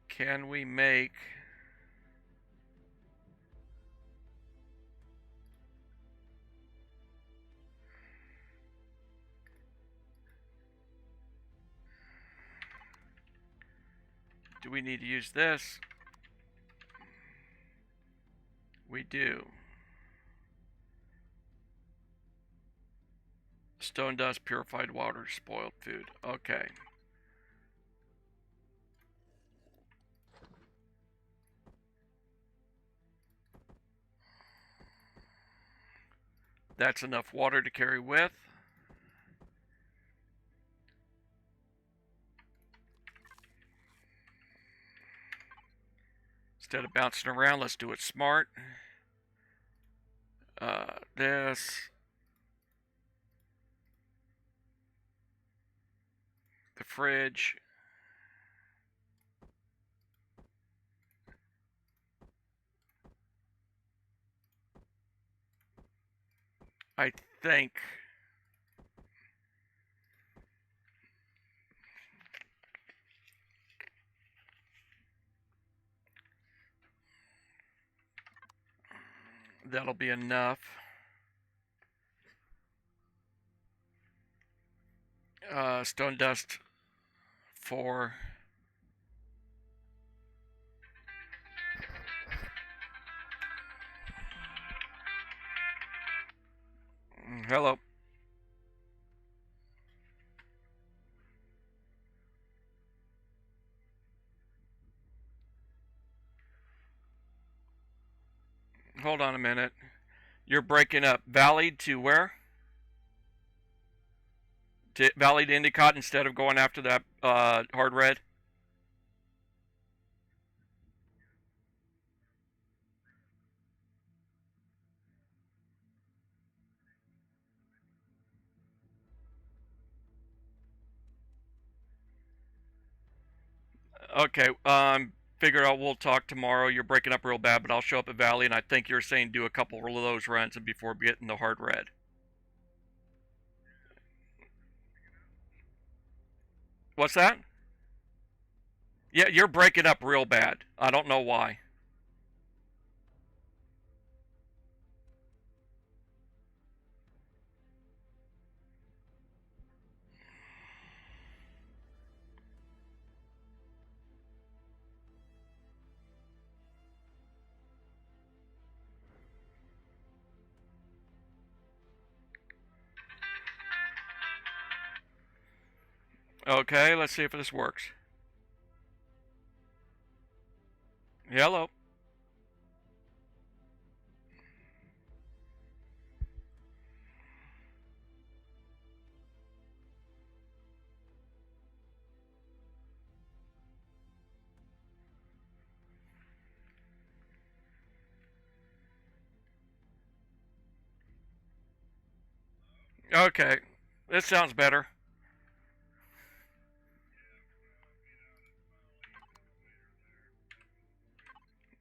Can we make... Do we need to use this? We do. Stone dust, purified water, spoiled food. Okay. That's enough water to carry with. Instead of bouncing around, let's do it smart. This. The fridge. I think... that'll be enough. Stone dust for... Hello. Hold on a minute. You're breaking up. Valley to where? To Valley to Endicott instead of going after that hard red? Okay, figure out we'll talk tomorrow. You're breaking up real bad, but I'll show up at Valley, and I think you're saying do a couple of those runs and before getting the hard red. What's that? Yeah, you're breaking up real bad. I don't know why. Okay, let's see if this works. Hello. Okay, this sounds better.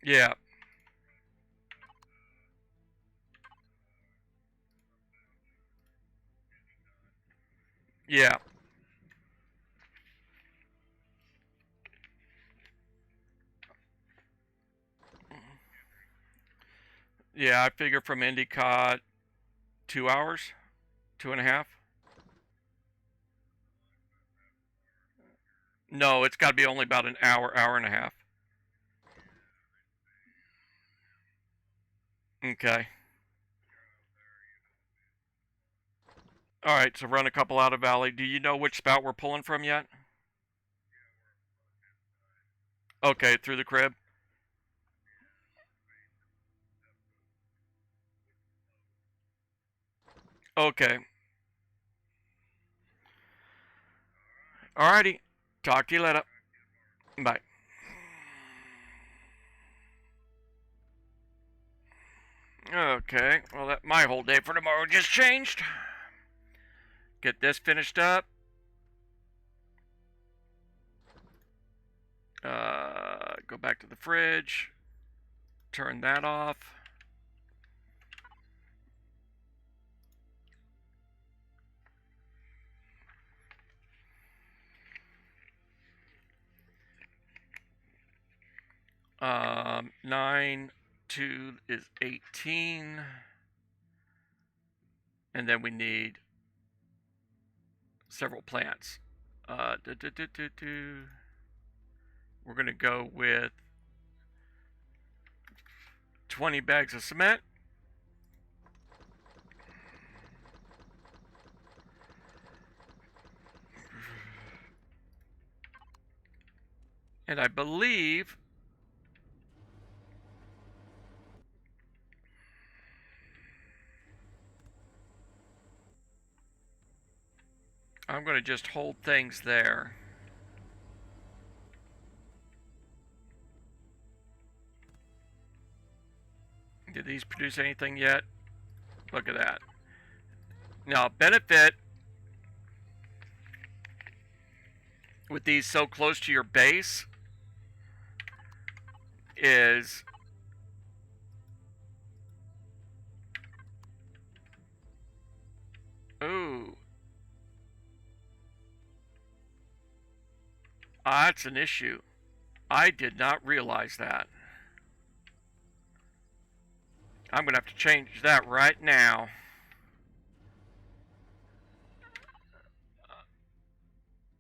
Yeah. Yeah. Yeah, I figure from Endicott 2 hours, 2.5. No, it's got to be only about an hour, hour and a half. Okay. All right, so run a couple out of Valley. Do you know which spout we're pulling from yet? Okay, through the crib. Okay. Alrighty. Talk to you later. Bye. Okay. Well, my whole day for tomorrow just changed. Get this finished up. Go back to the fridge. Turn that off. Um, 9, 2 is 18. And then we need several plants. We're going to go with 20 bags of cement. And I believe I'm going to just hold things there. Did these produce anything yet? Look at that. Now, benefit with these so close to your base is ooh, that's an issue. I did not realize that. I'm going to have to change that right now.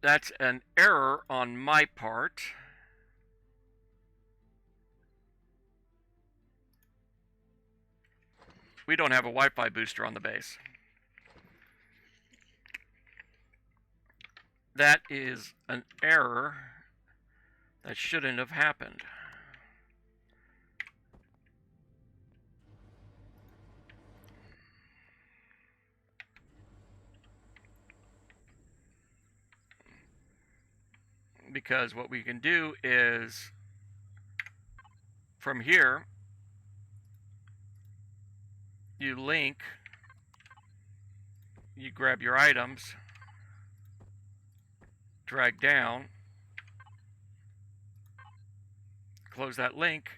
That's an error on my part. We don't have a Wi-Fi booster on the base. That is an error that shouldn't have happened. Because what we can do is from here you link, you grab your items, drag down, close that link,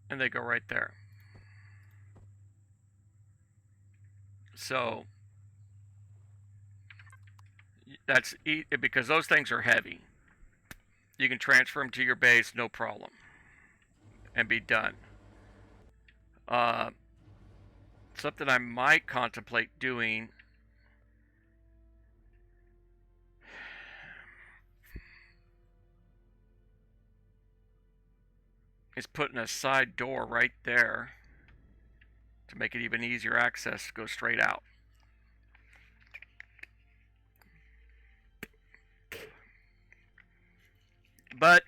and they go right there. So that's because those things are heavy. You can transfer them to your base, no problem, and be done. Something I might contemplate doing is putting a side door right there to make it even easier access to go straight out. But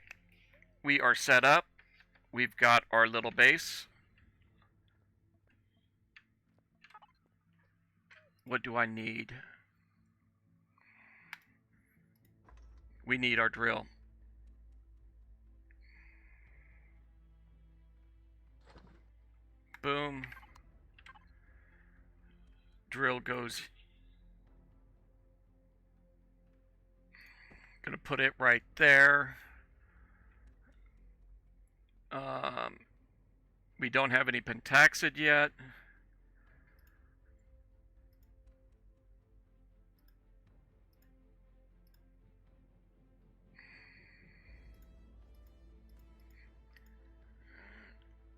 we are set up. We've got our little base. What do I need? We need our drill. Boom. Drill goes. Gonna put it right there. We don't have any pentaxid yet.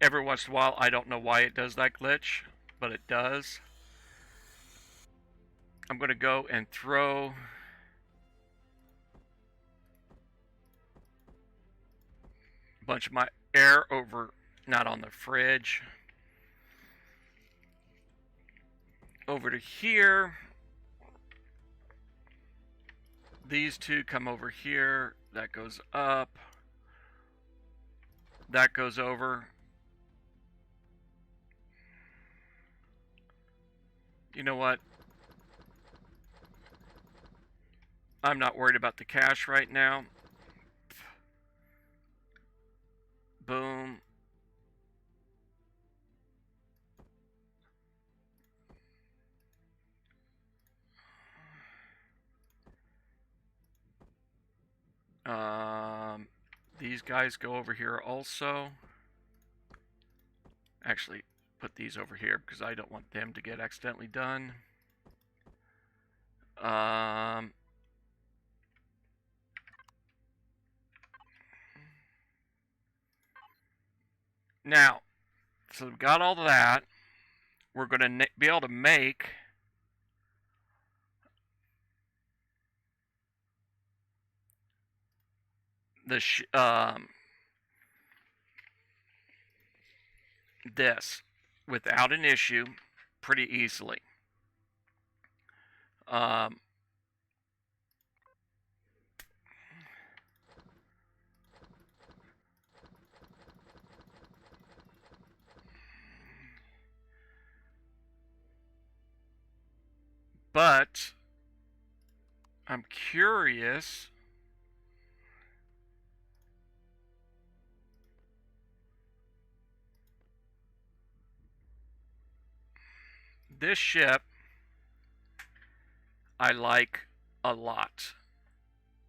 Every once in a while, I don't know why it does that glitch, but it does. I'm going to go and throw a bunch of my air over, not on the fridge, over to here. These two come over here. That goes up. That goes over. You know what? I'm not worried about the cash right now. Boom. These guys go over here also. Actually, put these over here because I don't want them to get accidentally done. Now, so we've got all that. We're going to be able to make the this without an issue pretty easily. But I'm curious. This ship I like a lot.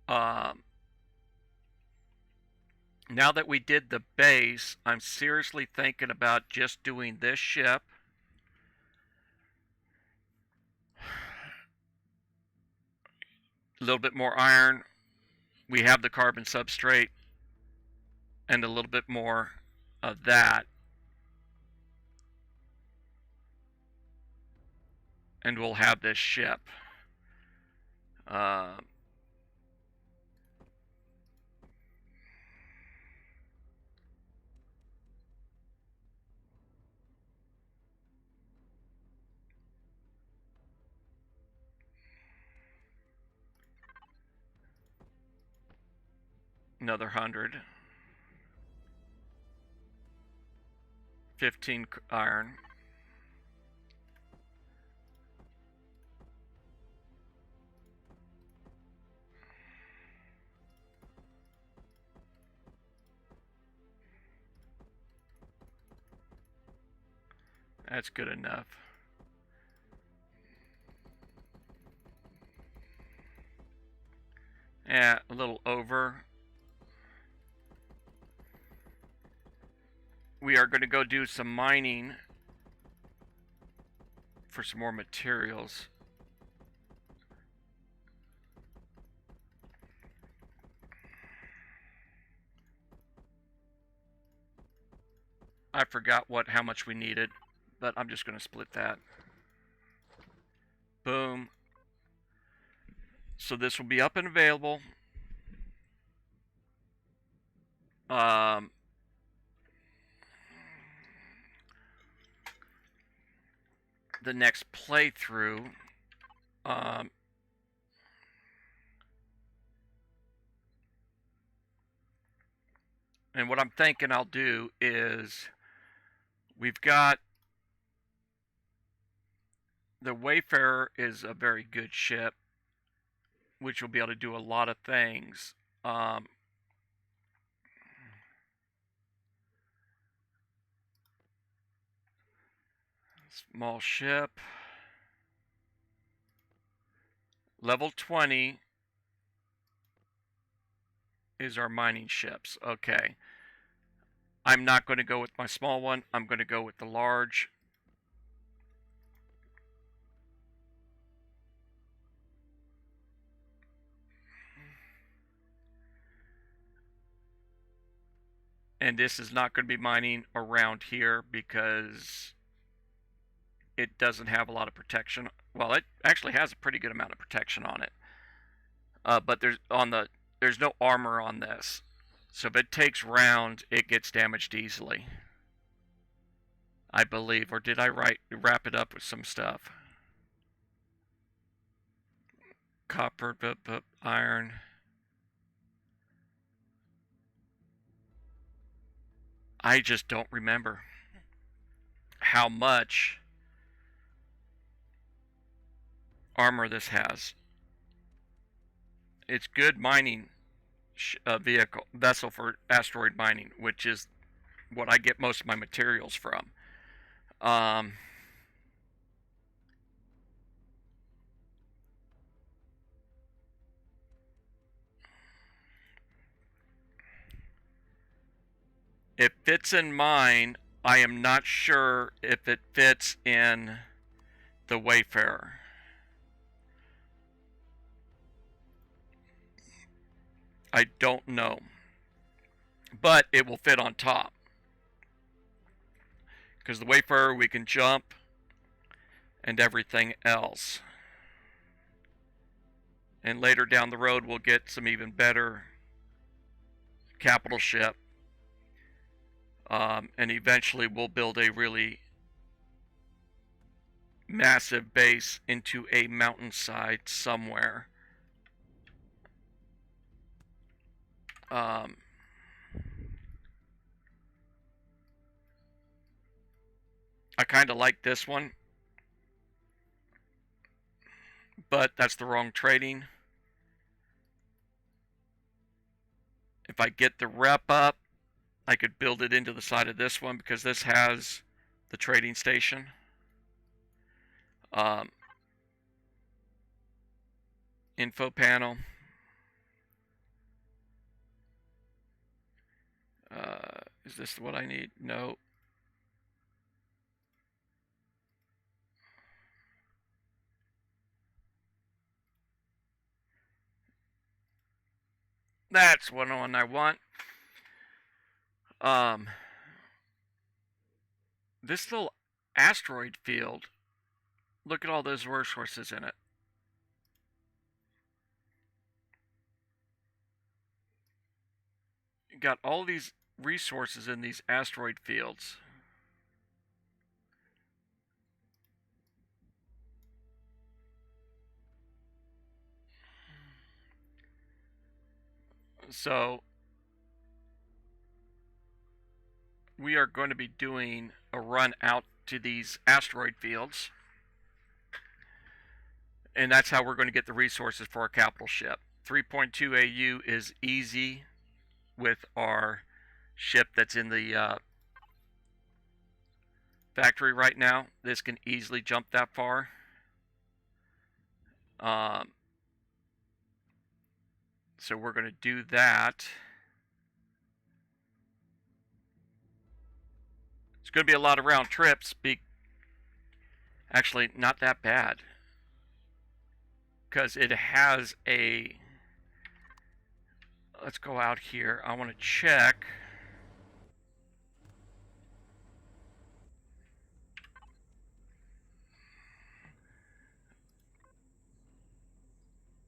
Now that we did the base, I'm seriously thinking about just doing this ship. A little bit more iron. We have the carbon substrate and a little bit more of that. And we'll have this ship. Another 100. 15 iron. That's good enough. Yeah, a little over. We are going to go do some mining for some more materials. I forgot how much we needed, but I'm just going to split that. Boom. So this will be up and available. The next playthrough. And what I'm thinking I'll do is we've got the Wayfarer is a very good ship, which will be able to do a lot of things. Small ship. Level 20 is our mining ships. Okay. I'm not going to go with my small one. I'm going to go with the large. And this is not going to be mining around here because it doesn't have a lot of protection. Well, it actually has a pretty good amount of protection on it. But there's no armor on this. So if it takes round, it gets damaged easily. I believe. Or did I wrap it up with some stuff? Copper, iron. I just don't remember how much armor this has. It's good mining vessel for asteroid mining, which is what I get most of my materials from. It fits in mine. I am not sure if it fits in the Wayfarer. I don't know. But it will fit on top. Because the Wayfarer, we can jump and everything else. And later down the road, we'll get some even better capital ship. And eventually we'll build a really massive base into a mountainside somewhere. I kind of like this one, but that's the wrong trading. If I get the rep up, I could build it into the side of this one because this has the trading station. Info panel. Is this what I need? No. That's one I want. This little asteroid field, look at all those resources in it. You got all these resources in these asteroid fields. So we are going to be doing a run out to these asteroid fields, and that's how we're going to get the resources for our capital ship. 3.2 AU is easy with our ship that's in the factory right now. This can easily jump that far. So we're going to do that. It's going to be a lot of round trips. Actually, not that bad. Because it has a... Let's go out here. I want to check...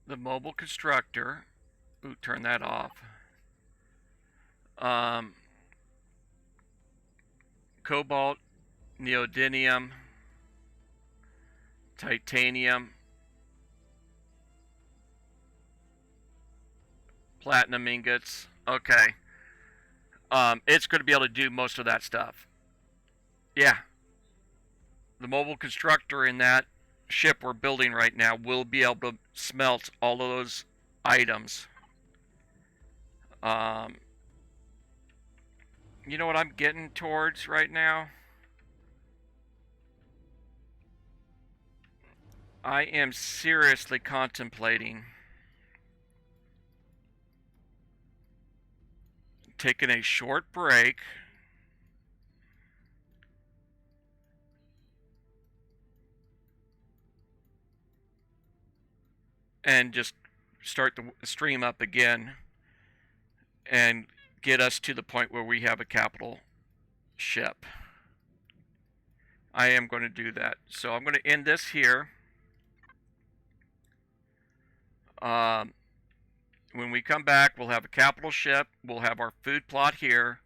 the mobile constructor. Ooh, turn that off. Cobalt, neodymium, titanium, platinum ingots. Okay. It's going to be able to do most of that stuff. Yeah. The mobile constructor in that ship we're building right now will be able to smelt all of those items. You know what I'm getting towards right now? I am seriously contemplating taking a short break and just start the stream up again and get us to the point where we have a capital ship. I am going to do that. So I'm going to end this here. When we come back, we'll have a capital ship. We'll have our food plot here.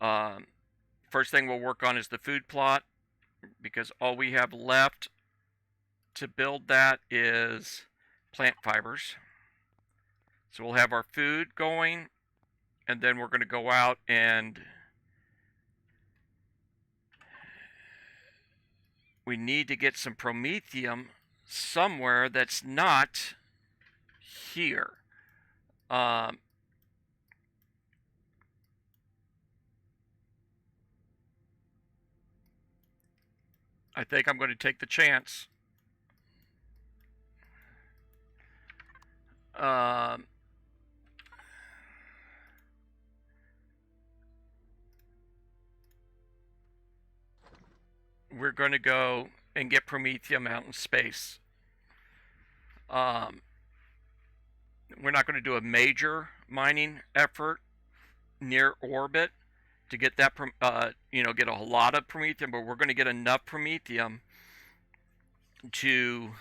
First thing we'll work on is the food plot, because all we have left to build that is plant fibers. So we'll have our food going, and then we're going to go out and we need to get some promethium somewhere that's not here. I think I'm going to take the chance. We're going to go and get Promethium out in space. We're not going to do a major mining effort near orbit to get that, get a lot of Promethium, but we're going to get enough Promethium to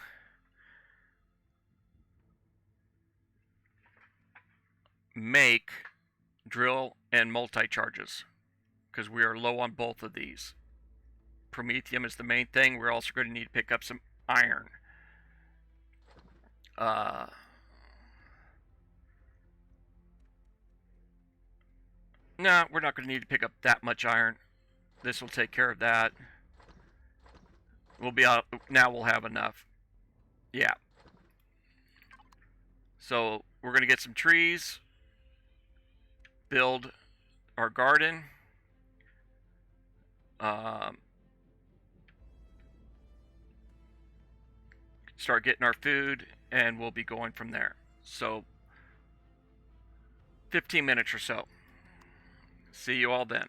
make drill and multi-charges, because we are low on both of these. Promethium is the main thing. We're also going to need to pick up some iron. No, we're not going to need to pick up that much iron. This will take care of that. We'll be out. Now we'll have enough. Yeah. So we're going to get some trees. Build our garden. Start getting our food, and we'll be going from there. So 15 minutes or so. See you all then.